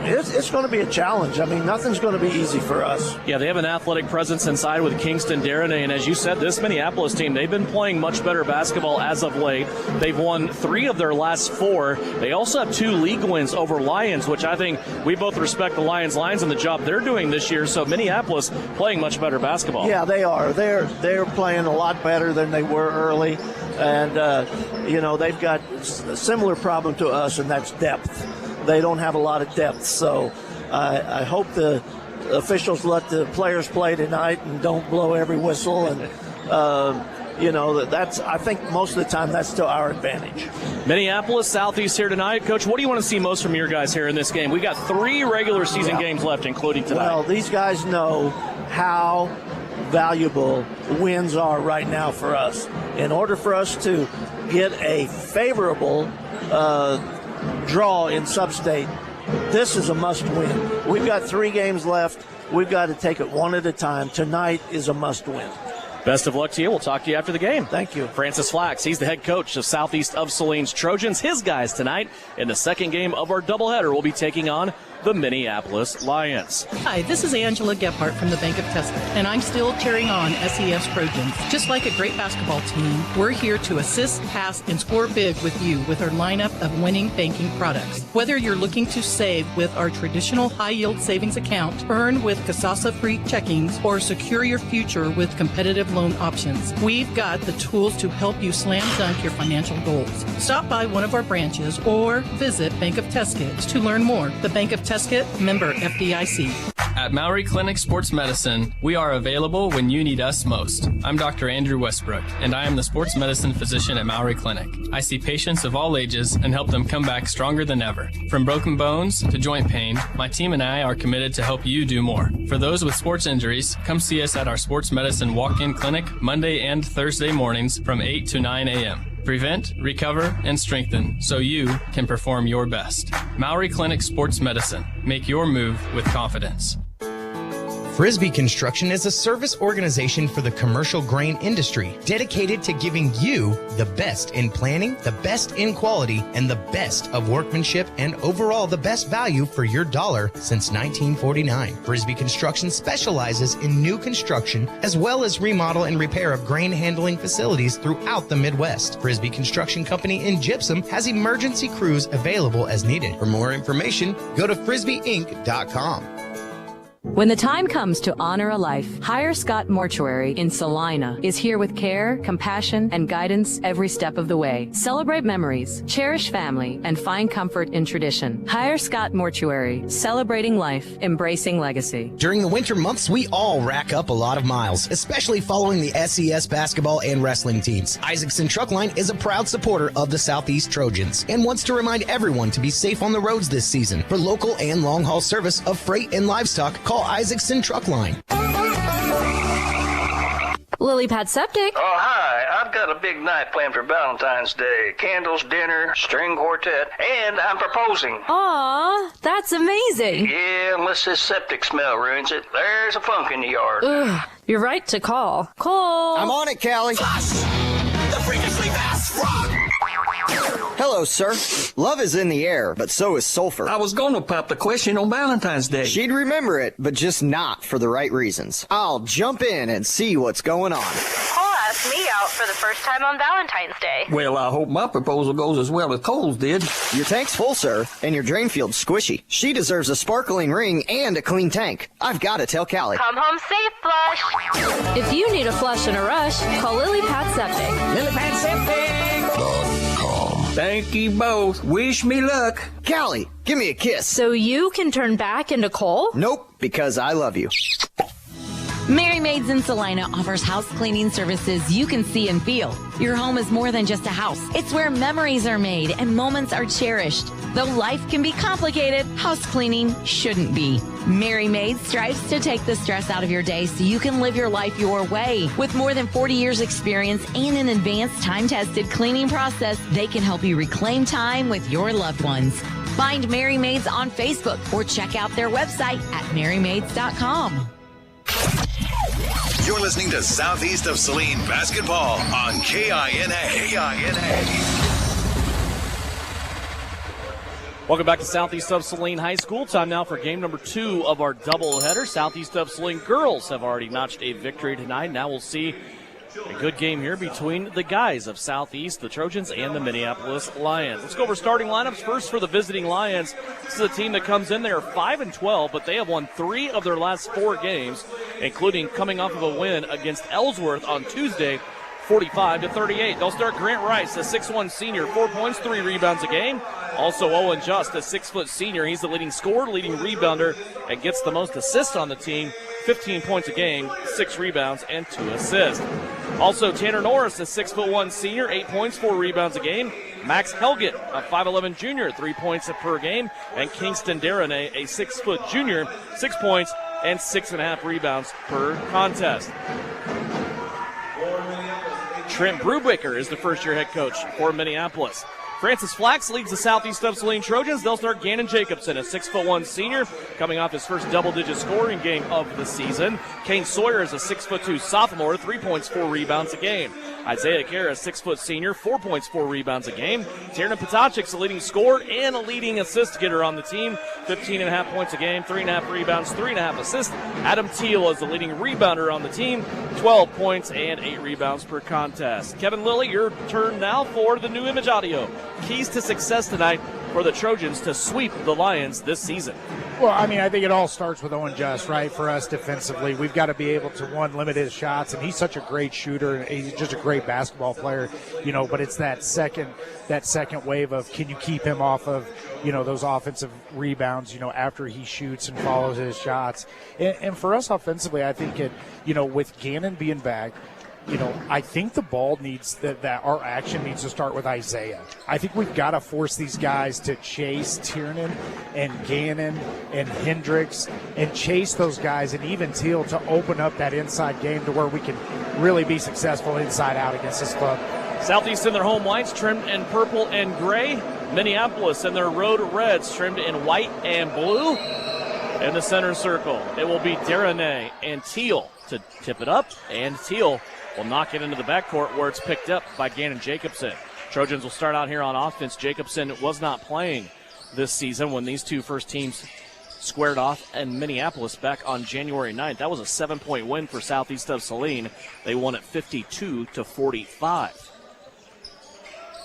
it's going to be a challenge. I mean, nothing's going to be easy for us.
Yeah, they have an athletic presence inside with Kingston Darnay. And as you said, this Minneapolis team, they've been playing much better basketball as of late. They've won 3 of their last 4. They also have 2 league wins over Lions, which I think we both respect the Lions and the job they're doing this year. So Minneapolis playing much better basketball.
Yeah, they are. They're playing a lot better than they were early. And, they've got a similar problem to us, and that's depth. They don't have a lot of depth. So I hope the officials let the players play tonight and don't blow every whistle. And, I think most of the time that's to our advantage.
Minneapolis, Southeast here tonight. Coach, what do you want to see most from your guys here in this game? We got 3 regular season games left, including tonight.
Well, these guys know how valuable wins are right now for us. In order for us to get a favorable draw in Sub-State, this is a must-win. We've got 3 games left. We've got to take it one at a time. Tonight is a must-win.
Best of luck to you. We'll talk to you after the game.
Thank you.
Francis Flax, he's the head coach of Southeast of Saline's Trojans. His guys tonight in the second game of our doubleheader will be taking on the Minneapolis Lions.
Hi, this is Angela Gephardt from the Bank of Tuscan, and I'm still cheering on SES Trojans. Just like a great basketball team, we're here to assist, pass, and score big with you with our lineup of winning banking products. Whether you're looking to save with our traditional high-yield savings account, earn with Kasasa-free checkings, or secure your future with competitive loan options, we've got the tools to help you slam dunk your financial goals. Stop by one of our branches or visit Bank of Tuscan to learn more. The Bank of Tuscan, member FDIC.
At Maury Clinic Sports Medicine, we are available when you need us most. I'm Dr. Andrew Westbrook, and I am the sports medicine physician at Maury Clinic. I see patients of all ages and help them come back stronger than ever. From broken bones to joint pain, my team and I are committed to help you do more. For those with sports injuries, come see us at our sports medicine walk-in clinic Monday and Thursday mornings from 8 to 9 a.m. Prevent, recover, and strengthen so you can perform your best. Maury Clinic Sports Medicine. Make your move with confidence.
Frisbee Construction is a service organization for the commercial grain industry dedicated to giving you the best in planning, the best in quality, and the best of workmanship, and overall the best value for your dollar since 1949. Frisbee Construction specializes in new construction as well as remodel and repair of grain handling facilities throughout the Midwest. Frisbee Construction Company in Gypsum has emergency crews available as needed. For more information, go to frisbeeinc.com.
When the time comes to honor a life, Hire Scott Mortuary in Salina is here with care, compassion, and guidance every step of the way. Celebrate memories, cherish family, and find comfort in tradition. Hire Scott Mortuary, celebrating life, embracing legacy.
During the winter months, we all rack up a lot of miles, especially following the SES basketball and wrestling teams. Isaacson Truckline is a proud supporter of the Southeast Trojans and wants to remind everyone to be safe on the roads this season. For local and long-haul service of freight and livestock, call Isaacson Truckline.
Lily Pad Septic.
Oh, hi. I've got a big night planned for Valentine's Day. Candles, dinner, string quartet, and I'm proposing.
Aw, that's amazing.
Yeah, unless this septic smell ruins it. There's a funk in the yard.
Ugh, you're right to call. Cole.
I'm on it, Callie.
The freakishly fast frog.
Hello, sir. Love is in the air, but so is sulfur.
I was going to pop the question on Valentine's Day.
She'd remember it, but just not for the right reasons. I'll jump in and see what's going on.
Call us
ask me out for the first time on Valentine's Day.
Well, I hope my proposal goes as well as Cole's did.
Your tank's full, sir, and your drain field's squishy. She deserves a sparkling ring and a clean tank. I've got to tell Callie.
Come home safe, Flush.
If you need a flush in a rush, call Lily Pad Septic.
LilyPadSeptic.com. Thank you both. Wish me luck.
Callie, give me a kiss.
So you can turn back into Cole?
Nope, because I love you.
Mary Maids in Salina offers house cleaning services you can see and feel. Your home is more than just a house. It's where memories are made and moments are cherished. Though life can be complicated, house cleaning shouldn't be. Mary Maids strives to take the stress out of your day so you can live your life your way. With more than 40 years experience and an advanced time-tested cleaning process, they can help you reclaim time with your loved ones. Find Mary Maids on Facebook or check out their website at marymaids.com.
You're listening to Southeast of Saline basketball on KINA.
Welcome back to Southeast of Saline High School. Time now for game number 2 of our doubleheader. Southeast of Saline girls have already notched a victory tonight. Now we'll see a good game here between the guys of Southeast, the Trojans, and the Minneapolis Lions. Let's go over starting lineups. First for the visiting Lions. This is a team that comes in. They are 5-12, but they have won 3 of their last 4 games, including coming off of a win against Ellsworth on Tuesday, 45-38. They'll start Grant Rice, a 6'1 senior, 4 points, 3 rebounds a game. Also Owen Just, a 6 senior. He's the leading scorer, leading rebounder, and gets the most assists on the team. 15 points a game, 6 rebounds, and 2 assists. Also, Tanner Norris, a 6'1 senior, 8 points, 4 rebounds a game. Max Helgett, a 5'11 junior, 3 points per game. And Kingston Darnay, a 6 junior, 6 points and 6.5 rebounds per contest. Trent Brubaker is the first-year head coach for Minneapolis. Francis Flax leads the Southeast of Saline Trojans. They'll start Gannon Jacobson, a 6'1 senior, coming off his first double-digit scoring game of the season. Kane Sawyer is a 6'2 sophomore, 3 points, 4 rebounds a game. Isaiah Kerr, a 6 senior, 4 points, 4 rebounds a game. Tiernan Potacic's a leading scorer and a leading assist getter on the team. 15.5 points a game, 3.5 rebounds, 3.5 assists. Adam Teal is the leading rebounder on the team, 12 points and 8 rebounds per contest. Kevin Lilly, your turn now for the new Image Audio. Keys to success tonight for the Trojans to sweep the Lions this season.
Well, I mean, I think it all starts with Owen Just, right? For us defensively, we've got to be able to, one, limit his shots, and he's such a great shooter, and he's just a great basketball player, you know, but it's that second wave of can you keep him off of, you know, those offensive rebounds, you know, after he shoots and follows his shots. And for us offensively, I think it, you know, with Gannon being back, you know, I think the ball needs that our action needs to start with Isaiah. I think we've got to force these guys to chase Tiernan and Gannon and Hendricks and chase those guys and even Teal to open up that inside game to where we can really be successful inside out against this club.
Southeast in their home whites trimmed in purple and gray. Minneapolis in their road reds trimmed in white and blue. In the center circle, it will be Darnay and Teal to tip it up, and Teal will knock it into the backcourt where it's picked up by Gannon Jacobson. Trojans will start out here on offense. Jacobson was not playing this season when these two first teams squared off in Minneapolis back on January 9th. That was a 7-point win for Southeast of Saline. They won it 52-45.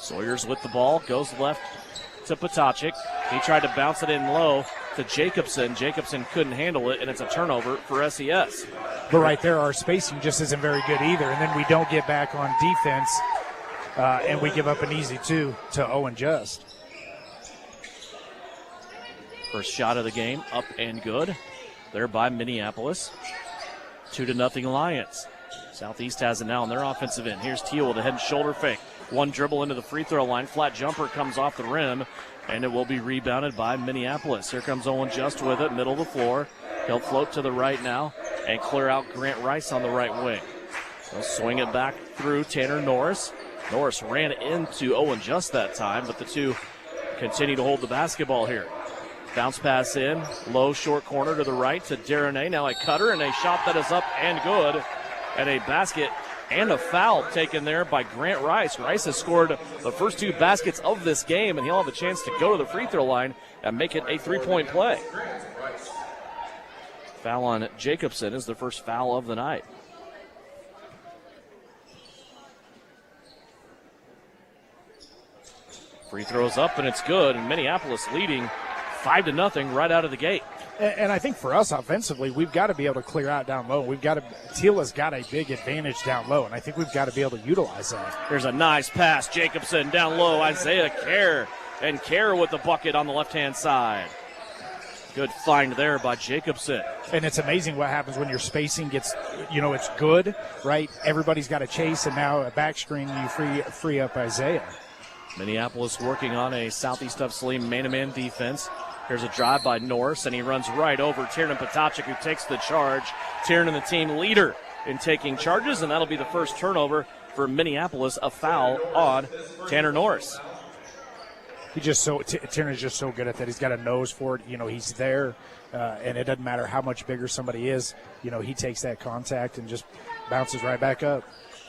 Sawyer's with the ball, goes left to Potacic. He tried to bounce it in low to Jacobson. Jacobson couldn't handle it, and it's a turnover for SES.
But right there, our spacing just isn't very good either, and then we don't get back on defense, and we give up an easy 2 to Owen Just.
First shot of the game, up and good. There by Minneapolis. 2-0 Lions. Southeast has it now on their offensive end. Here's Teal with a head and shoulder fake. One dribble into the free throw line. Flat jumper comes off the rim, and it will be rebounded by Minneapolis. Here comes Owen Just with it, middle of the floor. He'll float to the right now and clear out Grant Rice on the right wing. He'll swing it back through Tanner Norris. Norris ran into Owen Just that time, but the two continue to hold the basketball here. Bounce pass in, low short corner to the right to Darnay. Now a cutter and a shot that is up and good. And a basket and a foul taken there by Grant Rice. Rice has scored the first 2 baskets of this game, and he'll have a chance to go to the free throw line and make it a 3-point play. Foul on Jacobson is the first foul of the night. Free throws up, and it's good. And Minneapolis leading 5-0 right out of the gate.
And I think for us offensively, we've got to be able to clear out down low. Tila's got a big advantage down low, and I think we've got to be able to utilize that.
There's a nice pass. Jacobson down low. Isaiah Kerr. And Kerr with the bucket on the left-hand side. Good find there by Jacobson.
And it's amazing what happens when your spacing gets, it's good, right? Everybody's got to chase, and now a back screen, you free up Isaiah.
Minneapolis working on a Southeast of Saline man-to-man defense. Here's a drive by Norris, and he runs right over Tiernan Potacek, who takes the charge. Tiernan, the team leader in taking charges, and that'll be the first turnover for Minneapolis, a foul on Tanner Norris.
Tiernan's just so good at that. He's got a nose for it. He's there, and it doesn't matter how much bigger somebody is. He takes that contact and just bounces right back up.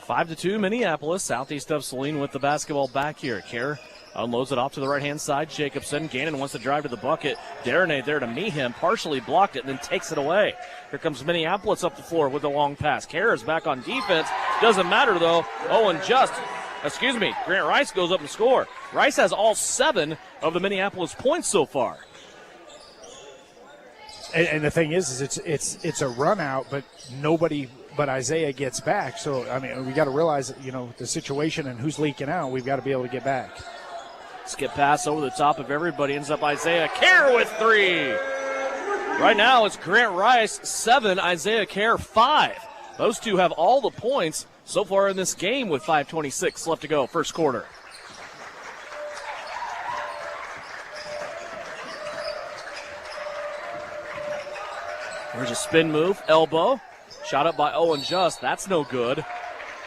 5-2 Minneapolis. Southeast of Saline with the basketball back here. Kerr unloads it off to the right-hand side. Jacobson. Gannon wants to drive to the bucket. Darnay there to meet him. Partially blocked it and then takes it away. Here comes Minneapolis up the floor with a long pass. Kerr is back on defense. Doesn't matter, though. Grant Rice goes up and score. Rice has all 7 of the Minneapolis points so far.
And the thing is it's a run out, but nobody but Isaiah gets back. So, we got to realize, the situation and who's leaking out. We've got to be able to get back.
Skip pass over the top of everybody. Ends up Isaiah Kerr with 3. Right now it's Grant Rice 7, Isaiah Kerr 5. Those two have all the points so far in this game with 5:26 left to go, first quarter. Here's a spin move, elbow. Shot up by Owen Just. That's no good.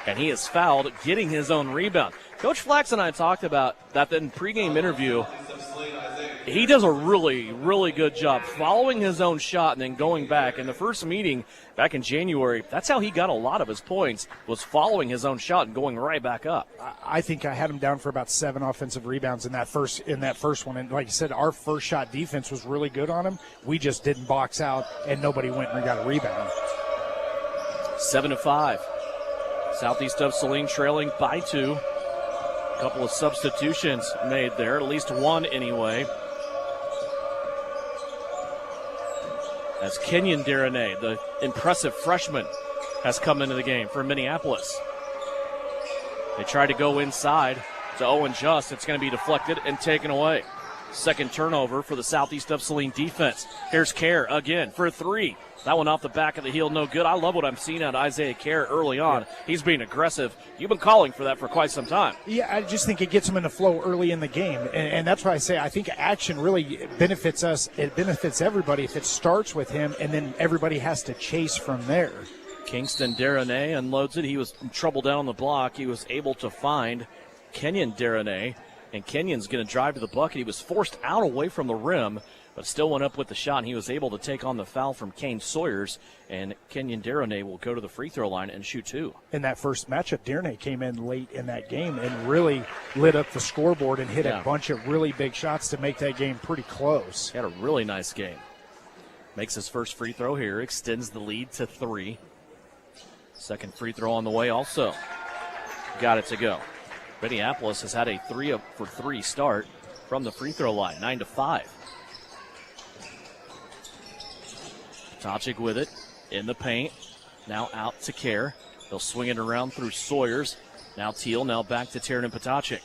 And he is fouled, getting his own rebound. Coach Flax and I talked about that in pregame interview. He does a really, really good job following his own shot and then going back. In the first meeting back in January, that's how he got a lot of his points, was following his own shot and going right back up.
I think I had him down for about 7 offensive rebounds in that first one. And like you said, our first shot defense was really good on him. We just didn't box out, and nobody went and got a rebound.
7-5. Southeast of Saline trailing by 2. A couple of substitutions made there, at least one anyway. As Kenyon Darnay, the impressive freshman, has come into the game for Minneapolis. They try to go inside to Owen Just. It's going to be deflected and taken away. Second turnover for the Southeast of Saline defense. Here's Kerr again for 3. That one off the back of the heel, no good. I love what I'm seeing out of Isaiah Kerr early on. He's being aggressive. You've been calling for that for quite some time.
Yeah, I just think it gets him in the flow early in the game. And that's why I say I think action really benefits us. It benefits everybody if it starts with him, and then everybody has to chase from there.
Kingston Darnay unloads it. He was in trouble down on the block. He was able to find Kenyon Darnay, and Kenyon's going to drive to the bucket. He was forced out away from the rim, but still went up with the shot, and he was able to take on the foul from Kane Sawyers, and Kenyon Darnay will go to the free throw line and shoot 2.
In that first matchup, Darnay came in late in that game and really lit up the scoreboard and hit a bunch of really big shots to make that game pretty close.
He had a really nice game. Makes his first free throw here, extends the lead to 3. Second free throw on the way also. Got it to go. Minneapolis has had a 3-for-3 start from the free throw line, 9-5. Potacek with it in the paint. Now out to Kerr. They'll swing it around through Sawyers. Now Teal, now back to Tiernan Potacek.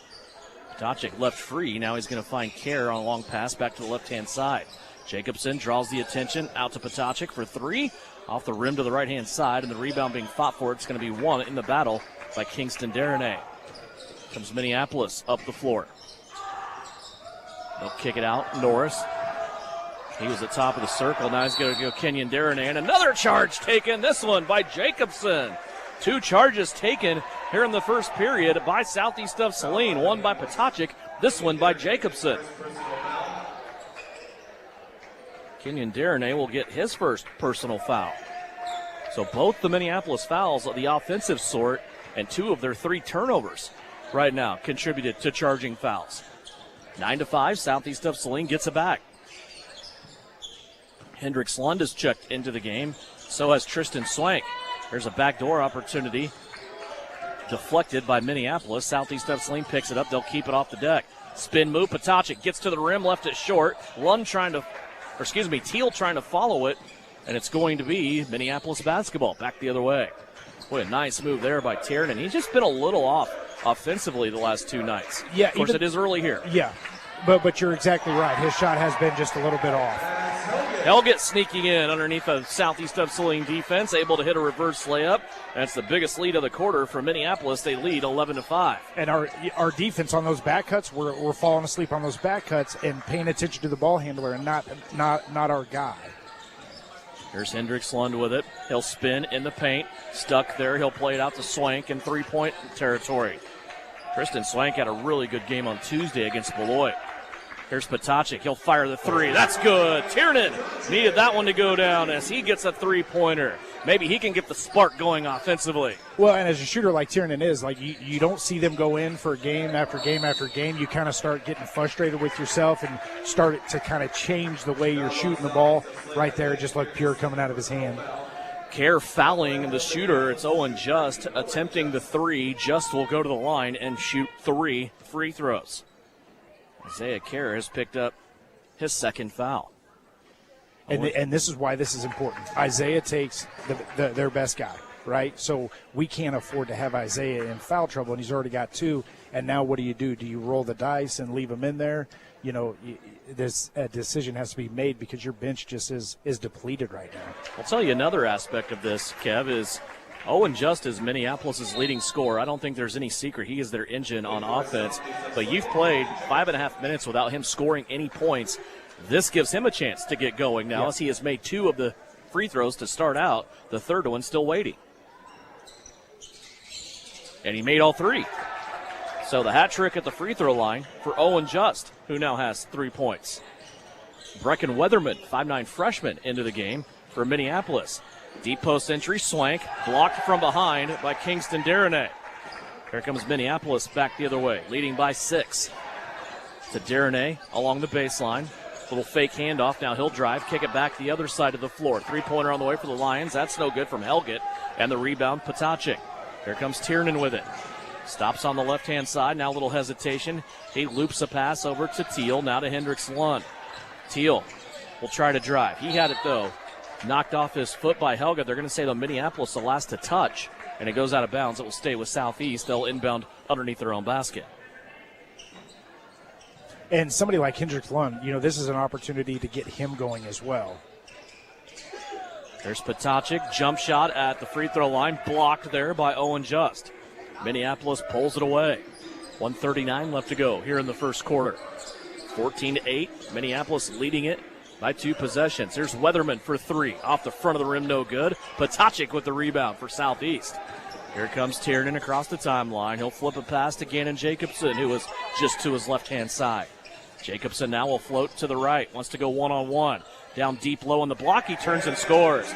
Potacek left free. Now he's going to find Kerr on a long pass back to the left-hand side. Jacobson draws the attention out to Potacek for 3. Off the rim to the right-hand side, and the rebound being fought for. It's going to be 1 in the battle by Kingston Darnay. Comes Minneapolis up the floor. They'll kick it out. Norris. He was at top of the circle. Now he's going to go Kenyon Darnay. And another charge taken. This one by Jacobson. 2 charges taken here in the first period by Southeast of Saline. One by Potacek. This one by Jacobson. Kenyon Darnay will get his first personal foul. So both the Minneapolis fouls of the offensive sort and 2 of their 3 turnovers right now contributed to charging fouls. 9-5, Southeast of Saline gets it back. Hendricks Lund has checked into the game. So has Tristan Swank. There's a backdoor opportunity. Deflected by Minneapolis. Southeast of Saline picks it up. They'll keep it off the deck. Spin move. Potacek gets to the rim, left it short. Teal trying to follow it, and it's going to be Minneapolis basketball back the other way. Boy, a nice move there by Tiernan. He's just been a little off offensively the last 2 nights.
Yeah,
of course, it is early here.
Yeah, but you're exactly right. His shot has been just a little bit off.
Helget sneaking in underneath the Southeast of Saline defense, able to hit a reverse layup. That's the biggest lead of the quarter for Minneapolis. They lead 11-5.
And our defense on those back cuts, we're falling asleep on those back cuts and paying attention to the ball handler and not our guy.
Here's Hendricks Lund with it. He'll spin in the paint. Stuck there. He'll play it out to Swank in three-point territory. Tristan Swank had a really good game on Tuesday against Beloit. Here's Potacek. He'll fire the three. That's good. Tiernan needed that one to go down as he gets a three-pointer. Maybe he can get the spark going offensively.
Well, and as a shooter like Tiernan is, like you don't see them go in for game after game after game. You kind of start getting frustrated with yourself and start to kind of change the way you're shooting the ball. Right there, it just looked pure coming out of his hand.
Kerr fouling the shooter. It's Owen Just attempting the three. Just will go to the line and shoot 3 free throws. Isaiah Kerr has picked up his second foul.
And this is why this is important. Isaiah takes their best guy, right? So we can't afford to have Isaiah in foul trouble, and he's already got 2. And now what do? Do you roll the dice and leave him in there? You know, this decision has to be made because your bench just is depleted right now.
I'll tell you another aspect of this, Kev, is Owen Just is Minneapolis' leading scorer. I don't think there's any secret. He is their engine on offense. But you've played 5.5 minutes without him scoring any points. This gives him a chance to get going now as he has made 2 of the free throws to start out. The third one still waiting. And he made all 3. So the hat trick at the free throw line for Owen Just, who now has 3 points. Brecken Weatherman, 5'9" freshman, into the game for Minneapolis. Deep post entry, Swank, blocked from behind by Kingston Darnay. Here comes Minneapolis back the other way, leading by 6. To Darnay along the baseline. Little fake handoff. Now he'll drive, kick it back the other side of the floor. 3-pointer on the way for the Lions. That's no good from Helget. And the rebound, Potacek. Here comes Tiernan with it. Stops on the left-hand side. Now a little hesitation. He loops a pass over to Teal. Now to Hendricks Lund. Teal will try to drive. He had it, though. Knocked off his foot by Helget. They're going to say the Minneapolis the last to touch. And it goes out of bounds. It will stay with Southeast. They'll inbound underneath their own basket.
And somebody like Hendricks Lund, you know, this is an opportunity to get him going as well.
There's Potacek, jump shot at the free throw line, blocked there by Owen Just. Minneapolis pulls it away. 1:39 left to go here in the first quarter. 14-8, Minneapolis leading it by 2 possessions. Here's Weatherman for 3, off the front of the rim, no good. Potacek with the rebound for Southeast. Here comes Tiernan across the timeline. He'll flip a pass to Gannon Jacobson, who was just to his left-hand side. Jacobson now will float to the right, wants to go one-on-one. Down deep low on the block, he turns and scores.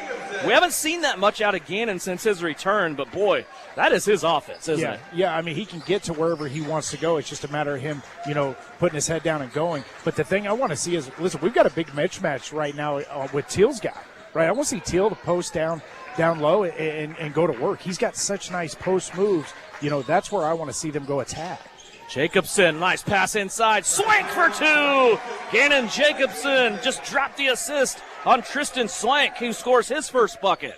We haven't seen that much out of Gannon since his return, but boy, that is his offense, isn't it?
Yeah, I mean, he can get to wherever he wants to go. It's just a matter of him, you know, putting his head down and going. But the thing I want to see is, listen, we've got a big mismatch right now with Teal's guy, right? I want to see Teal to post down low and go to work. He's got such nice post moves. You know, that's where I want to see them go attack.
Jacobson, nice pass inside. Swank for 2. Gannon Jacobson just dropped the assist on Tristan Swank, who scores his first bucket.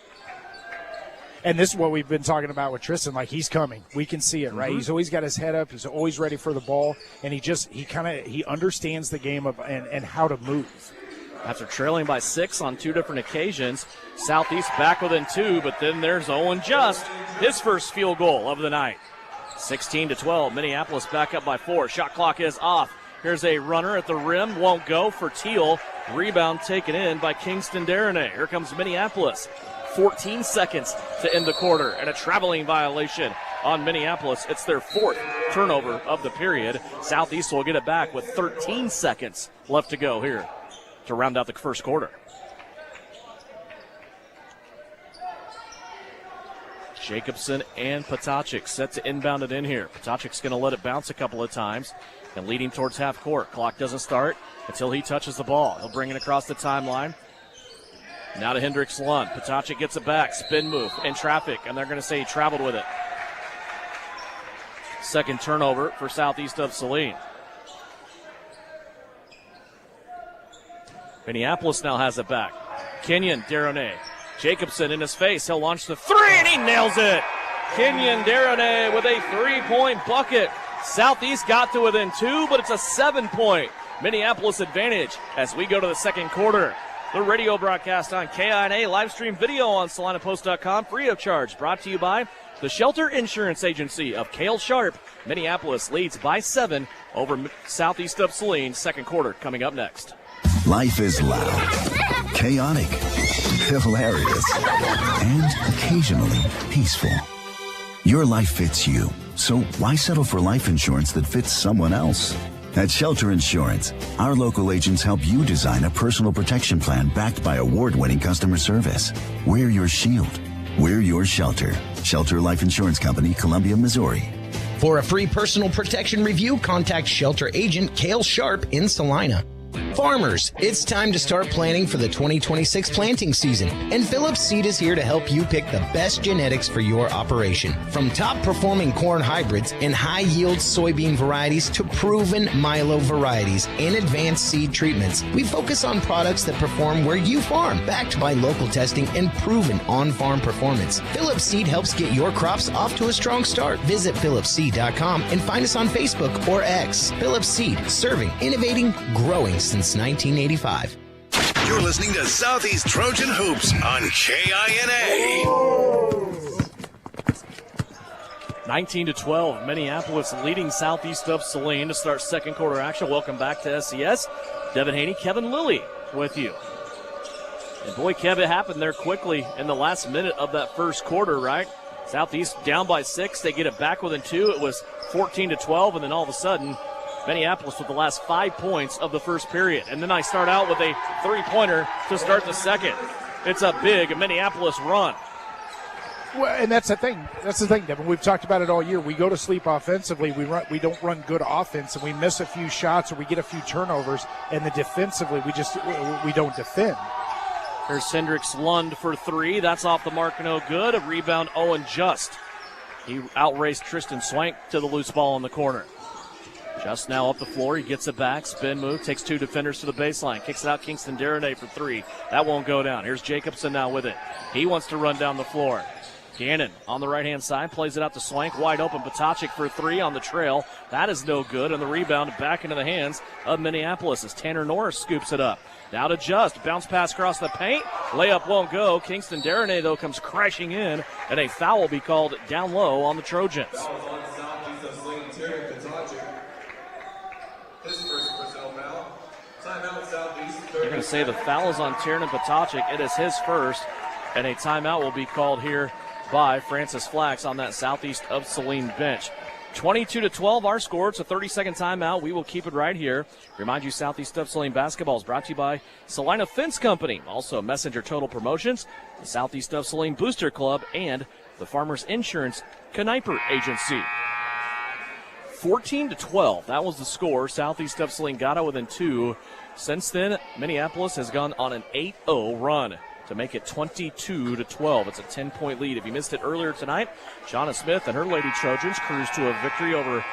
And this is what we've been talking about with Tristan. Like, he's coming. We can see it, right? He's always got his head up. He's always ready for the ball. And he understands the game and how to move.
After trailing by 6 on 2 different occasions, Southeast back within 2, but then there's Owen Just, his first field goal of the night. 16-12, Minneapolis back up by 4. Shot clock is off. Here's a runner at the rim, won't go for Teal. Rebound taken in by Kingston Darnay. Here comes Minneapolis. 14 seconds to end the quarter, and a traveling violation on Minneapolis. It's their 4th turnover of the period. Southeast will get it back with 13 seconds left to go here to round out the first quarter. Jacobson and Potacek set to inbound it in here. Potacek's going to let it bounce a couple of times and lead him towards half court. Clock doesn't start until he touches the ball. He'll bring it across the timeline. Now to Hendricks Lund. Potacek gets it back. Spin move in traffic, and they're going to say he traveled with it. Second turnover for Southeast of Saline. Minneapolis now has it back. Kenyon Deronay. Jacobson in his face. He'll launch the three, and he nails it. Kenyon Deronay with a 3-point bucket. Southeast got to within 2, but it's a 7-point Minneapolis advantage as we go to the second quarter. The radio broadcast on KINA, live stream video on SalinaPost.com, free of charge. Brought to you by the Shelter Insurance Agency of Cale Sharp. Minneapolis leads by 7 over Southeast of Saline. Second quarter coming up next.
Life is loud, chaotic, hilarious, and occasionally peaceful. Your life fits you, so why settle for life insurance that fits someone else? At Shelter Insurance, our local agents help you design a personal protection plan backed by award-winning customer service. We're your shield. We're your shelter. Shelter Life Insurance Company, Columbia, Missouri.
For a free personal protection review, contact Shelter Agent Cale Sharp in Salina. Farmers, it's time to start planning for the 2026 planting season, and Phillips Seed is here to help you pick the best genetics for your operation. From top-performing corn hybrids and high-yield soybean varieties to proven milo varieties and advanced seed treatments, we focus on products that perform where you farm, backed by local testing and proven on-farm performance. Phillips Seed helps get your crops off to a strong start. Visit phillipsseed.com and find us on Facebook or X. Phillips Seed, serving, innovating, growing since 1985.
You're listening to Southeast Trojan Hoops on KINA.
19-12, Minneapolis leading Southeast of Saline to start second quarter action. Welcome back to SES. Devin Haney, Kevin Lilly with you. And boy, Kev, it happened there quickly in the last minute of that first quarter, right? Southeast down by 6. They get it back within 2. It was 14-12, and then all of a sudden, Minneapolis with the last 5 points of the first period. And then I start out with a three-pointer to start the second. It's a big Minneapolis run.
Well, and that's the thing. That's the thing, Devin. We've talked about it all year. We go to sleep offensively. We don't run good offense, and we miss a few shots or we get a few turnovers. And then defensively, we don't defend.
Here's Hendricks Lund for 3. That's off the mark, no good. A rebound, Owen Just. He outraced Tristan Swank to the loose ball in the corner. Just now up the floor, he gets it back, spin move, takes 2 defenders to the baseline, kicks it out Kingston Deronay for 3. That won't go down. Here's Jacobson now with it. He wants to run down the floor. Gannon on the right-hand side, plays it out to Swank, wide open. Patochik for 3 on the trail. That is no good, and the rebound back into the hands of Minneapolis as Tanner Norris scoops it up. Now to Just, bounce pass across the paint, layup won't go. Kingston Deronay, though, comes crashing in, and a foul will be called down low on the Trojans. They're going to say the foul is on Tiernan Patochik. It is his first, and a timeout will be called here by Francis Flax on that Southeast of Saline bench. 22-12, our score. It's a 30-second timeout. We will keep it right here. Remind you, Southeast of Saline basketball is brought to you by Salina Fence Company. Also, Messenger Total Promotions, the Southeast of Saline Booster Club, and the Farmers Insurance Kniper Agency. 14-12, that was the score. Southeast of Saline got it within 2. Since then, Minneapolis has gone on an 8-0 run to make it 22-12. It's a 10-point lead. If you missed it earlier tonight, Shauna Smith and her Lady Trojans cruised to a victory over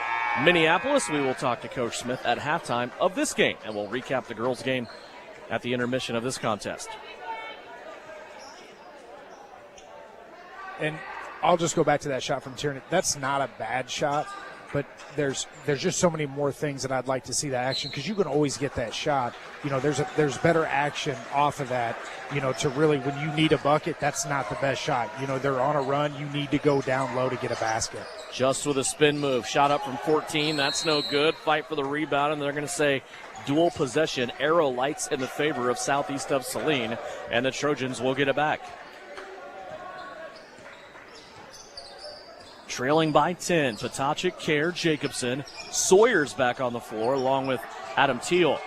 Minneapolis. We will talk to Coach Smith at halftime of this game, and we'll recap the girls' game at the intermission of this contest.
And I'll just go back to that shot from Tierney. That's not a bad shot, but there's just so many more things that I'd like to see that action, because you can always get that shot. You know, there's better action off of that, you know, to really, when you need a bucket, that's not the best shot. You know, they're on a run. You need to go down low to get a basket.
Just with a spin move. Shot up from 14. That's no good. Fight for the rebound, and they're going to say dual possession. Arrow lights in the favor of Southeast of Saline, and the Trojans will get it back. Trailing by 10, Patochik, Kerr, Jacobson. Sawyer's back on the floor along with Adam Teal.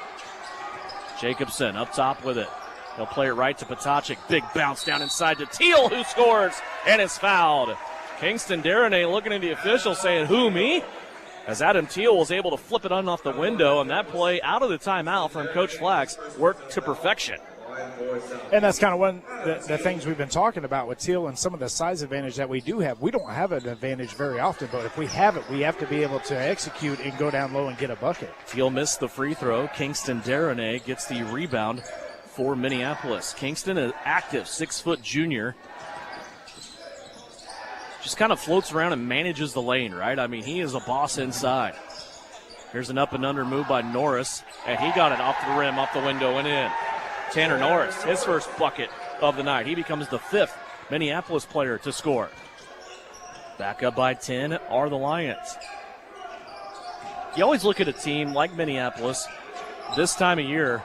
Jacobson up top with it. He'll play it right to Patochik. Big bounce down inside to Teal, who scores and is fouled. Kingston Deronay looking at the official saying, who, me? As Adam Teal was able to flip it on off the window, and that play out of the timeout from Coach Flax worked to perfection.
And that's kind of one of the things we've been talking about with Teal and some of the size advantage that we do have. We don't have an advantage very often, but if we have it, we have to be able to execute and go down low and get a bucket.
Teal missed the free throw. Kingston Deronay gets the rebound for Minneapolis. Kingston, an active 6-foot junior, just kind of floats around and manages the lane, right? I mean, he is a boss inside. Here's an up and under move by Norris, and he got it off the rim, off the window, and in. Tanner Norris, his first bucket of the night. He becomes the 5th Minneapolis player to score. Back up by 10 are the Lions. You always look at a team like Minneapolis this time of year.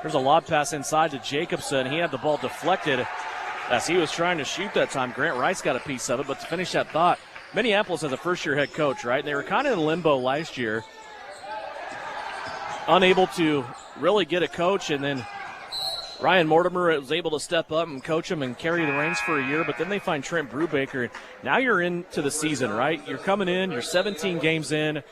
There's a lob pass inside to Jacobson. He had the ball deflected as he was trying to shoot that time. Grant Rice got a piece of it, but to finish that thought, Minneapolis has a first-year head coach, right? They were kind of in limbo last year, unable to really get a coach, and then Ryan Mortimer was able to step up and coach them and carry the reins for a year, but then they find Trent Brubaker. Now you're into the season, right? You're coming in, you're 17 games in.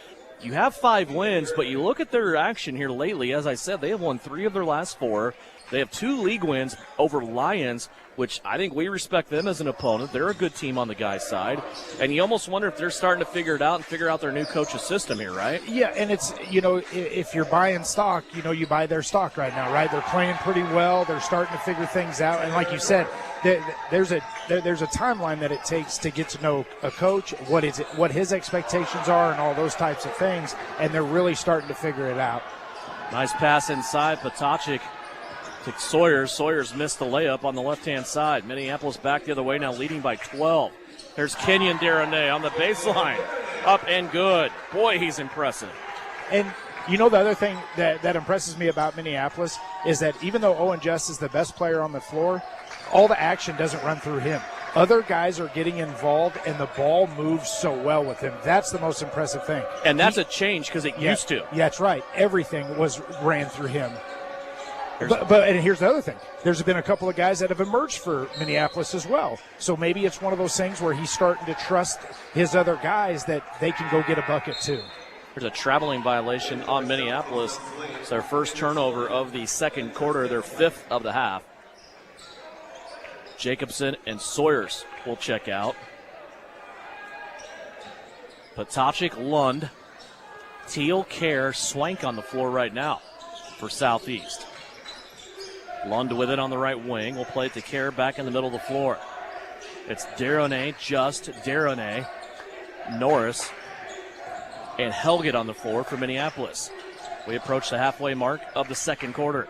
You have 5 wins, but you look at their action here lately. As I said, they have won 3 of their last 4. They have 2 league wins over Lions, which I think we respect them as an opponent. They're a good team on the guys' side. And you almost wonder if they're starting to figure it out and figure out their new coach's system here, right?
Yeah, and it's, if you're buying stock, you buy their stock right now, right? They're playing pretty well. They're starting to figure things out. And like you said, there's a timeline that it takes to get to know a coach, what his expectations are and all those types of things, and they're really starting to figure it out.
Nice pass inside. Potacek to Sawyers. Sawyers missed the layup on the left-hand side. Minneapolis back the other way, now leading by 12. There's Kenyon Deronay on the baseline. Up and good. Boy, he's impressive.
And the other thing that impresses me about Minneapolis is that even though Owen Just is the best player on the floor, all the action doesn't run through him. Other guys are getting involved, and the ball moves so well with him. That's the most impressive thing.
And that's a change because it used to.
Yeah, that's right. Everything ran through him. But and here's the other thing. There's been a couple of guys that have emerged for Minneapolis as well. So maybe it's one of those things where he's starting to trust his other guys that they can go get a bucket too.
There's a traveling violation on Minneapolis. It's their first turnover of the second quarter, their 5th of the half. Jacobson and Sawyers will check out. Potacek, Lund, Teal, Kerr, Swank on the floor right now for Southeast. Lund with it on the right wing. We'll play it to Kerr back in the middle of the floor. It's Deronay, Deronay, Norris, and Helget on the floor for Minneapolis. We approach the halfway mark of the second quarter.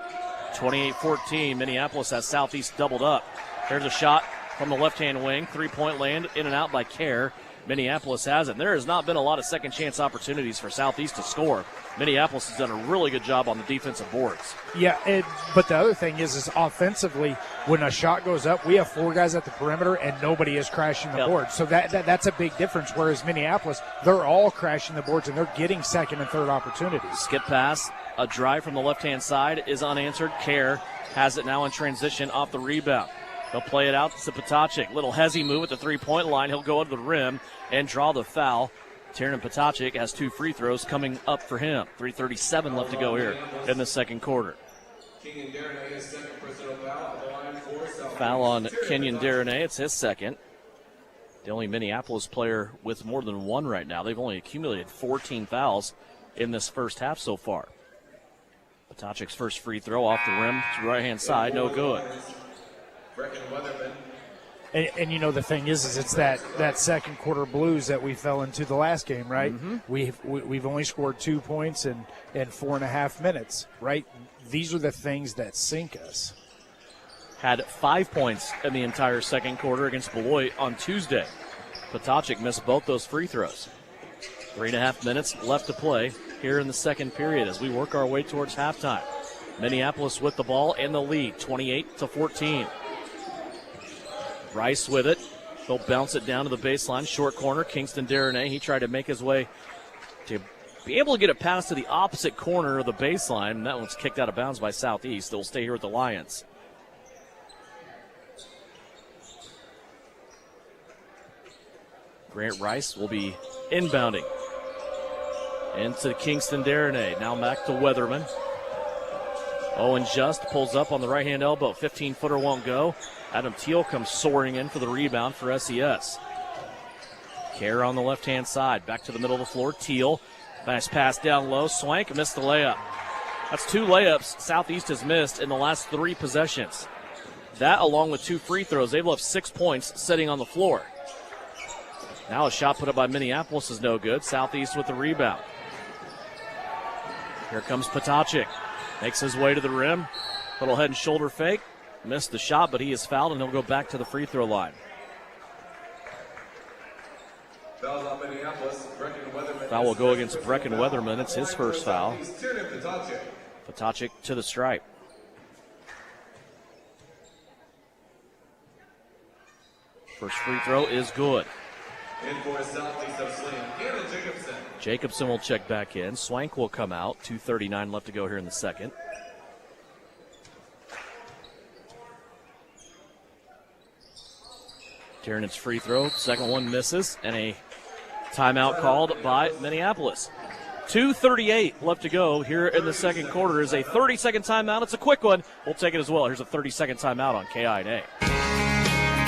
28-14, Minneapolis has Southeast doubled up. There's a shot from the left-hand wing. 3-point land, in and out by Kerr. Minneapolis has it. There has not been a lot of second-chance opportunities for Southeast to score. Minneapolis has done a really good job on the defensive boards.
Yeah, but the other thing is offensively, when a shot goes up, we have 4 guys at the perimeter, and nobody is crashing the board. So that's a big difference, whereas Minneapolis, they're all crashing the boards, and they're getting second and third opportunities.
Skip pass, a drive from the left-hand side is unanswered. Kerr has it now in transition off the rebound. They'll play it out to Potacek. Little hezzy move at the 3-point line. He'll go to the rim and draw the foul. Tiernan Potacek has 2 free throws coming up for him. 3:37 left to go here in the second quarter. Foul on Kenyon Deronay. It's his second. The only Minneapolis player with more than 1 right now. They've only accumulated 14 fouls in this first half so far. Potacek's first free throw off the rim to the right-hand side. No good.
And the thing is it's that second quarter blues that we fell into the last game, right?
Mm-hmm.
We've only scored 2 points in 4.5 minutes, right? These are the things that sink us.
Had 5 points in the entire second quarter against Beloit on Tuesday. Potacek missed both those free throws. 3.5 minutes left to play here in the second period as we work our way towards halftime. Minneapolis with the ball and the lead, 28-14. Rice with it. They'll bounce it down to the baseline. Short corner, Kingston Deronay. He tried to make his way to be able to get a pass to the opposite corner of the baseline, and that one's kicked out of bounds by Southeast. They'll stay here with the Lions. Grant Rice will be inbounding into Kingston Deronay. Now back to Weatherman. Owen Just pulls up on the right-hand elbow. 15-footer won't go. Adam Teal comes soaring in for the rebound for SES. Kerr on the left-hand side. Back to the middle of the floor. Teal. Nice pass down low. Swank missed the layup. That's 2 layups Southeast has missed in the last 3 possessions. That, along with 2 free throws, they've left 6 points sitting on the floor. Now a shot put up by Minneapolis is no good. Southeast with the rebound. Here comes Potacek. Makes his way to the rim. Little head and shoulder fake. Missed the shot, but he is fouled, and he'll go back to the free throw line. Foul will go against Brecken Weatherman. It's his first foul. Potacek to the stripe. First free throw is good. Jacobson will check back in. Swank will come out. 2:39 left to go here in the second. Tiernan's free throw. Second one misses. And a timeout called by Minneapolis. 2:38 left to go here in the second quarter. Is a 30-second timeout. It's a quick one. We'll take it as well. Here's a 30-second timeout on KINA.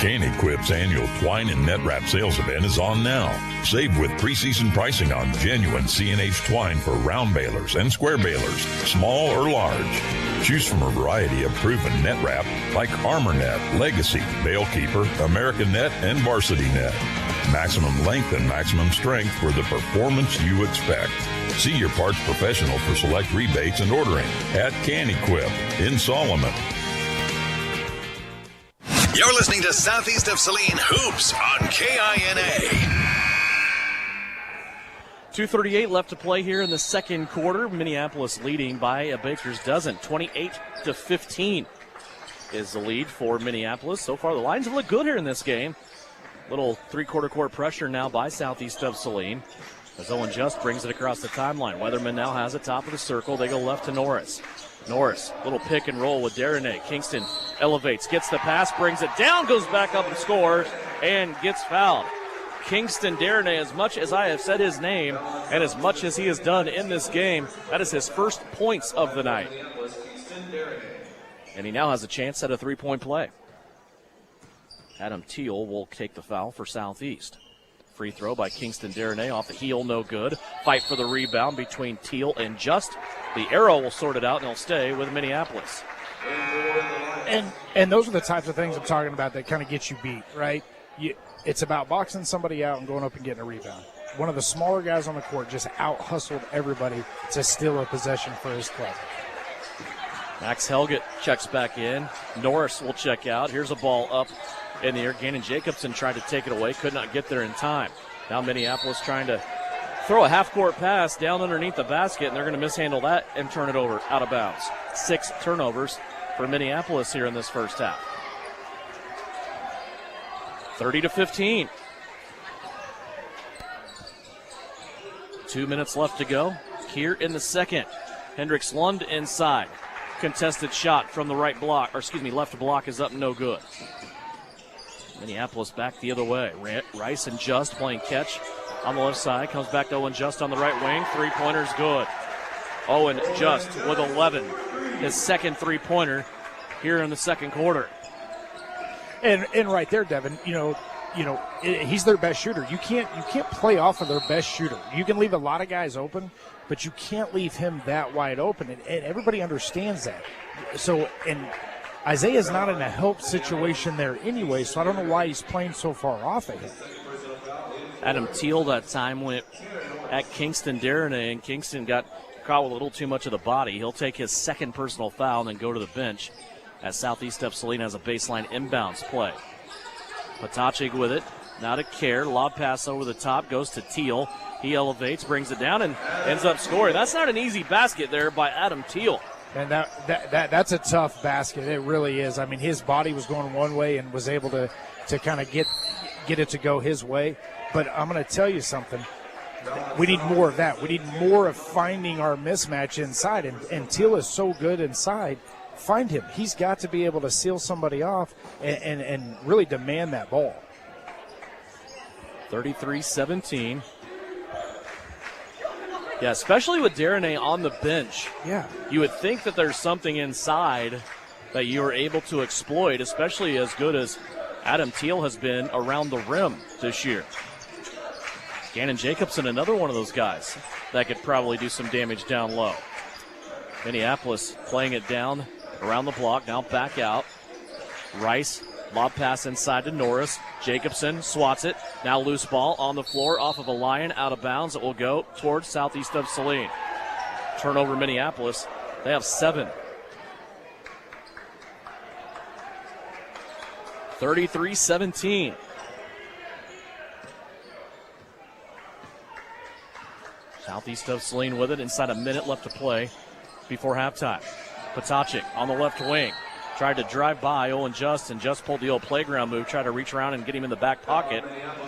Can-Equip's annual twine and net wrap sales event is on now. Save with preseason pricing on genuine C&H twine for round balers and square balers, small or large. Choose from a variety of proven net wrap like Armor Net, Legacy, Bale Keeper, American Net, and Varsity Net. Maximum length and maximum strength for the performance you expect. See your parts professional for select rebates and ordering at Can-Equip in Solomon.
You're listening to Southeast of Saline Hoops on KINA.
2:38 left to play here in the second quarter. Minneapolis leading by a baker's dozen. 28-15 is the lead for Minneapolis. So far, the Lions have looked good here in this game. Little three-quarter court pressure now by Southeast of Saline. As Owen Just brings it across the timeline. Weatherman now has it top of the circle. They go left to Norris. Norris, little pick and roll with Darnay. Kingston elevates, gets the pass, brings it down, goes back up and scores, and gets fouled. Kingston Darnay, as much as I have said his name, and as much as he has done in this game, that is his first points of the night. And he now has a chance at a three-point play. Adam Teal will take the foul for Southeast. Free throw by Kingston Darnay off the heel, no good. Fight for the rebound between Teal and Just. The arrow will sort it out, and he'll stay with Minneapolis.
And those are the types of things I'm talking about that kind of get you beat, right? It's about boxing somebody out and going up and getting a rebound. One of the smaller guys on the court just out-hustled everybody to steal a possession for his club.
Max Helgett checks back in. Norris will check out. Here's a ball up in the air. Gannon Jacobson tried to take it away, could not get there in time. Now Minneapolis trying to throw a half-court pass down underneath the basket, and they're going to mishandle that and turn it over out of bounds. 6 turnovers for Minneapolis here in this first half. 30-15. 2 minutes left to go here in the second. Hendricks Lund inside. Contested shot from the right block, or excuse me, left block is up, no good. Minneapolis back the other way. Rice and Just playing catch on the left side. Comes back to Owen Just on the right wing. Three-pointer's good. Owen Just with 11. His second three-pointer here in the second quarter.
And right there, Devin, he's their best shooter. You can't play off of their best shooter. You can leave a lot of guys open, but you can't leave him that wide open. And everybody understands that. So, and Isaiah's not in a help situation there anyway, so I don't know why he's playing so far off of him.
Adam Teal that time went at Kingston Darnay, and Kingston got caught with a little too much of the body. He'll take his second personal foul and then go to the bench as Southeast of Salina has a baseline inbounds play. Potacek with it, now to Care. Lob pass over the top, goes to Teal. He elevates, brings it down, and ends up scoring. That's not an easy basket there by Adam Teal.
And that's a tough basket. It really is. I mean, his body was going one way and was able to kind of get it to go his way. But I'm going to tell you something. We need more of that. We need more of finding our mismatch inside. And Teal is so good inside. Find him. He's got to be able to seal somebody off and really demand that ball.
33-17. Yeah, especially with Darnay on the bench.
Yeah.
You would think that there's something inside that you are able to exploit, especially as good as Adam Teal has been around the rim this year. Gannon Jacobson, another one of those guys that could probably do some damage down low. Minneapolis playing it down around the block, now back out. Rice, lob pass inside to Norris. Jacobson swats it. Now loose ball on the floor off of a Lion, out of bounds. It will go towards southeast of Saline. Turnover Minneapolis. They have 7. 33-17. Southeast of Saline with it. Inside a minute left to play before halftime. Potacik on the left wing. Tried to drive by Owen Just, and Just pulled the old playground move, tried to reach around and get him in the back pocket,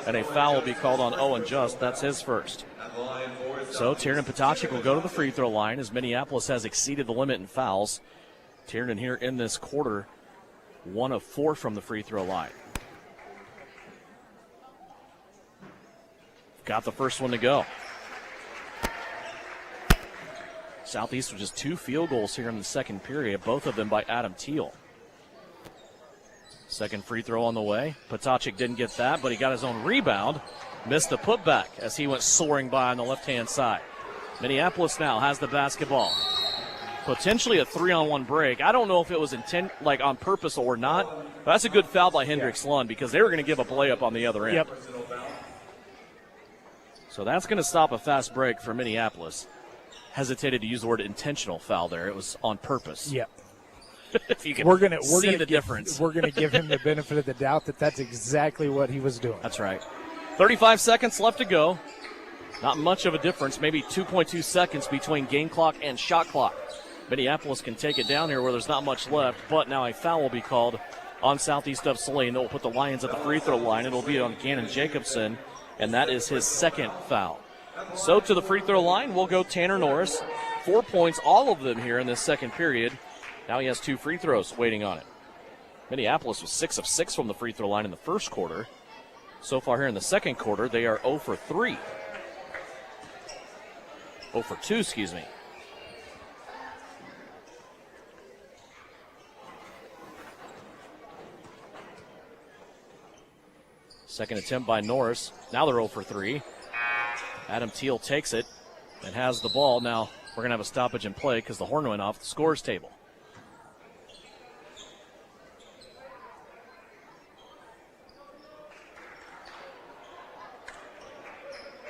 and a foul will be called on Owen Just. That's his first. So Tiernan Potacik will go to the free throw line as Minneapolis has exceeded the limit in fouls. Tiernan here in this quarter, 1 of 4 from the free throw line. Got the first one to go. Southeast with just 2 field goals here in the second period, both of them by Adam Teal. Second free throw on the way. Potacik didn't get that, but he got his own rebound. Missed the putback as he went soaring by on the left-hand side. Minneapolis now has the basketball. Potentially a 3-on-1 break. I don't know if it was on purpose or not, but that's a good foul by Hendricks Lund because they were going to give up a layup on the other end.
Yep.
So that's going to stop a fast break for Minneapolis. Hesitated to use the word intentional foul there. It was on purpose.
Yep.
If you can
see
the difference.
We're going to give him the benefit of the doubt that that's exactly what he was doing.
That's right. 35 seconds left to go. Not much of a difference, maybe 2.2 seconds between game clock and shot clock. Minneapolis can take it down here where there's not much left, but now a foul will be called on southeast of Saline. That will put the Lions at the free throw line. It'll be on Gannon Jacobson, and that is his second foul. So to the free throw line will go Tanner Norris. 4 points, all of them here in this second period. Now he has 2 free throws waiting on it. Minneapolis was 6 of 6 from the free throw line in the first quarter. So far here in the second quarter, they are 0 for 3. 0 for 2, excuse me. Second attempt by Norris. Now they're 0 for 3. Adam Teal takes it and has the ball. Now we're going to have a stoppage in play because the horn went off the scores table.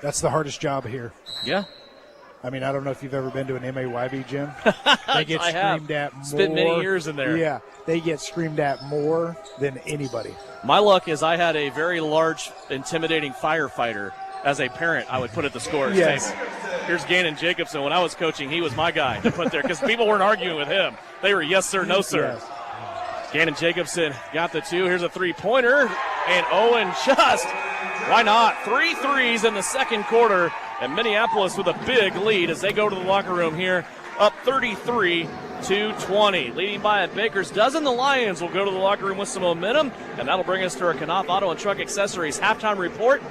That's the hardest job here.
Yeah.
I mean, I don't know if you've ever been to an MAYB gym. They get
I
screamed
have.
at more.
Spent many years in there.
Yeah, they get screamed at more than anybody.
My luck is I had a very large, intimidating firefighter. As a parent, I would put at the scores
Yes.
table. Here's Gannon Jacobson. When I was coaching, he was my guy to put there because people weren't arguing with him. They were yes, sir, no, sir.
Yes.
Gannon Jacobson got the 2. Here's a three-pointer. And Owen Just, why not? 3 threes in the second quarter. And Minneapolis with a big lead as they go to the locker room here, up 33-20. Leading by a baker's dozen, the Lions will go to the locker room with some momentum, and that'll bring us to our Knopf Auto and Truck Accessories halftime report.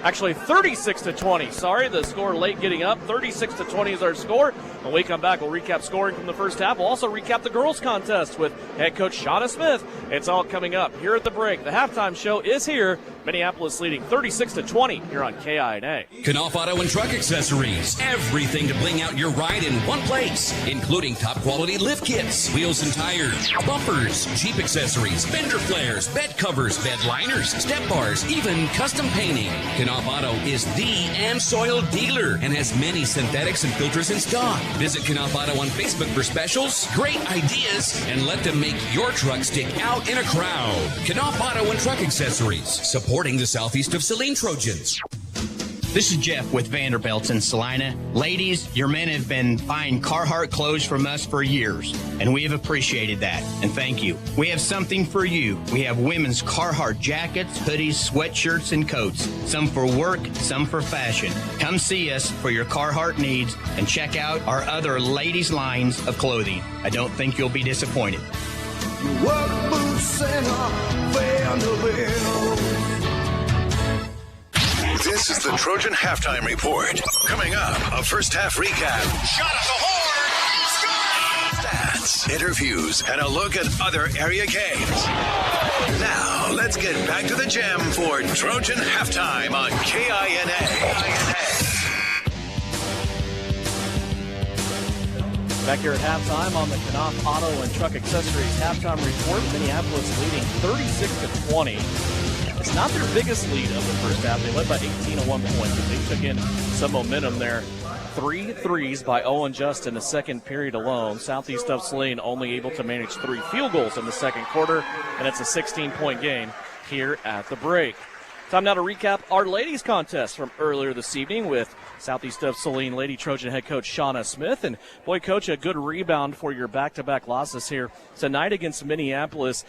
Actually, 36-20. Sorry, the score late getting up. 36-20 is our score. When we come back, we'll recap scoring from the first half. We'll also recap the girls' contest with head coach Shauna Smith. It's all coming up here at the break. The halftime show is here. Minneapolis leading 36-20 here on KINA.
Knopf Auto and Truck Accessories. Everything to bling out your ride in one place, including top quality lift kits, wheels and tires, bumpers, Jeep accessories, fender flares, bed covers, bed liners, step bars, even custom painting. Knopf Auto is the and soil dealer and has many synthetics and filters in stock. Visit Knopf Auto on Facebook for specials, great ideas, and let them make your truck stick out in a crowd. Knopf Auto and Truck Accessories, supporting the southeast of Saline Trojans.
This is Jeff with Vanderbilt's in Salina. Ladies, your men have been buying Carhartt clothes from us for years, and we have appreciated that, and thank you. We have something for you. We have women's Carhartt jackets, hoodies, sweatshirts, and coats, some for work, some for fashion. Come see us for your Carhartt needs and check out our other ladies' lines of clothing. I don't think you'll be disappointed.
Work boots and Vanderbilt.
This is the Trojan Halftime Report. Coming up, a first half recap. Shot at the horn. Stats, interviews, and a look at other area games. Now, let's get back to the gym for Trojan Halftime on KINA.
Back here at halftime on the Knopf Auto and Truck Accessories halftime report. Minneapolis leading 36-20. It's not their biggest lead of the first half. They led by 18 at one point, but they took in some momentum there. 3 threes by Owen Just in the second period alone. Southeast of Saline only able to manage 3 field goals in the second quarter, and it's a 16-point game here at the break. Time now to recap our ladies contest from earlier this evening with Southeast of Saline Lady Trojan head coach Shauna Smith. And boy, coach, a good rebound for your back-to-back losses here tonight against Minneapolis.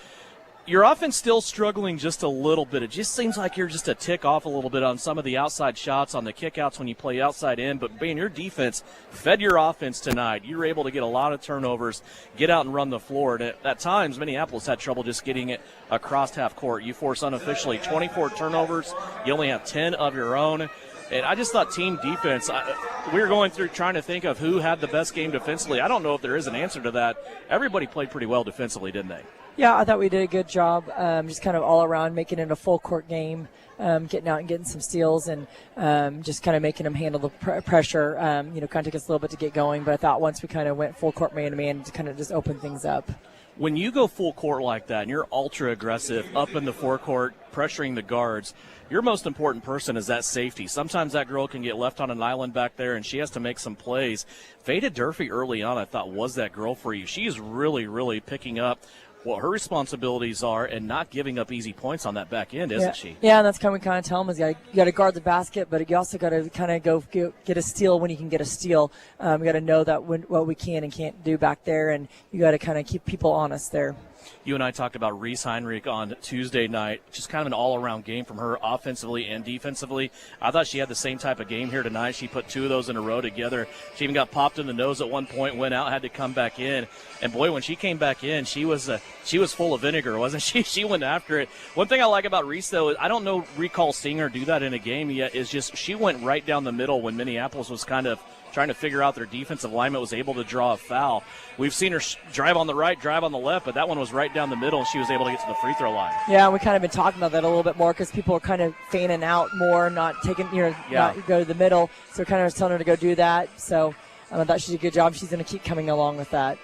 Your offense still struggling just a little bit. It just seems like you're just a tick off a little bit on some of the outside shots, on the kickouts when you play outside in. But, man, your defense fed your offense tonight. You were able to get a lot of turnovers, get out and run the floor. And at times, Minneapolis had trouble just getting it across half court. You force unofficially 24 turnovers. You only have 10 of your own. And I just thought team defense, we were going through trying to think of who had the best game defensively. I don't know if there is an answer to that. Everybody played pretty well defensively, didn't they?
Yeah, I thought we did a good job, just kind of all around making it a full court game, getting out and getting some steals and just kind of making them handle the pressure. Kind of took us a little bit to get going, but I thought once we kind of went full court man-to-man to kind of just open things up.
When you go full court like that and you're ultra aggressive up in the forecourt, pressuring the guards, your most important person is that safety. Sometimes that girl can get left on an island back there and she has to make some plays. Veda Durfee early on, I thought, was that girl for you. She is really, really picking up what her responsibilities are and not giving up easy points on that back end, isn't she?
Yeah, and that's kind of what we kind of tell them is you got to guard the basket, but you also got to kind of go get a steal when you can get a steal. You got to know that what we can and can't do back there, and you got to kind of keep people honest there.
You and I talked about Reese Heinrich on Tuesday night, just kind of an all-around game from her offensively and defensively. I thought she had the same type of game here tonight. She put 2 of those in a row together. She even got popped in the nose at one point, went out, had to come back in. And, boy, when she came back in, she was full of vinegar, wasn't she? She went after it. One thing I like about Reese, though, is I don't recall seeing her do that in a game yet, is just she went right down the middle when Minneapolis was kind of trying to figure out their defensive alignment, was able to draw a foul. We've seen her drive on the right, drive on the left, but that one was right down the middle, and she was able to get to the free throw line.
Yeah, we kind of been talking about that a little bit more because people are kind of fanning out more, not taking, not go to the middle. So we're kind of telling her to go do that. So I thought she did a good job. She's going to keep coming along with that.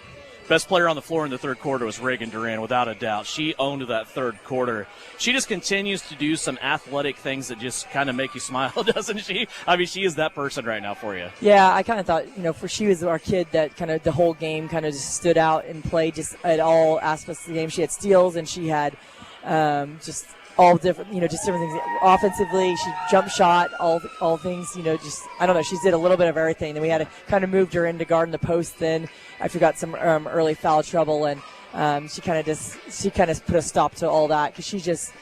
Best player on the floor in the third quarter was Reagan Duran, without a doubt. She owned that third quarter. She just continues to do some athletic things that just kind of make you smile, doesn't she? I mean, she is that person right now for you.
Yeah, I kind of thought, she was our kid that kind of the whole game kind of just stood out and played just at all aspects of the game. She had steals and she had just all different, just different things. Offensively, she jump shot, all things, I don't know. She did a little bit of everything. Then we had to kind of moved her into guarding the post then after we got some early foul trouble. And she kind of put a stop to all that because she's just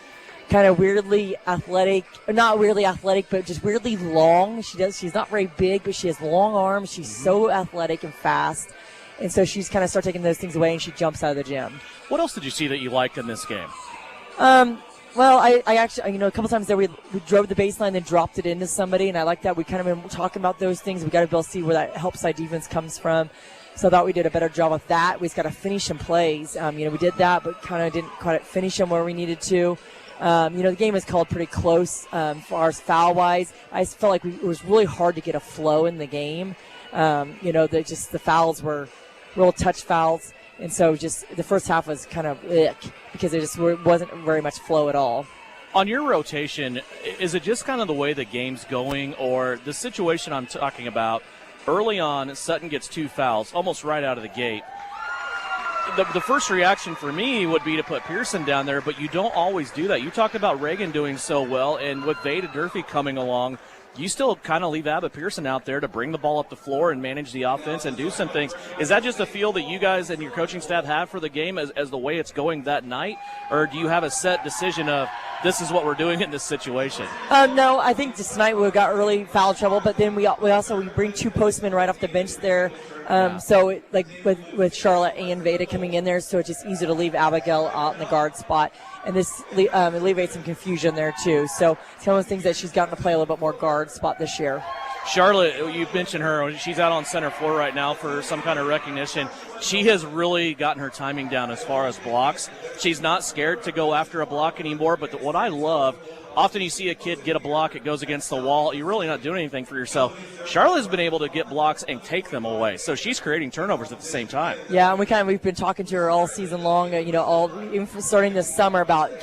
kind of weirdly athletic, not weirdly athletic, but just weirdly long. She's not very big, but she has long arms. She's so athletic and fast. And so she's kind of started taking those things away and she jumps out of the gym.
What else did you see that you liked in this game?
Well, I actually, a couple times there we drove the baseline, then dropped it into somebody, and I like that. We kind of been talking about those things. We got to be able to see where that help side defense comes from. So I thought we did a better job with that. We just got to finish some plays. We did that, but kind of didn't quite finish them where we needed to. The game was called pretty close as far as foul-wise. I just felt like it was really hard to get a flow in the game. The fouls were real touch fouls. And so just the first half was kind of because there just wasn't very much flow at all.
On your rotation, is it just kind of the way the game's going, or the situation I'm talking about, early on, Sutton gets 2 fouls almost right out of the gate. The first reaction for me would be to put Pearson down there, but you don't always do that. You talked about Reagan doing so well, and with Veda Durfee coming along, you still kind of leave Abba Pearson out there to bring the ball up the floor and manage the offense and do some things. Is that just a feel that you guys and your coaching staff have for the game as the way it's going that night? Or do you have a set decision of this is what we're doing in this situation?
No, I think this night we got early foul trouble, but then we bring 2 postmen right off the bench there. So with Charlotte and Veda coming in there, so it's just easier to leave Abigail out in the guard spot. And this alleviates some confusion there, too. So it's one of those things that she's gotten to play a little bit more guard spot this year.
Charlotte, you mentioned her. She's out on center floor right now for some kind of recognition. She has really gotten her timing down as far as blocks. She's not scared to go after a block anymore, but what I love often you see a kid get a block, it goes against the wall. You're really not doing anything for yourself. Charlotte's been able to get blocks and take them away, so she's creating turnovers at the same time.
Yeah, and we've been talking to her all season long, even starting this summer about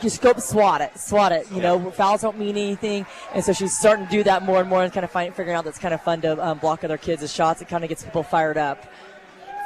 just go swat it. Fouls don't mean anything, and so she's starting to do that more and more and kind of figuring out that's kind of fun to block other kids' shots. It kind of gets people fired up.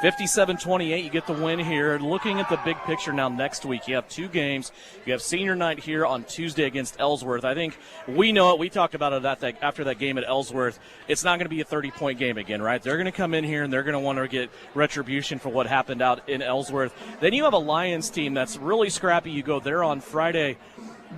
57-28, you get the win here. Looking at the big picture now next week, you have 2 games. You have senior night here on Tuesday against Ellsworth. I think we know it. We talked about it after that game at Ellsworth. It's not going to be a 30-point game again, right? They're going to come in here and they're going to want to get retribution for what happened out in Ellsworth. Then you have a Lions team that's really scrappy. You go there on Friday.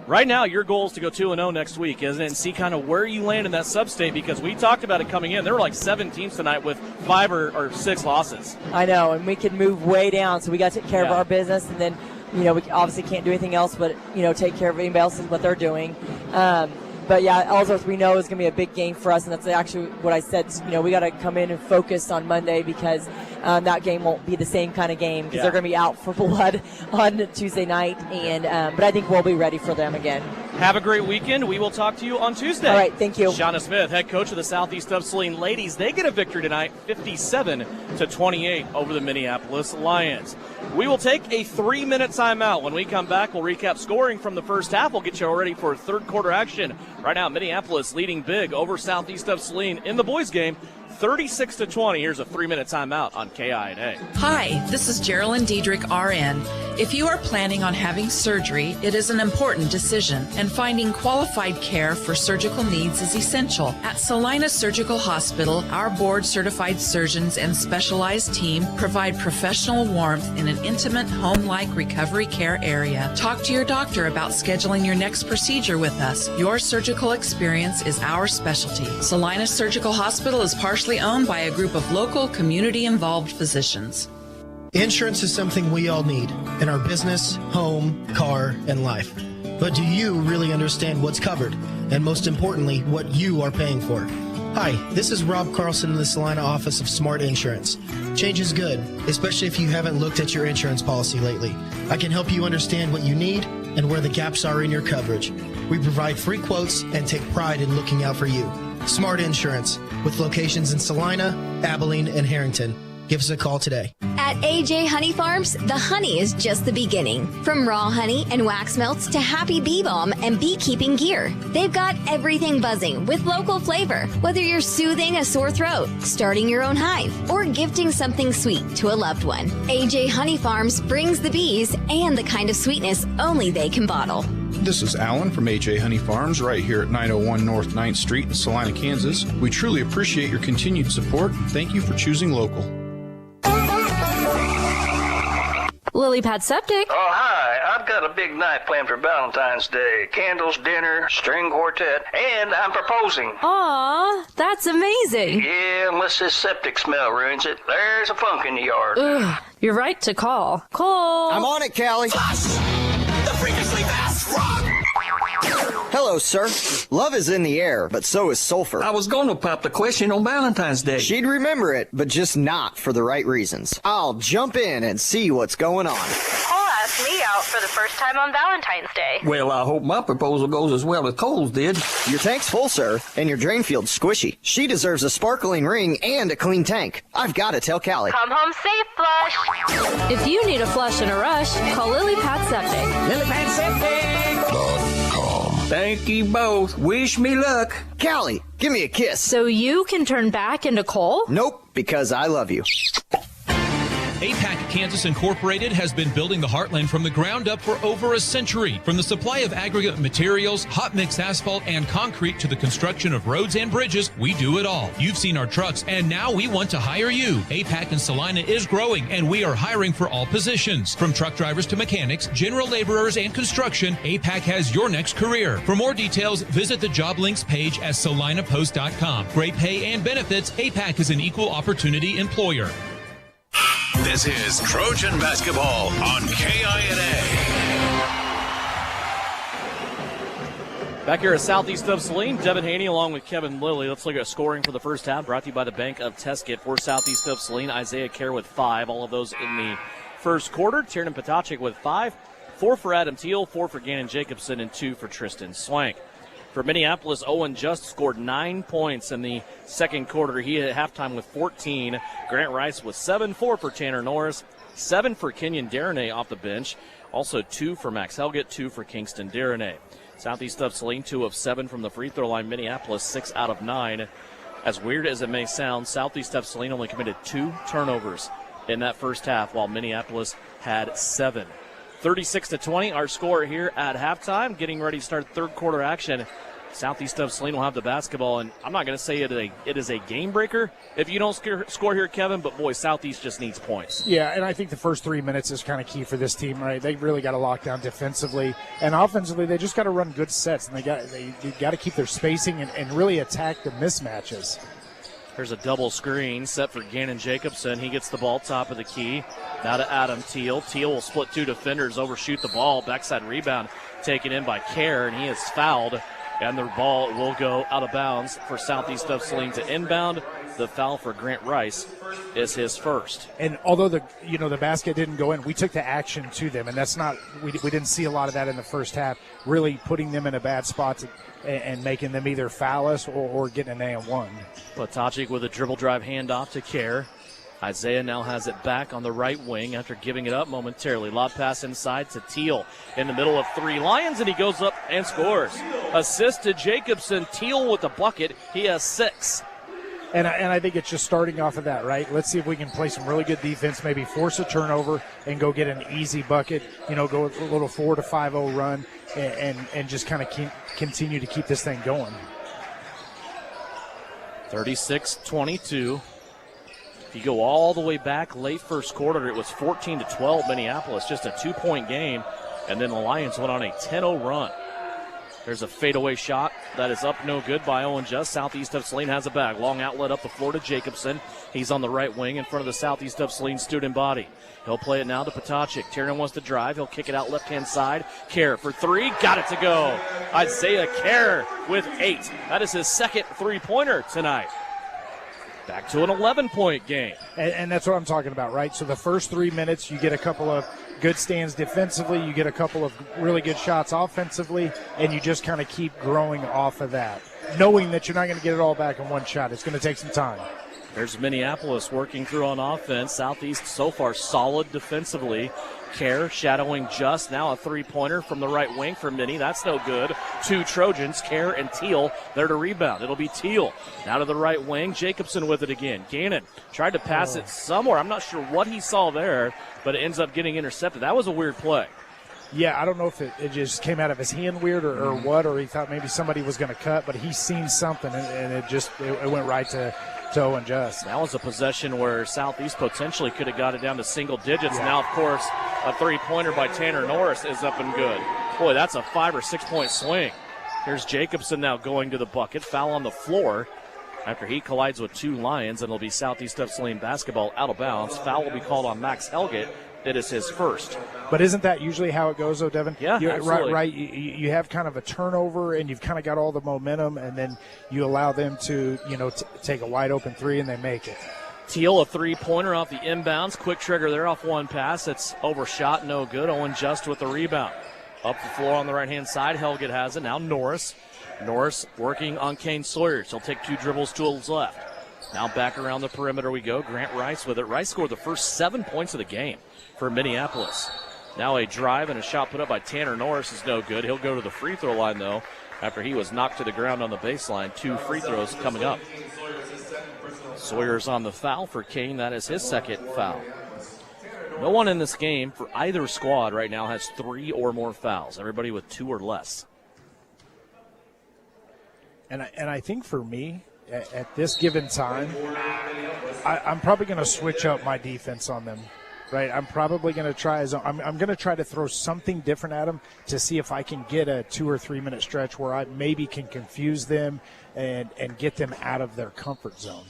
Right now, your goal is to go 2-0 next week, isn't it? And see kind of where you land in that sub-state, because we talked about it coming in. There were like 7 teams tonight with 5 or 6 losses.
I know, and we can move way down, so we got to take care of our business, and then, we obviously can't do anything else but, take care of anybody else and what they're doing. But, yeah, Ellsworth, we know is going to be a big game for us, and that's actually what I said. We got to come in and focus on Monday because that game won't be the same kind of game because they're going to be out for blood on Tuesday night. But I think we'll be ready for them again.
Have a great weekend. We will talk to you on Tuesday.
All right, thank you.
Shauna Smith, head coach of the Southeast of Saline ladies. They get a victory tonight, 57-28 over the Minneapolis Lions. We will take a 3-minute timeout. When we come back, we'll recap scoring from the first half. We'll get you all ready for third quarter action. Right now, Minneapolis leading big over Southeast of Saline in the boys game, 36-20. Here's a 3-minute timeout on KINA.
Hi, this is Geraldine Diedrich, RN. If you are planning on having surgery, it is an important decision, and finding qualified care for surgical needs is essential. At Salina Surgical Hospital, our board-certified surgeons and specialized team provide professional warmth in an intimate, home-like recovery care area. Talk to your doctor about scheduling your next procedure with us. Your surgical experience is our specialty. Salina Surgical Hospital is partially owned by a group of local, community-involved physicians.
Insurance is something we all need in our business, home, car, and life. But do you really understand what's covered? And most importantly, what you are paying for? Hi, this is Rob Carlson in the Salina office of Smart Insurance. Change is good, especially if you haven't looked at your insurance policy lately. I can help you understand what you need and where the gaps are in your coverage. We provide free quotes and take pride in looking out for you. Smart Insurance, with locations in Salina, Abilene, and Harrington. Give us a call today.
At AJ Honey Farms, the honey is just the beginning. From raw honey and wax melts to happy bee balm and beekeeping gear, they've got everything buzzing with local flavor. Whether you're soothing a sore throat, starting your own hive, or gifting something sweet to a loved one, AJ Honey Farms brings the bees and the kind of sweetness only they can bottle.
This is Alan from AJ Honey Farms right here at 901 North 9th Street in Salina, Kansas. We truly appreciate your continued support. Thank you for choosing local.
Lily Pad Septic.
Oh, hi. I've got a big night planned for Valentine's Day. Candles, dinner, string quartet, and I'm proposing.
Aw, that's amazing.
Yeah, unless this septic smell ruins it. There's a funk in the yard.
Ugh, you're right to call. Cole.
I'm on it, Callie.
The freakishly fast rock.
Hello, sir. Love is in the air, but so is sulfur.
I was going to pop the question on Valentine's Day.
She'd remember it, but just not for the right reasons. I'll jump in and see what's going on.
Cole asked me out for the first time on Valentine's Day.
Well, I hope my proposal goes as well as Cole's did.
Your tank's full, sir, and your drain field's squishy. She deserves a sparkling ring and a clean tank. I've got to tell Callie.
Come home safe, Flush.
If you need a flush in a rush, call Lily Pad Septic.
Lily Pad Septic. Thank you both. Wish me luck.
Callie, give me a kiss.
So you can turn back into Cole?
Nope, because I love you.
APAC Kansas Incorporated has been building the Heartland from the ground up for over a century. From the supply of aggregate materials, hot mix asphalt, and concrete to the construction of roads and bridges, we do it all. You've seen our trucks, and now we want to hire you. APAC in Salina is growing, and we are hiring for all positions. From truck drivers to mechanics, general laborers, and construction, APAC has your next career. For more details, visit the job links page at salinapost.com. Great pay and benefits, APAC is an equal opportunity employer.
This is Trojan Basketball on KINA.
Back here at Southeast of Saline, Devin Haney along with Kevin Lilly. Let's look at scoring for the first half, brought to you by the Bank of Teskit. For Southeast of Saline, Isaiah Kerr with 5. All of those in the first quarter. Tiernan Potacek with 5. 4 for Adam Teal, 4 for Gannon Jacobson, and 2 for Tristan Swank. For Minneapolis, Owen Just scored 9 points in the second quarter. He hit halftime with 14. Grant Rice with 7, 4 for Tanner Norris, 7 for Kenyon Darnay off the bench. Also 2 for Max Helgett, 2 for Kingston Darnay. Southeast of Saline, 2 of 7 from the free throw line. Minneapolis, 6 out of 9. As weird as it may sound, Southeast of Saline only committed 2 turnovers in that first half, while Minneapolis had 7. 36-20, our score here at halftime. Getting ready to start third quarter action. Southeast of Saline will have the basketball, and I'm not going to say it is a game breaker if you don't score here, Kevin, but boy, Southeast just needs points.
Yeah, and I think the first 3 minutes is kind of key for this team, right? They really got to lock down defensively, and offensively they just got to run good sets, and they got to keep their spacing and really attack the mismatches.
Here's a double screen set for Gannon Jacobson. He gets the ball top of the key. Now to Adam Teal. Teal will split 2 defenders, overshoot the ball. Backside rebound taken in by Kerr, and he is fouled. And the ball will go out of bounds for Southeast of Saline to inbound. The foul for Grant Rice is his first.
And although the basket didn't go in, we took the action to them, and that's not we didn't see a lot of that in the first half. Really putting them in a bad spot and making them either foul us or getting an and-one.
Potacic with a dribble drive handoff to Kerr. Isaiah now has it back on the right wing after giving it up momentarily. Lob pass inside to Teal in the middle of 3 Lions, and he goes up and scores. Assist to Jacobson. Teal with the bucket. He has 6.
And I think it's just starting off of that, right? Let's see if we can play some really good defense, maybe force a turnover and go get an easy bucket, go a little 4 to 5-0 run and just kind of continue to keep this thing going.
36-22. If you go all the way back late first quarter, it was 14-12 Minneapolis, just a 2-point game, and then the Lions went on a 10-0 run. There's a fadeaway shot that is up no good by Owen Just. Southeast of Saline has a bag. Long outlet up the floor to Jacobson. He's on the right wing in front of the Southeast of Saline student body. He'll play it now to Potacic. Tiernan wants to drive. He'll kick it out left-hand side. Kerr for 3. Got it to go. Isaiah Kerr with 8. That is his second three-pointer tonight. Back to an 11-point game.
And that's what I'm talking about, right? So the first 3 minutes, you get a couple of good stands defensively, you get a couple of really good shots offensively, and you just kind of keep growing off of that, knowing that you're not going to get it all back in one shot. It's going to take some time.
There's Minneapolis working through on offense. Southeast so far solid defensively. Kerr shadowing Just. Now a three-pointer from the right wing for Minnie. That's no good. 2 Trojans, Kerr and Teal, there to rebound. It'll be Teal. Now to the right wing. Jacobson with it again. Gannon tried to pass it somewhere. I'm not sure what he saw there, but it ends up getting intercepted. That was a weird play.
Yeah, I don't know if it just came out of his hand weird or what, or he thought maybe somebody was going to cut, but he seen something, and it went right to Owen Just.
That was a possession where Southeast potentially could have got it down to single digits. Yeah. Now, of course, a three-pointer by Tanner Norris is up and good. Boy, that's a 5 or 6 point swing. Here's Jacobson now going to the bucket. Foul on the floor after he collides with 2 Lions, and it'll be Southeast of Saline basketball out of bounds. Foul will be called on Max Helgett. It is his first.
But isn't that usually how it goes, though, Devin?
Yeah, absolutely.
Right. You have kind of a turnover, and you've kind of got all the momentum, and then you allow them to, take a wide-open 3, and they make it.
Teal, a three-pointer off the inbounds. Quick trigger there off one pass. It's overshot, no good. Owen Just with the rebound. Up the floor on the right-hand side. Helgett has it. Now Norris. Norris working on Kane Sawyers. He'll take 2 dribbles to his left. Now back around the perimeter we go. Grant Rice with it. Rice scored the first 7 points of the game for Minneapolis. Now a drive and a shot put up by Tanner Norris is no good. He'll go to the free throw line, though, after he was knocked to the ground on the baseline. 2 free throws coming up. Sawyer's on the foul for Kane. That is his second foul. No one in this game for either squad right now has 3 or more fouls. Everybody with 2 or less.
And I think for me, at this given time, I'm probably going to switch up my defense on them. Right, I'm probably going to try. I'm going to try to throw something different at them to see if I can get a 2 or 3 minute stretch where I maybe can confuse them and get them out of their comfort zone.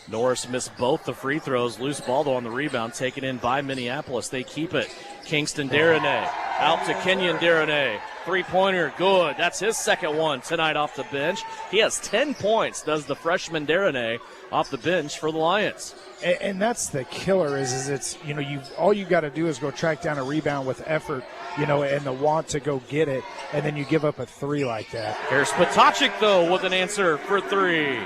Norris missed both the free throws. Loose ball, though, on the rebound, taken in by Minneapolis. They keep it. Kingston Darnay out to Kenyon Darnay. Three-pointer, good. That's his second one tonight off the bench. He has 10 points, does the freshman Darnay, off the bench for the Lions.
And that's the killer is it's, all you got to do is go track down a rebound with effort, and the want to go get it, and then you give up a three like that.
Here's Potacek, though, with an answer for three.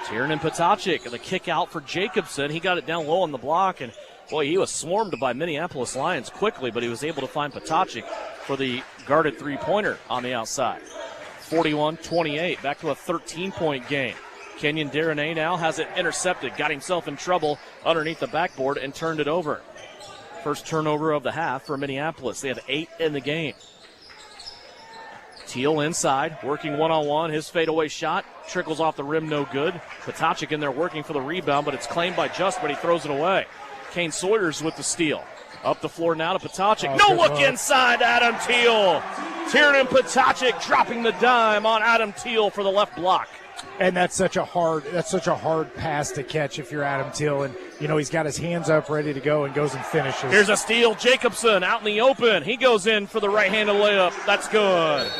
Tiernan Potacek, the kick out for Jacobson. He got it down low on the block, and boy, he was swarmed by Minneapolis Lions quickly, but he was able to find Potacek for the guarded three-pointer on the outside. 41-28, back to a 13-point game. Kenyon Darnay now has it intercepted, got himself in trouble underneath the backboard and turned it over. First turnover of the half for Minneapolis. They have 8 in the game. Teal inside, working one-on-one. His fadeaway shot trickles off the rim, no good. Potacek in there working for the rebound, but it's claimed by Just, but he throws it away. Kane Sawyers with the steal. Up the floor now to Potacek. No look inside, Adam Teal. Tiernan Potacek dropping the dime on Adam Teal for the left block.
And that's such a hard pass to catch if you're Adam Teal. And, he's got his hands up ready to go and goes and finishes.
Here's a steal. Jacobson out in the open. He goes in for the right-handed layup. That's good.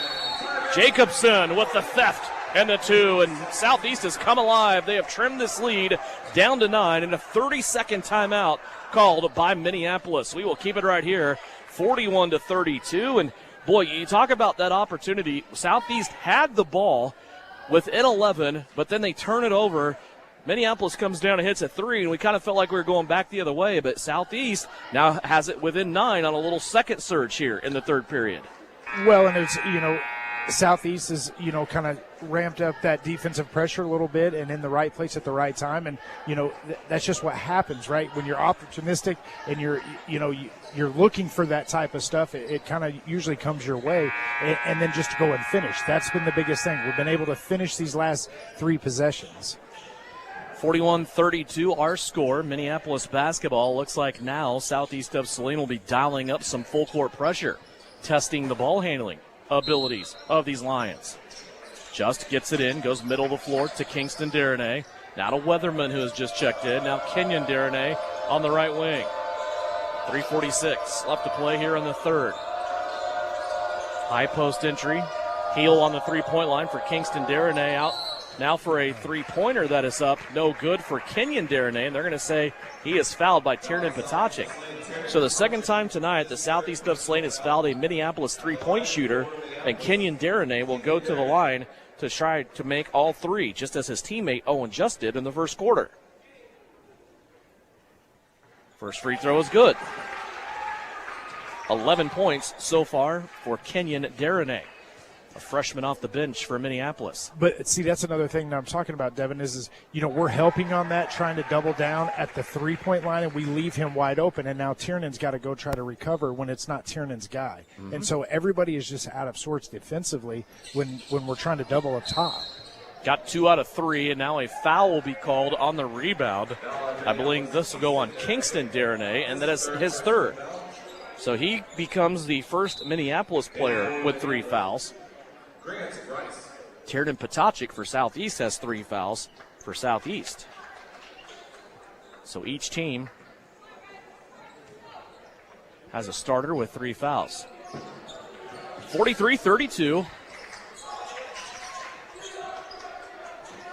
Jacobson with the theft and the two. And Southeast has come alive. They have trimmed this lead down to 9 and a 30-second timeout called by Minneapolis. We will keep it right here, 41-32. And, boy, you talk about that opportunity. Southeast had the ball within 11, but then they turn it over. Minneapolis comes down and hits a three, and we kind of felt like we were going back the other way, but Southeast now has it within 9 on a little second surge here in the third period.
Well, and it's, Southeast is, kind of ramped up that defensive pressure a little bit and in the right place at the right time. And, that's just what happens, right? When you're opportunistic and you're looking for that type of stuff, it kind of usually comes your way. And then just to go and finish. That's been the biggest thing. We've been able to finish these last 3 possessions.
41-32 our score. Minneapolis basketball looks like now Southeast of Saline will be dialing up some full court pressure, testing the ball handling abilities of these Lions. Just gets it in, goes middle of the floor to Kingston Darnay. Now to Weatherman, who has just checked in. Now Kenyon Darnay on the right wing. 3:46 left to play here in the third. High post entry. Heel on the three-point line for Kingston Darnay out. Now for a three-pointer that is up. No good for Kenyon Darnay, and they're going to say he is fouled by Tiernan Potacek. So the second time tonight, the Southeast of Saline has fouled a Minneapolis three-point shooter, and Kenyon Darnay will go to the line to try to make all 3, just as his teammate Owen Just did in the first quarter. First free throw is good. 11 points so far for Kenyon Darnay, a freshman off the bench for Minneapolis.
But, see, that's another thing that I'm talking about, Devin, is we're helping on that, trying to double down at the three-point line, and we leave him wide open, and now Tiernan's got to go try to recover when it's not Tiernan's guy. Mm-hmm. And so everybody is just out of sorts defensively when we're trying to double up top.
Got 2 out of 3, and now a foul will be called on the rebound. I believe this will go on Kingston Darnay, and that is his third. So he becomes the first Minneapolis player with 3 fouls. Tiernan Potacek for Southeast has 3 fouls for Southeast. So each team has a starter with 3 fouls. 43-32.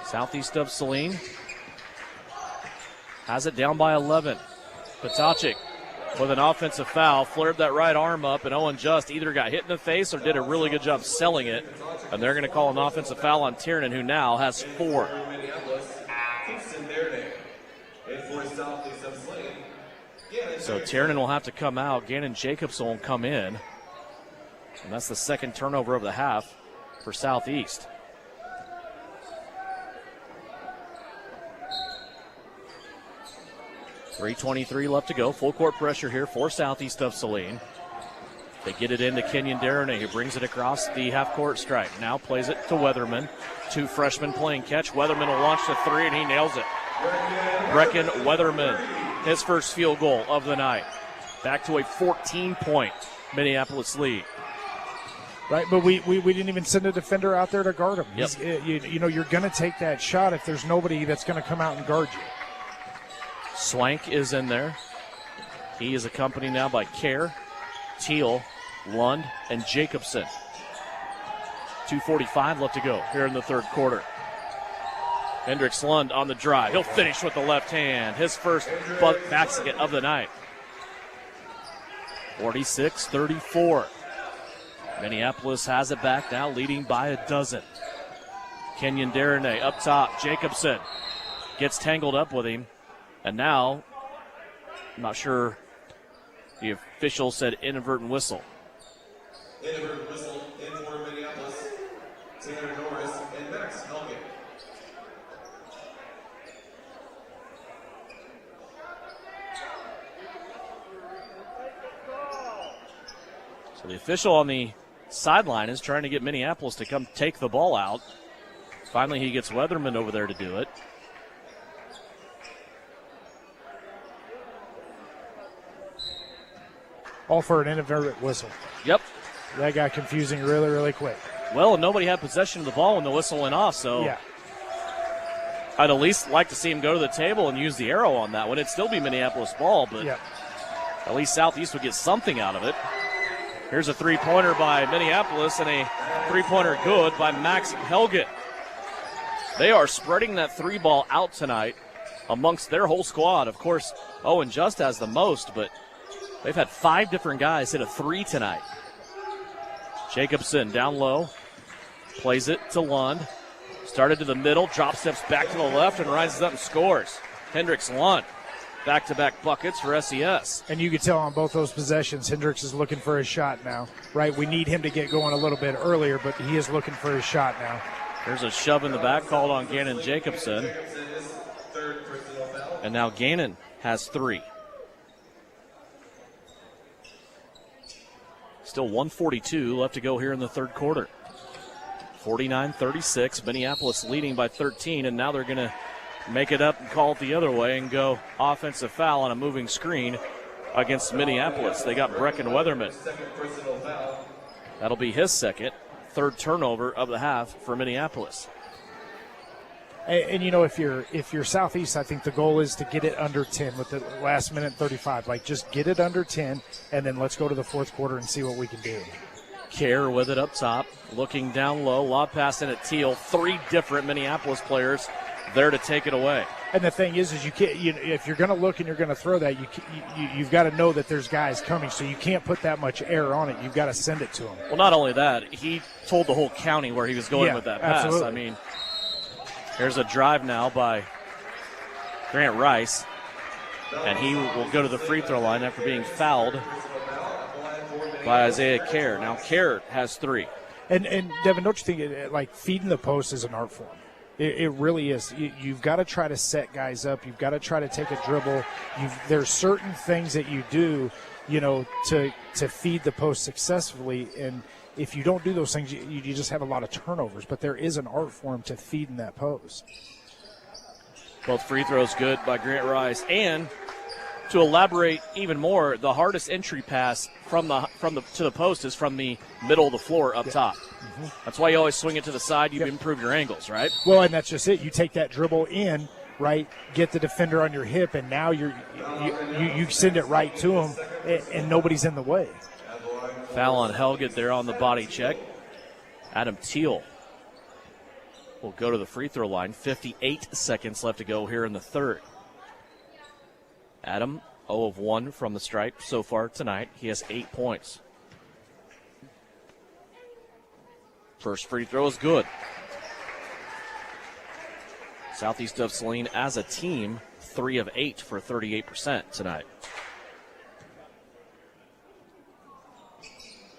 Southeast of Saline has it down by 11. Potacek with an offensive foul, flared that right arm up, and Owen Just either got hit in the face or did a really good job selling it. And they're going to call an offensive foul on Tiernan, who now has 4. So Tiernan will have to come out. Gannon Jacobson will come in. And that's the second turnover of the half for Southeast. .323 left to go. Full court pressure here for Southeast of Saline. They get it into Kenyon Darnay, who brings it across the half-court stripe. Now plays it to Weatherman. 2 freshmen playing catch. Weatherman will launch the 3, and he nails it. Brecken Weatherman, his first field goal of the night. Back to a 14-point Minneapolis lead.
Right, but we didn't even send a defender out there to guard him.
Yep.
You're going to take that shot if there's nobody that's going to come out and guard you.
Swank is in there. He is accompanied now by Kerr, Teal, Lund, and Jacobson. 2:45 left to go here in the third quarter. Hendricks Lund on the drive. He'll finish with the left hand. His first basket of the night. 46-34. Minneapolis has it back now, leading by a dozen. Kenyon Darnay up top. Jacobson gets tangled up with him. And now, I'm not sure, the official said inadvertent whistle.
Inadvertent whistle in for Minneapolis. Tanner Norris and Max Helgen.
So the official on the sideline is trying to get Minneapolis to come take the ball out. Finally, he gets Weatherman over there to do it.
All for an inadvertent whistle.
Yep.
That got confusing really, really quick.
Well, nobody had possession of the ball when the whistle went off, so
yeah.
I'd at least like to see him go to the table and use the arrow on that one. It'd still be Minneapolis ball, but at least Southeast would get something out of it. Here's a three-pointer by Minneapolis and a three-pointer good by Max Helgen. They are spreading that three ball out tonight amongst their whole squad. Of course, Owen Just has the most, but they've had 5 different guys hit a three tonight. Jacobson down low, plays it to Lund. Started to the middle, drop steps back to the left, and rises up and scores. Hendricks Lund. Back-to-back buckets for SES.
And you can tell on both those possessions, Hendricks is looking for his shot now, right? We need him to get going a little bit earlier, but he is looking for his shot now.
There's a shove in the back called on Gannon Jacobson. And now Gannon has 3. Still 1:42 left to go here in the third quarter. 49-36, Minneapolis leading by 13, and now they're going to make it up and call it the other way and go offensive foul on a moving screen against Minneapolis. They got Brecken Weatherman. That'll be his second, third turnover of the half for Minneapolis.
And you know, if you're Southeast, I think the goal is to get it under 10 with the last minute 35. Like, just get it under 10, and then let's go to the fourth quarter and see what we can do.
Kerr with it up top, looking down low, lob pass in at Teal. 3 different Minneapolis players there to take it away.
And the thing is you can't. If you're going to look and you're going to throw that, you've got to know that there's guys coming. So you can't put that much air on it. You've got to send it to them.
Well, not only that, he told the whole county where he was going with that pass.
Absolutely.
I mean, here's a drive now by Grant Rice, and he will go to the free throw line after being fouled by Isaiah Kerr. Now Kerr has 3.
And Devin, don't you think like feeding the post is an art form? It really is. You've got to try to set guys up. You've got to try to take a dribble. There's certain things that you do, to feed the post successfully. And if you don't do those things, you just have a lot of turnovers. But there is an art form to feeding that post.
Both free throws good by Grant Rice. And to elaborate even more, the hardest entry pass to the post is from the middle of the floor up top. Mm-hmm. That's why you always swing it to the side. You improve your angles, right?
Well, and that's just it. You take that dribble in, right, get the defender on your hip, and now you send it right to him, and nobody's in the way.
Foul on Helget there on the body check. Adam Teal will go to the free throw line. 58 seconds left to go here in the third. Adam, 0 of 1 from the stripe so far tonight. He has 8 points. First free throw is good. Southeast of Saline as a team, 3 of 8 for 38% tonight.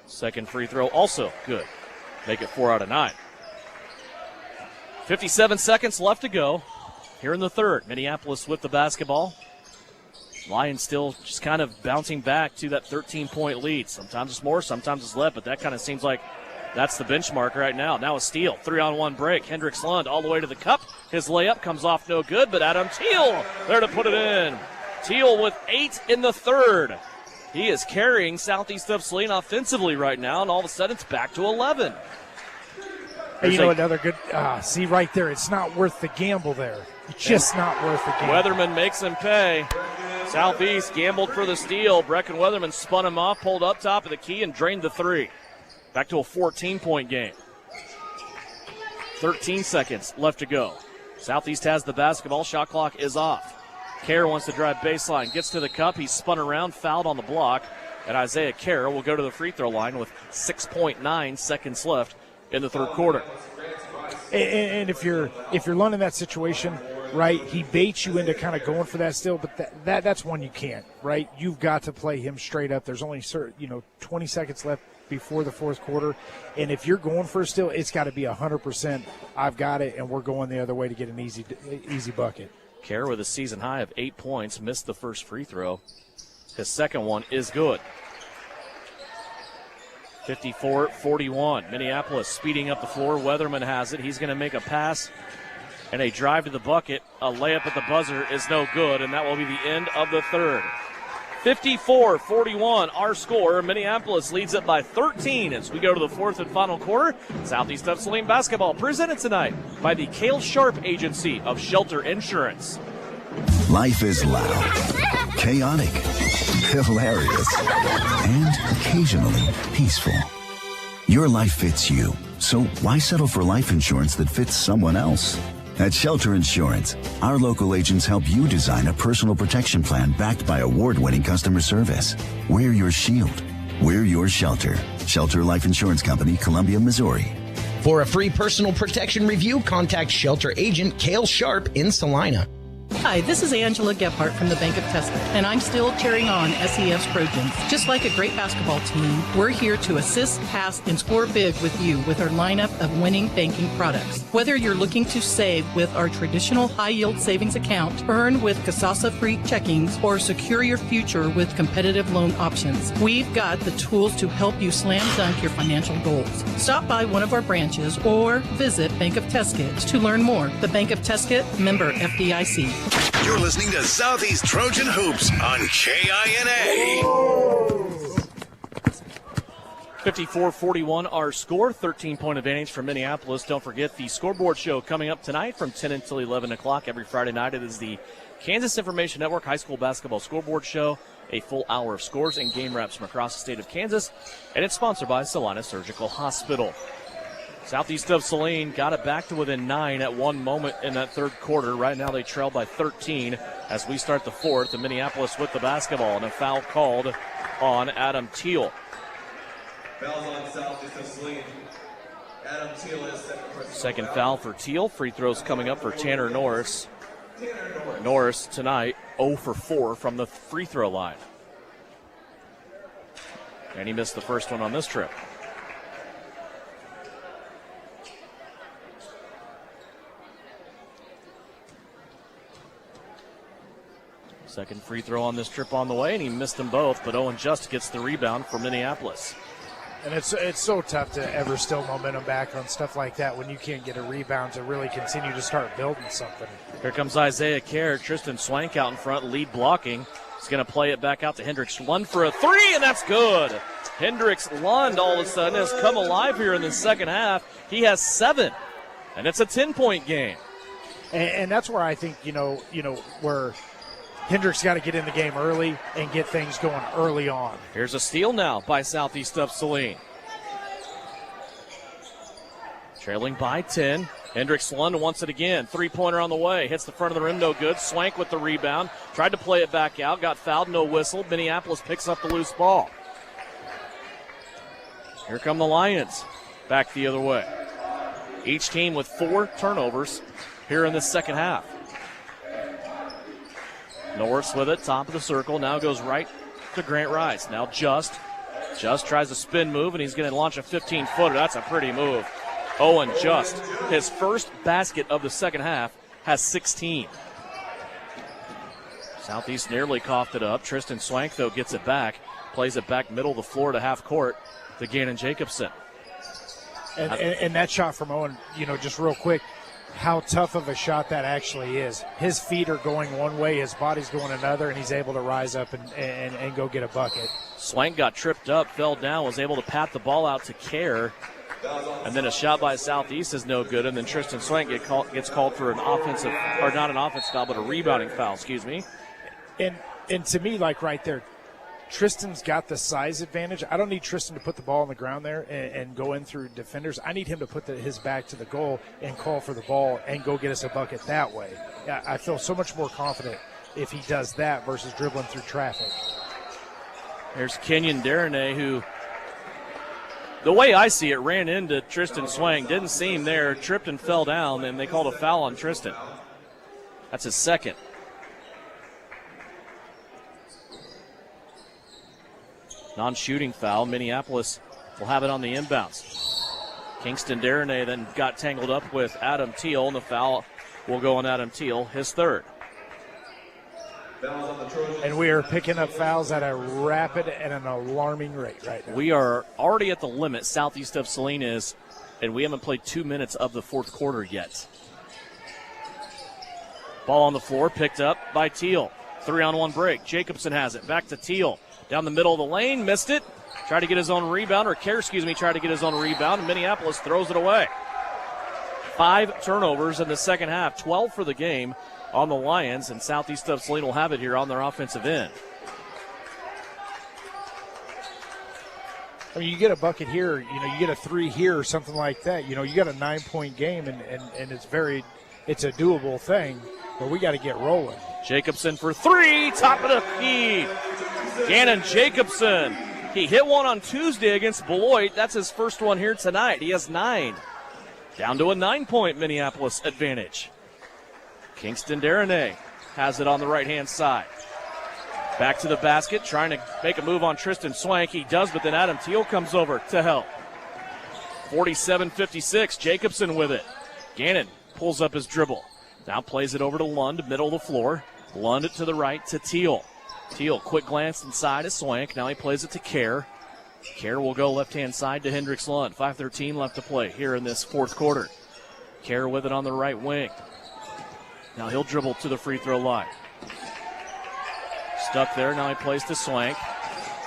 Second free throw also good. Make it 4 out of 9. 57 seconds left to go here in the third. Minneapolis with the basketball. Lions still just kind of bouncing back to that 13-point lead. Sometimes it's more, sometimes it's less, but that kind of seems like that's the benchmark right now. Now a steal, 3-on-1 break. Hendricks Lund all the way to the cup. His layup comes off no good, but Adam Teal there to put it in. Teal with 8 in the third. He is carrying Southeast of Saline offensively right now, and all of a sudden it's back to 11.
Hey, another good, see right there, it's not worth the gamble there. It's just not worth the gamble.
Weatherman makes him pay. Southeast gambled for the steal. Brecken Weatherman spun him off, pulled up top of the key, and drained the three. Back to a 14-point game. 13 seconds left to go. Southeast has the basketball. Shot clock is off. Kerr wants to drive baseline. Gets to the cup. He's spun around, fouled on the block. And Isaiah Kerr will go to the free throw line with 6.9 seconds left in the third quarter.
And if you're Lund in that situation, right, he baits you into kind of going for that steal, but that's one you can't, right? You've got to play him straight up. There's only 20 seconds left before the fourth quarter, and if you're going for a steal, it's got to be 100%. I've got it, and we're going the other way to get an easy bucket.
Kerr with a season high of 8 points, missed the first free throw. His second one is good. 54-41. Minneapolis speeding up the floor. Weatherman has it. He's going to make a pass and a drive to the bucket. A layup at the buzzer is no good, and that will be the end of the third. 54-41, our score. Minneapolis leads it by 13 as we go to the fourth and final quarter. Southeast of Saline basketball presented tonight by the Cale Sharp Agency of Shelter Insurance.
Life is loud, chaotic, hilarious, and occasionally peaceful. Your life fits you, so why settle for life insurance that fits someone else? At Shelter Insurance, our local agents help you design a personal protection plan backed by award-winning customer service. We're your shield. We're your shelter. Shelter Life Insurance Company, Columbia, Missouri.
For a free personal protection review, contact Shelter Agent Cale Sharp in Salina.
Hi, this is Angela Gephardt from the Bank of Tuscan, and I'm still cheering on SES Trojans. Just like a great basketball team, we're here to assist, pass, and score big with you with our lineup of winning banking products. Whether you're looking to save with our traditional high-yield savings account, earn with Kasasa-free checkings, or secure your future with competitive loan options, we've got the tools to help you slam dunk your financial goals. Stop by one of our branches or visit Bank of Tuscan to learn more. The Bank of Tuscan, member FDIC.
You're listening to Southeast Trojan Hoops on KINA.
54-41 our score, 13-point advantage for Minneapolis. Don't forget the scoreboard show coming up tonight from 10 until 11 o'clock every Friday night. It is the Kansas Information Network High School Basketball Scoreboard Show, a full hour of scores and game wraps from across the state of Kansas, and it's sponsored by Salina Surgical Hospital. Southeast of Saline got it back to within 9 at one moment in that third quarter. Right now they trail by 13 as we start the fourth. And Minneapolis with the basketball and a foul called on Adam Teal.
Fouls on Southeast of Saline. Adam Teal is
second foul for Teal. Free throws coming up for Tanner Norris. Norris tonight 0 for 4 from the free throw line. And he missed the first one on this trip. Second free throw on this trip on the way, and he missed them both, but Owen Just gets the rebound for Minneapolis.
And it's so tough to ever steal momentum back on stuff like that when you can't get a rebound to really continue to start building something.
Here comes Isaiah Kerr. Tristan Swank out in front, lead blocking. He's going to play it back out to Hendricks Lund for a three, and that's good. Hendricks Lund all of a sudden has come alive here in the second half. He has 7, and it's a 10-point game.
And that's where I think, where Hendricks got to get in the game early and get things going early on.
Here's a steal now by Southeast of Saline. Trailing by 10. Hendricks Lund wants it again. Three-pointer on the way. Hits the front of the rim, no good. Swank with the rebound. Tried to play it back out. Got fouled, no whistle. Minneapolis picks up the loose ball. Here come the Lions. Back the other way. Each team with 4 turnovers here in the second half. Norris with it, top of the circle, now goes right to Grant Rice. Now Just tries a spin move, and he's going to launch a 15-footer. That's a pretty move. Owen Just, his first basket of the second half, has 16. Southeast nearly coughed it up. Tristan Swank, though, gets it back, plays it back middle of the floor to half court to Gannon Jacobson.
And that shot from Owen, just real quick, how tough of a shot that actually is. His feet are going one way, his body's going another, and he's able to rise up and go get a bucket.
Swank got tripped up, fell down, was able to pat the ball out to Kerr. And then a shot by Southeast is no good, and then Tristan Swank gets called for an offensive, or not an offensive foul, but a rebounding foul, excuse me.
And to me, like right there, Tristan's got the size advantage. I don't need Tristan to put the ball on the ground there and go in through defenders. I need him to put his back to the goal and call for the ball and go get us a bucket that way. I feel so much more confident if he does that versus dribbling through traffic.
There's Kenyon Darnay, who, the way I see it, ran into Tristan Swank, didn't see him there, tripped and fell down, and they called a foul on Tristan. That's his second. Non-shooting foul. Minneapolis will have it on the inbounds. Kingston Darnay then got tangled up with Adam Teal, and the foul will go on Adam Teal, his third.
And we are picking up fouls at a rapid and an alarming rate right now.
We are already at the limit, southeast of Saline is, and we haven't played 2 minutes of the fourth quarter yet. Ball on the floor, picked up by Teal. 3-on-1 break. Jacobson has it. Back to Teal. Down the middle of the lane, missed it. Tried to get his own rebound, or Kerr, tried to get his own rebound, and Minneapolis throws it away. 5 turnovers in the second half, 12 for the game on the Lions, and southeast of Saline will have it here on their offensive end.
I mean, you get a bucket here, you get a 3 here or something like that. You got a 9-point game, and it's a doable thing, but we got to get rolling.
Jacobson for 3, top of the key. Gannon Jacobson. He hit one on Tuesday against Beloit. That's his first one here tonight. He has 9. Down to a 9-point Minneapolis advantage. Kingston Darnay has it on the right-hand side. Back to the basket, trying to make a move on Tristan Swank. He does, but then Adam Teal comes over to help. 47-56, Jacobson with it. Gannon pulls up his dribble. Now plays it over to Lund, middle of the floor. Lund to the right to Teal. Teal, quick glance inside of Swank. Now he plays it to Kerr. Kerr will go left-hand side to Hendricks Lund. 5:13 left to play here in this fourth quarter. Kerr with it on the right wing. Now he'll dribble to the free throw line. Stuck there, now he plays to Swank.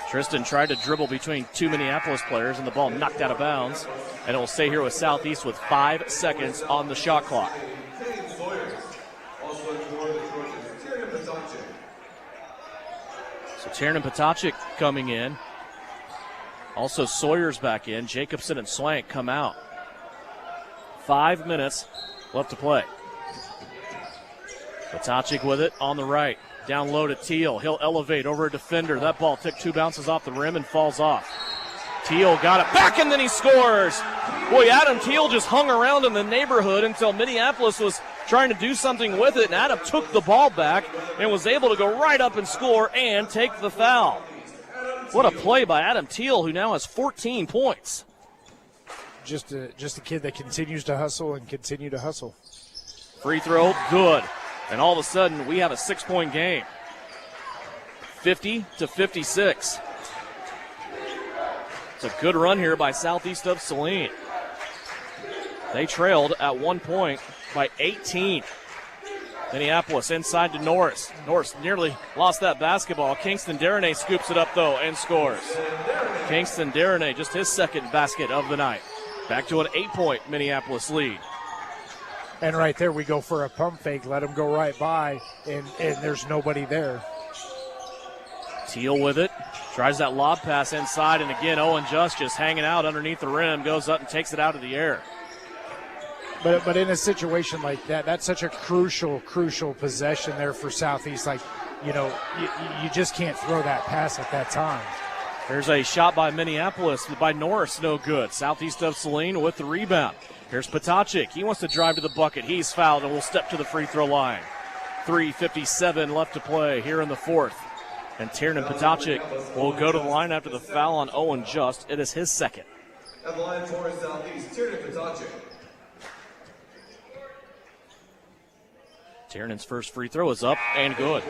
Tristan tried to dribble between 2 Minneapolis players, and the ball knocked out of bounds. And it will stay here with Southeast with 5 seconds on the shot clock. So Tiernan Potacek coming in. Also Sawyer's back in. Jacobson and Swank come out. 5 minutes left to play. Potacek with it on the right. Down low to Teal. He'll elevate over a defender. That ball took 2 bounces off the rim and falls off. Teal got it back, and then he scores. Boy, Adam Teal just hung around in the neighborhood until Minneapolis was trying to do something with it, and Adam took the ball back and was able to go right up and score and take the foul. What a play by Adam Teal, who now has 14 points.
Just a kid that continues to hustle and continue to hustle.
Free throw, good. And all of a sudden, we have a 6-point game. 50-56. It's a good run here by southeast of Saline. They trailed at 1 point by 18. Minneapolis inside to Norris. Norris nearly lost that basketball. Kingston Darnay scoops it up, though, and scores. Kingston Darnay, just his second basket of the night. Back to an 8-point Minneapolis lead.
And right there, we go for a pump fake, let him go right by, and there's nobody there.
Teal with it. Tries that lob pass inside, and again, Owen just hanging out underneath the rim, goes up and takes it out of the air.
But in a situation like that, that's such a crucial possession there for Southeast. Like, you just can't throw that pass at that time.
There's a shot by Minneapolis, by Norris, no good. Southeast of Saline with the rebound. Here's Potacek. He wants to drive to the bucket. He's fouled and will step to the free throw line. 3:57 left to play here in the fourth. And Tiernan Potacek will go to the line after the foul on Owen Just. It is his second.
At the line for Southeast, Tiernan Potacek.
Tiernan's first free throw is up and good.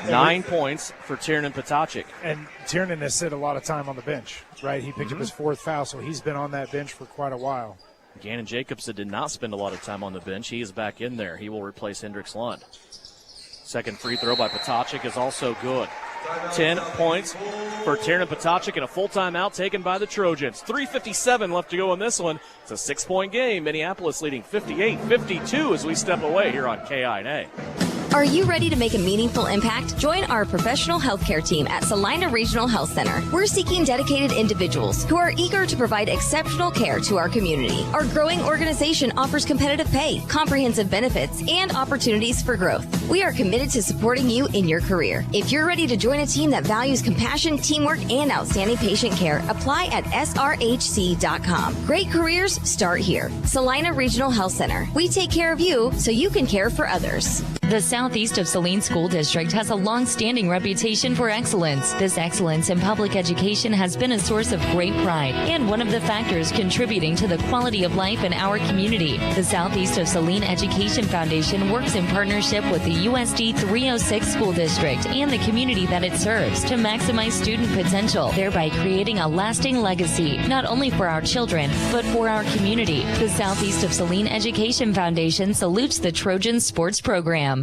9 points for Tiernan Potacek.
And Tiernan has sit a lot of time on the bench, right? He picked up his 4th foul, so he's been on that bench for quite a while.
Gannon Jacobson did not spend a lot of time on the bench. He is back in there. He will replace Hendricks Lund. Second free throw by Potacek is also good. 10 points for Tiernan Potacek and a full timeout taken by the Trojans. 3:57 left to go in this one. It's a 6-point game. Minneapolis leading 58-52 as we step away here on KINA.
Are you ready to make a meaningful impact? Join our professional healthcare team at Salina Regional Health Center. We're seeking dedicated individuals who are eager to provide exceptional care to our community. Our growing organization offers competitive pay, comprehensive benefits, and opportunities for growth. We are committed to supporting you in your career. If you're ready to join a team that values compassion, teamwork, and outstanding patient care, apply at srhc.com. Great careers start here. Salina Regional Health Center. We take care of you so you can care for others.
The Southeast of Saline School District has a long-standing reputation for excellence. This excellence in public education has been a source of great pride and one of the factors contributing to the quality of life in our community. The Southeast of Saline Education Foundation works in partnership with the USD 306 School District and the community that it serves to maximize student potential, thereby creating a lasting legacy, not only for our children, but for our community. The Southeast of Saline Education Foundation salutes the Trojan sports program.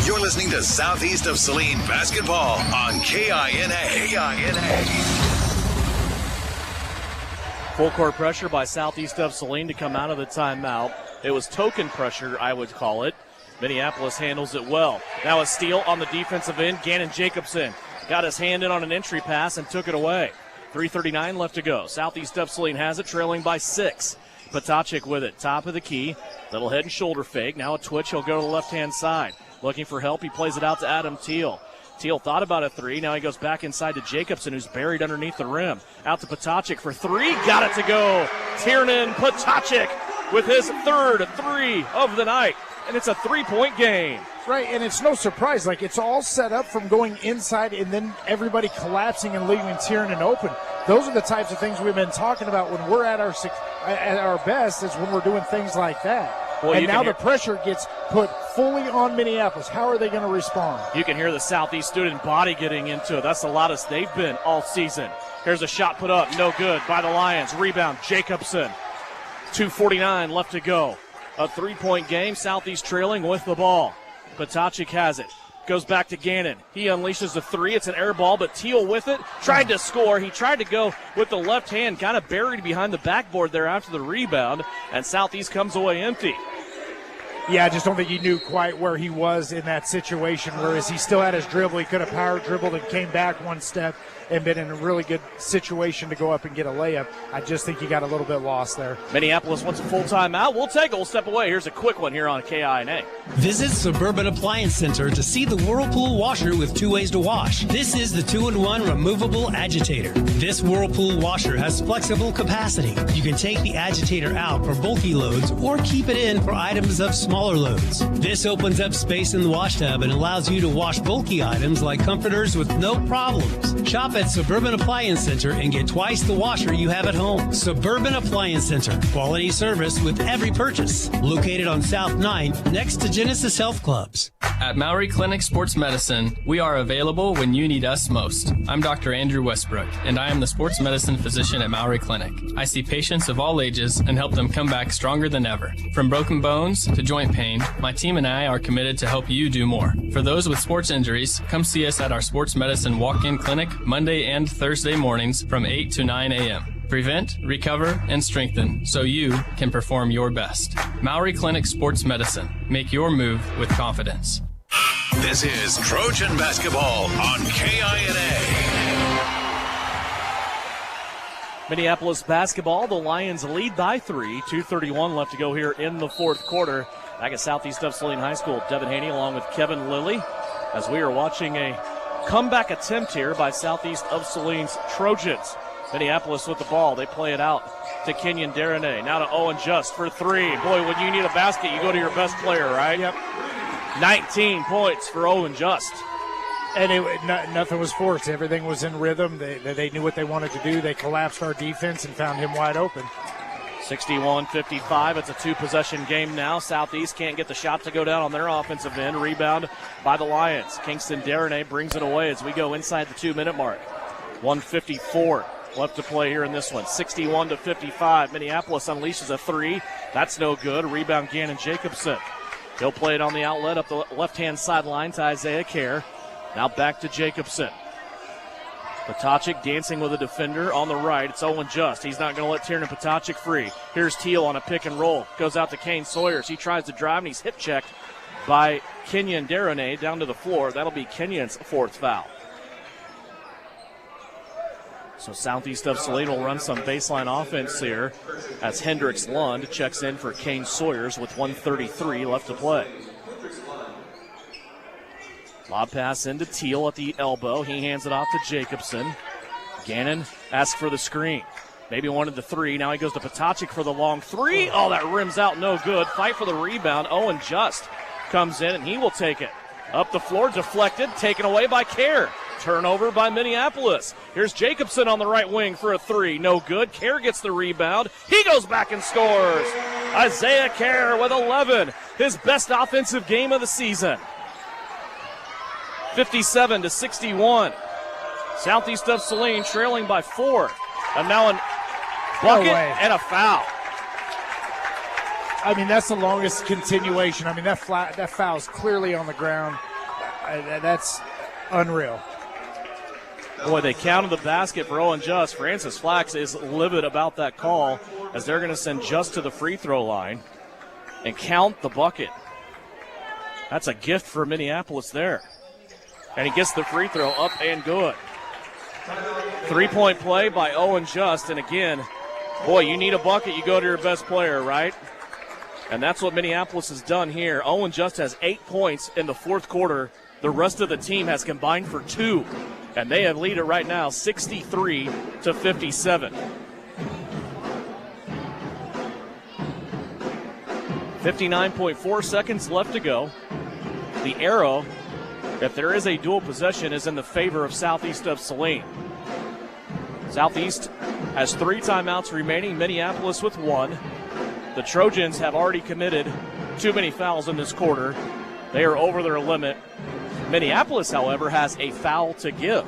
You're listening to Southeast of Saline basketball on KINA.
Full court pressure by Southeast of Saline to come out of the timeout. It was token pressure, I would call it. Minneapolis handles it well. Now a steal on the defensive end. Gannon Jacobson got his hand in on an entry pass and took it away. 3:39 left to go. Southeast of Saline has it, trailing by 6. Potacek with it, top of the key. Little head and shoulder fake. Now a twitch. He'll go to the left-hand side. Looking for help. He plays it out to Adam Teal. Teal thought about a three. Now he goes back inside to Jacobson, who's buried underneath the rim. Out to Potacek for three. Got it to go. Tiernan Potacek with his third three of the night. And it's a 3-point game.
Right, and it's no surprise. Like, it's all set up from going inside and then everybody collapsing and leaving Tiernan open. Those are the types of things we've been talking about when we're at our best, is when we're doing things like that. Well, and now the pressure gets put fully on Minneapolis. How are they going to respond?
You can hear the Southeast student body getting into it. That's the loudest they've been all season. Here's a shot put up, no good by the Lions. Rebound, Jacobson. 2:49 left to go. A 3-point game, Southeast trailing with the ball. Potacek has it. Goes back to Gannon. He unleashes a three. It's an air ball, but Teal with it. Tried to score. He tried to go with the left hand, kind of buried behind the backboard there after the rebound, and Southeast comes away empty.
Yeah, I just don't think he knew quite where he was in that situation, whereas he still had his dribble. He could have power dribbled and came back one step and been in a really good situation to go up and get a layup. I just think he got a little bit lost there.
Minneapolis wants a full timeout. We'll take it. We'll step away. Here's a quick one here on KINA.
Visit Suburban Appliance Center to see the Whirlpool washer with 2 ways to wash. This is the 2-in-1 removable agitator. This Whirlpool washer has flexible capacity. You can take the agitator out for bulky loads or keep it in for items of smaller loads. This opens up space in the wash tub and allows you to wash bulky items like comforters with no problems. Shop at Suburban Appliance Center and get twice the washer you have at home. Suburban Appliance Center. Quality service with every purchase. Located on South 9th next to Genesis Health Clubs.
At Maury Clinic Sports Medicine, we are available when you need us most. I'm Dr. Andrew Westbrook, and I am the sports medicine physician at Maury Clinic. I see patients of all ages and help them come back stronger than ever. From broken bones to joint pain, my team and I are committed to help you do more. For those with sports injuries, come see us at our sports medicine walk-in clinic Monday and Thursday mornings from 8 to 9 a.m. Prevent, recover, and strengthen so you can perform your best. Maury Clinic Sports Medicine. Make your move with confidence.
This is Trojan basketball on KINA.
Minneapolis basketball, the Lions lead by 3. 2:31 left to go here in the fourth quarter. Back at Southeast of Saline High School, Devin Haney along with Kevin Lilly as we are watching a comeback attempt here by Southeast of Saline's Trojans. Minneapolis with the ball. They play it out to Kenyon Darnay. Now to Owen Just for three. Boy, when you need a basket, you go to your best player, right?
Yep.
19 points for Owen Just.
And nothing was forced. Everything was in rhythm. They knew what they wanted to do. They collapsed our defense and found him wide open.
61-55. It's a two-possession game now. Southeast can't get the shot to go down on their offensive end. Rebound by the Lions. Kingston Darnay brings it away as we go inside the 2-minute mark. 1:54 left to play here in this one. 61-55. Minneapolis unleashes a three. That's no good. Rebound Gannon Jacobson. He'll play it on the outlet up the left-hand sideline to Isaiah Kerr. Now back to Jacobson. Potacik dancing with a defender on the right. It's Owen Just. He's not going to let Tiernan Potacik free. Here's Teal on a pick and roll. Goes out to Kane Sawyers. He tries to drive, and he's hip checked by Kenyon Deronay down to the floor. That'll be Kenyon's fourth foul. So Southeast of Saline will run some baseline offense here as Hendricks Lund checks in for Kane Sawyers with 1:33 left to play. Lob pass into Teal at the elbow. He hands it off to Jacobson. Gannon asks for the screen. Maybe wanted the three. Now he goes to Potacik for the long three. Oh, that rims out, no good. Fight for the rebound. Owen Just comes in, and he will take it. Up the floor, deflected, taken away by Kerr. Turnover by Minneapolis. Here's Jacobson on the right wing for a three. No good. Kerr gets the rebound. He goes back and scores. Isaiah Kerr with 11. His best offensive game of the season. 57-61. Southeast of Saline trailing by 4. And now a bucket and a foul.
I mean, that's the longest continuation. I mean, that foul's clearly on the ground. That's unreal.
Boy, they counted the basket for Owen Just. Francis Flax is livid about that call as they're going to send Just to the free throw line and count the bucket. That's a gift for Minneapolis there. And he gets the free throw up and good. 3-point play by Owen Just. And again, boy, you need a bucket, you go to your best player, right? And that's what Minneapolis has done here. Owen Just has 8 points in the fourth quarter. The rest of the team has combined for 2. And they have lead it right now 63-57. 59.4 seconds left to go. The arrow, if there is a dual possession, is in the favor of Southeast of Saline. Southeast has 3 timeouts remaining, Minneapolis with 1. The Trojans have already committed too many fouls in this quarter. They are over their limit. Minneapolis, however, has a foul to give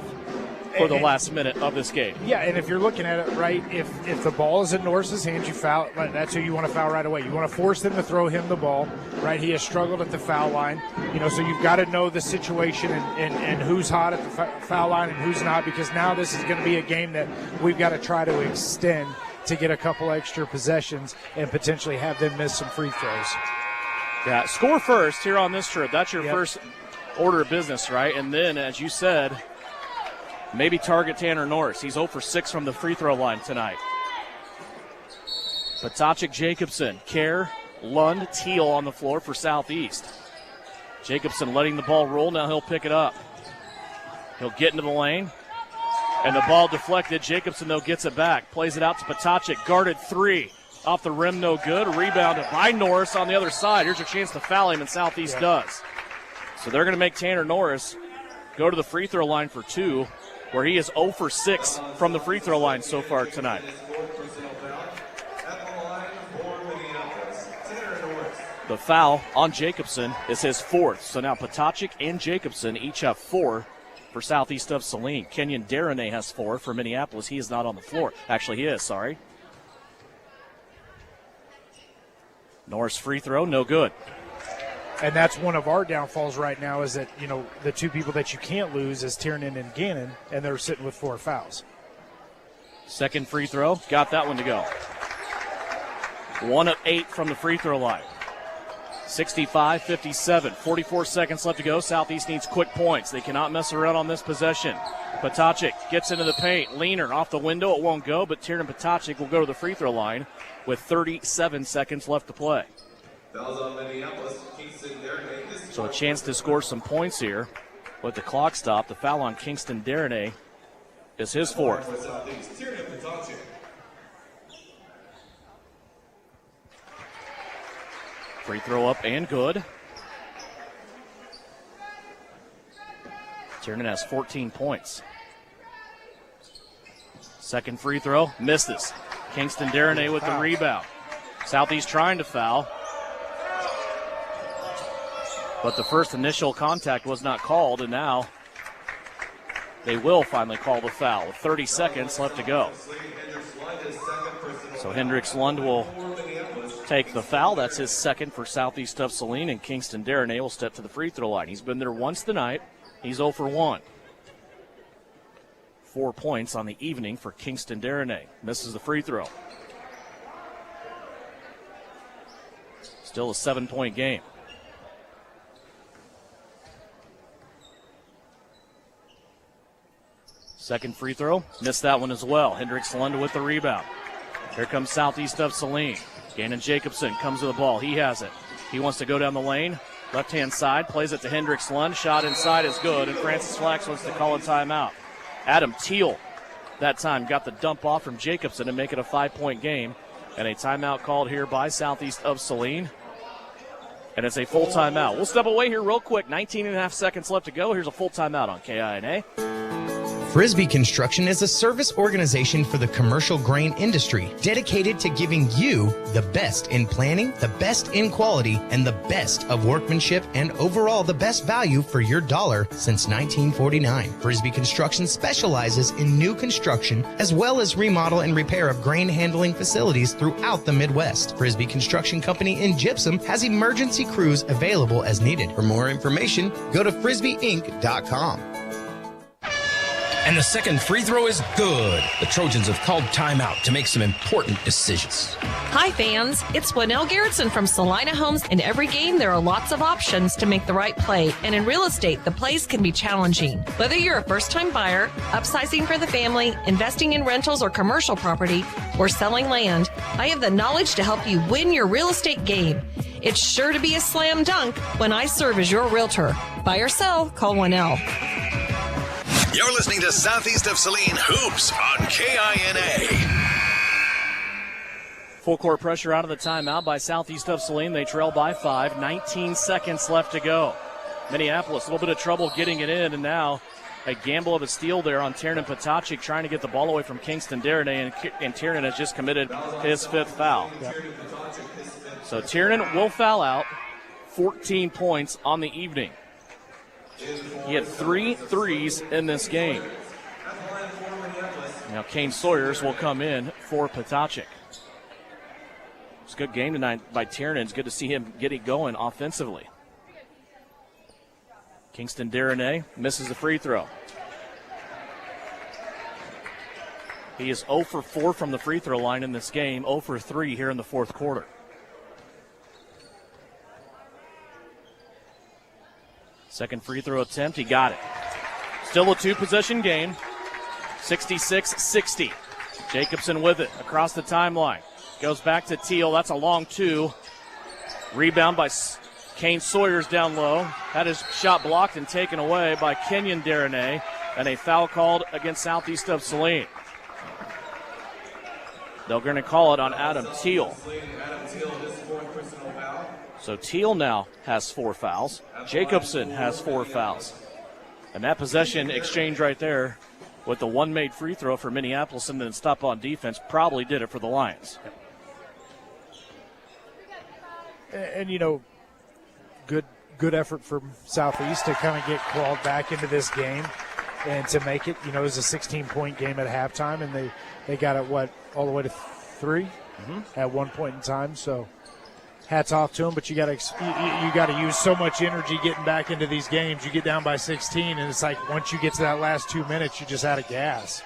for the last minute of this game.
Yeah, and if you're looking at it, right, if the ball is in Norris's hands, you foul. That's who you want to foul right away. You want to force them to throw him the ball, right? He has struggled at the foul line, so you've got to know the situation and who's hot at the foul line and who's not, because now this is going to be a game that we've got to try to extend to get a couple extra possessions and potentially have them miss some free throws.
Yeah, score first here on this trip. That's your first order of business, right? And then, as you said, maybe target Tanner Norris. He's 0 for 6 from the free throw line tonight. Potacik, Jacobson, Kerr, Lund, Teal on the floor for Southeast. Jacobson letting the ball roll. Now he'll pick it up. He'll get into the lane. And the ball deflected. Jacobson, though, gets it back. Plays it out to Potacik. Guarded 3. Off the rim, no good. Rebounded by Norris on the other side. Here's a chance to foul him, and Southeast does. So they're going to make Tanner Norris go to the free throw line for 2, where he is 0 for 6 from the free throw line so far tonight. The foul on Jacobson is his 4th. So now Potacik and Jacobson each have 4 for Southeast of Saline. Kenyon Deronay has 4 for Minneapolis. He is not on the floor. Actually, he is, sorry. Norris free throw, no good.
And that's one of our downfalls right now is that, the 2 people that you can't lose is Tiernan and Gannon, and they're sitting with 4 fouls.
Second free throw, got that one to go. 1 of 8 from the free throw line. 65-57, 44 seconds left to go. Southeast needs quick points. They cannot mess around on this possession. Potacik gets into the paint. Leaner off the window. It won't go, but Tiernan Potacik will go to the free throw line with 37 seconds left to play. So a chance to score some points here with the clock stop. The foul on Kingston Deronay is his 4th. Free throw up and good. Tiernan has 14 points. Second free throw, misses. Kingston Deronay with the rebound. Southeast trying to foul. But the first initial contact was not called, and now They will finally call the foul with 30 seconds left to go. So Hendricks Lund will take the foul. That's his second for Southeast of Saline, and Kingston Darnay will step to the free throw line. He's been there once tonight. He's 0 for 1. 4 points on the evening for Kingston Darnay. Misses the free throw. Still a 7-point game. Second free throw, missed that one as well. Hendricks Lund with the rebound. Here comes Southeast of Saline. Gannon Jacobson comes to the ball. He has it. He wants to go down the lane. Left-hand side, plays it to Hendricks Lund. Shot inside is good, and Francis Flax wants to call a timeout. Adam Teal that time got the dump off from Jacobson and make it a 5-point game. And a timeout called here by Southeast of Saline. And it's a full timeout. We'll step away here real quick. 19 and a half seconds left to go. Here's a full timeout on KINA.
Frisbee Construction is a service organization for the commercial grain industry dedicated to giving you the best in planning, the best in quality, and the best of workmanship, and overall the best value for your dollar since 1949. Frisbee Construction specializes in new construction as well as remodel and repair of grain handling facilities throughout the Midwest. Frisbee Construction Company in Gypsum has emergency crews available as needed. For more information, go to frisbeeinc.com.
And the second free throw is good. The Trojans have called timeout to make some important decisions.
Hi, fans. It's Winnell Garrettson from Salina Homes. In every game, there are lots of options to make the right play. And in real estate, the plays can be challenging. Whether you're a first-time buyer, upsizing for the family, investing in rentals or commercial property, or selling land, I have the knowledge to help you win your real estate game. It's sure to be a slam dunk when I serve as your realtor. Buy or sell, call Winnell.
You're listening to Southeast of Saline Hoops on KINA.
Full court pressure out of the timeout by Southeast of Saline. They trail by 5. 19 seconds left to go. Minneapolis, a little bit of trouble getting it in, and now a gamble of a steal there on Tiernan Potacik trying to get the ball away from Kingston Darnay, and Tiernan has just committed his 5th foul. Yep. So Tiernan will foul out. 14 points on the evening. He had 3 threes in this game. Now Kane Sawyers will come in for Potacik. It's a good game tonight by Tiernan. It's good to see him get it going offensively. Kingston Darnay misses the free throw. He is 0 for 4 from the free throw line in this game, 0 for 3 here in the fourth quarter. Second free throw attempt, he got it. Still a 2-possession game, 66-60. Jacobson with it across the timeline. Goes back to Teal, that's a long 2. Rebound by Kane Sawyers down low. Had his shot blocked and taken away by Kenyon Darnay, and a foul called against Southeast of Saline. They're going to call it on Adam Teal. So Teal now has 4 fouls. Jacobson has 4 fouls. And that possession exchange right there with the one made free throw for Minneapolis and then stop on defense probably did it for the Lions.
And you know, good effort from Southeast to kind of get crawled back into this game and to make it. You know, it was a 16-point game at halftime, and they got it, all the way to 3 at one point in time. So hats off to them, but you got to use so much energy getting back into these games. You get down by 16, and it's like once you get to that last 2 minutes, you just out of gas.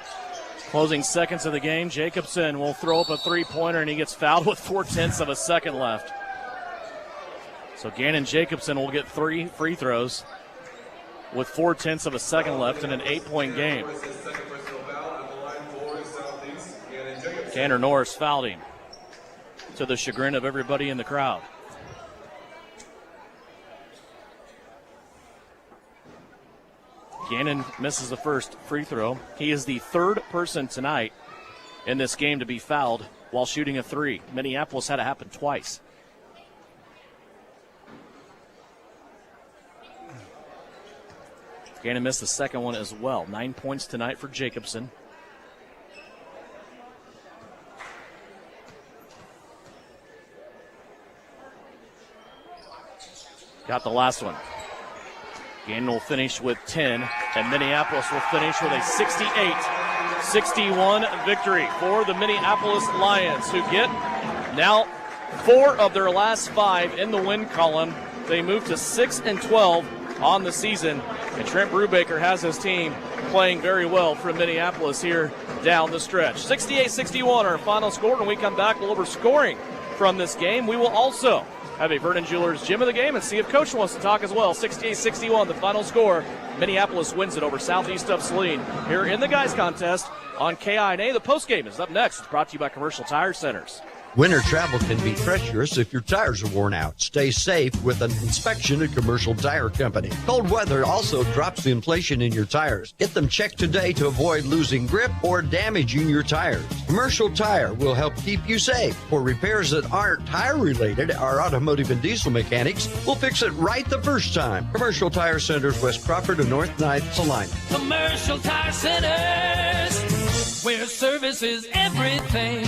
Closing seconds of the game, Jacobson will throw up a 3-pointer, and he gets fouled with 0.4 of a second left. So Gannon Jacobson will get 3 free throws with 0.4 of a second left in an 8-point game. Tanner Norris fouled him, to the chagrin of everybody in the crowd. Gannon misses the first free throw. He is the 3rd person tonight in this game to be fouled while shooting a 3. Minneapolis had it happen twice. Gannon missed the second one as well. 9 points tonight for Jacobson. Got the last one. Gannon will finish with 10, and Minneapolis will finish with a 68-61 victory for the Minneapolis Lions, who get now 4 of their last 5 in the win column. They move to 6-12 on the season, and Trent Brubaker has his team playing very well for Minneapolis here down the stretch. 68-61 our final score. When we come back, we'll over scoring from this game. We will also have a Vernon Jewelers Gym of the game and see if Coach wants to talk as well. 68-61 the final score. Minneapolis wins it over Southeast of Saline here in the guys contest on KINA. The postgame is up next. It's brought to you by Commercial Tire Centers.
Winter travel can be treacherous if your tires are worn out. Stay safe with an inspection at Commercial Tire Company. Cold weather also drops the inflation in your tires. Get them checked today to avoid losing grip or damaging your tires. Commercial Tire will help keep you safe. For repairs that aren't tire-related, our automotive and diesel mechanics will fix it right the first time. Commercial Tire Centers, West Crawford and North 9th, Salina.
Commercial Tire Centers, where service is everything.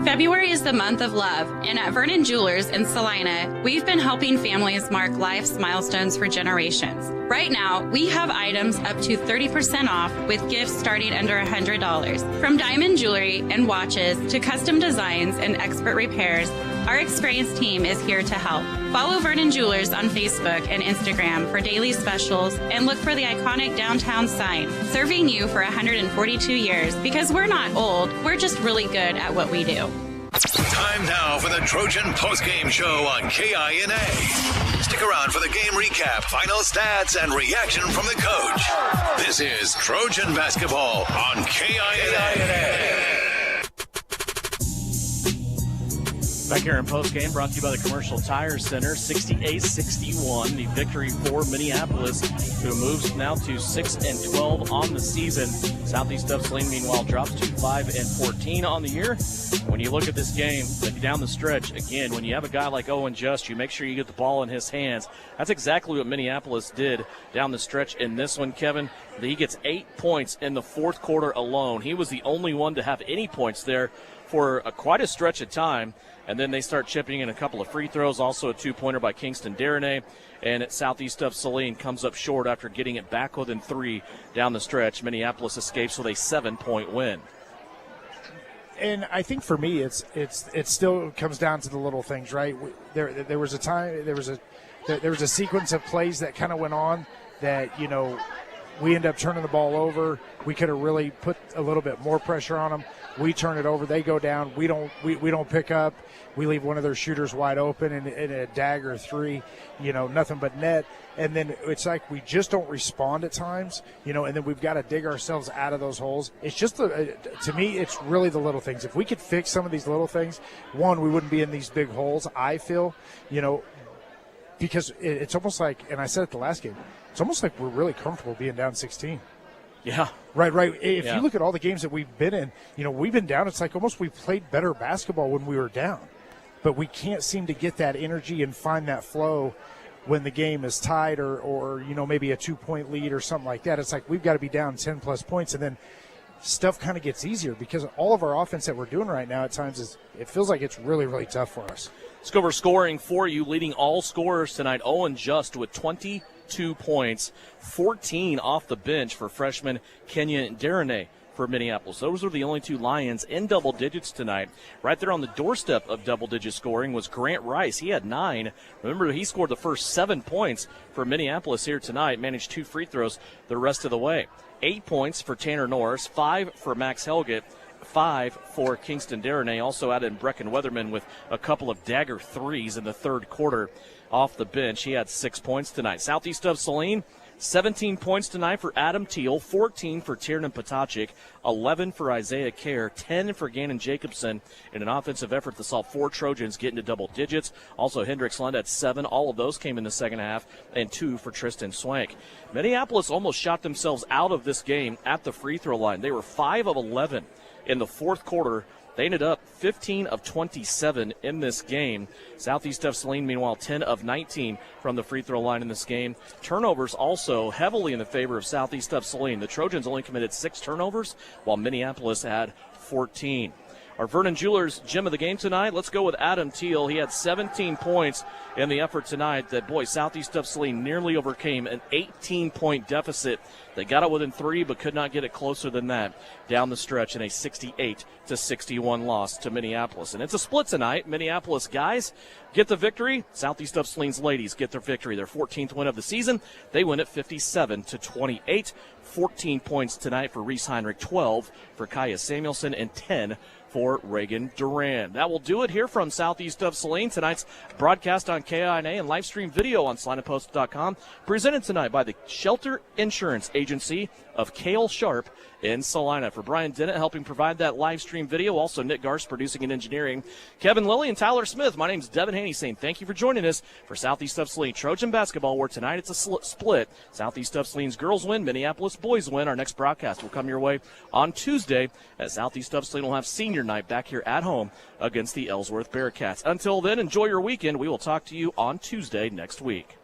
February is the month of love, and at Vernon Jewelers in Salina, we've been helping families mark life's milestones for generations. Right now, we have items up to 30% off with gifts starting under $100. From diamond jewelry and watches to custom designs and expert repairs, our experienced team is here to help. Follow Vernon Jewelers on Facebook and Instagram for daily specials and look for the iconic downtown sign, serving you for 142 years because we're not old, we're just really good at what we do.
Time now for the Trojan postgame show on KINA. Stick around for the game recap, final stats, and reaction from the coach. This is Trojan basketball on KINA.
Back here in postgame, brought to you by the Commercial Tire Center, 68-61, the victory for Minneapolis, who moves now to 6-12 on the season. Southeast of Saline, meanwhile, drops to 5-14 on the year. When you look at this game, down the stretch, again, when you have a guy like Owen Just, you make sure you get the ball in his hands. That's exactly what Minneapolis did down the stretch in this one, Kevin. He gets 8 points in the fourth quarter alone. He was the only one to have any points there for quite a stretch of time. And then they start chipping in a couple of free throws, also a two-pointer by Kingston Darnay. And at Southeast of Saline comes up short after getting it back within 3 down the stretch. Minneapolis escapes with a 7-point win.
And I think for me, it still comes down to the little things, right? There was a time, there was a sequence of plays that kind of went on that, you know, we end up turning the ball over. We could have really put a little bit more pressure on them. We turn it over. They go down. We don't pick up. We leave one of their shooters wide open in a dagger 3, you know, nothing but net. And then it's like we just don't respond at times, you know, and then we've got to dig ourselves out of those holes. It's just, to me, it's really the little things. If we could fix some of these little things, one, we wouldn't be in these big holes, I feel, you know, because it's almost like, and I said it the last game, it's almost like we're really comfortable being down 16.
Yeah.
Right. If you look at all the games that we've been in, you know, we've been down. It's like almost we played better basketball when we were down. But we can't seem to get that energy and find that flow when the game is tied or you know, maybe a 2-point lead or something like that. It's like we've got to be down 10-plus points, and then stuff kind of gets easier because all of our offense that we're doing right now at times it feels like it's really, really tough for us.
Let's go over scoring for you. Leading all scorers tonight, Owen Just with 22 points, 14 off the bench for freshman Kenyon Darnay for Minneapolis. Those are the only 2 Lions in double digits tonight. Right there on the doorstep of double-digit scoring was Grant Rice. He had 9. Remember, he scored the first 7 points for Minneapolis here tonight, managed 2 free throws the rest of the way. 8 points for Tanner Norris, 5 for Max Helgett, 5 for Kingston Darnay. Also added Brecken Weatherman with a couple of dagger 3s in the third quarter off the bench. He had 6 points tonight. Southeast of Saline, 17 points tonight for Adam Teal, 14 for Tiernan Potachik, 11 for Isaiah Kerr, 10 for Gannon Jacobson in an offensive effort that saw 4 Trojans get into double digits. Also, Hendricks Lund had 7. All of those came in the second half, and 2 for Tristan Swank. Minneapolis almost shot themselves out of this game at the free throw line. They were 5 of 11 in the fourth quarter. They ended up 15 of 27 in this game. Southeast of Saline, meanwhile, 10 of 19 from the free throw line in this game. Turnovers also heavily in the favor of Southeast of Saline. The Trojans only committed 6 turnovers, while Minneapolis had 14. Our Vernon Jewelers gem of the game tonight, let's go with Adam Teal. He had 17 points in the effort tonight that, boy, Southeast of Saline nearly overcame an 18-point deficit. They got it within 3 but could not get it closer than that down the stretch in a 68-61 loss to Minneapolis. And it's a split tonight. Minneapolis guys get the victory. Southeast of Saline's ladies get their victory, their 14th win of the season. They win at 57-28. 14 points tonight for Reese Heinrich, 12 for Kaya Samuelson, and 10 for Reagan Duran. That will do it here from Southeast of Saline. Tonight's broadcast on KINA and live stream video on SalinaPost.com. Presented tonight by the Shelter Insurance Agency of Cale Sharp in Salina. For Brian Dennett helping provide that live stream video, also Nick Garst producing and engineering, Kevin Lilly and Tyler Smith. My name's Devin Haney saying thank you for joining us for Southeast of Saline Trojan basketball, where tonight it's a split. Southeast of Saline's girls win, Minneapolis boys win. Our next broadcast will come your way on Tuesday as Southeast of Saline will have senior night back here at home against the Ellsworth Bearcats. Until then, enjoy your weekend. We will talk to you on Tuesday next week.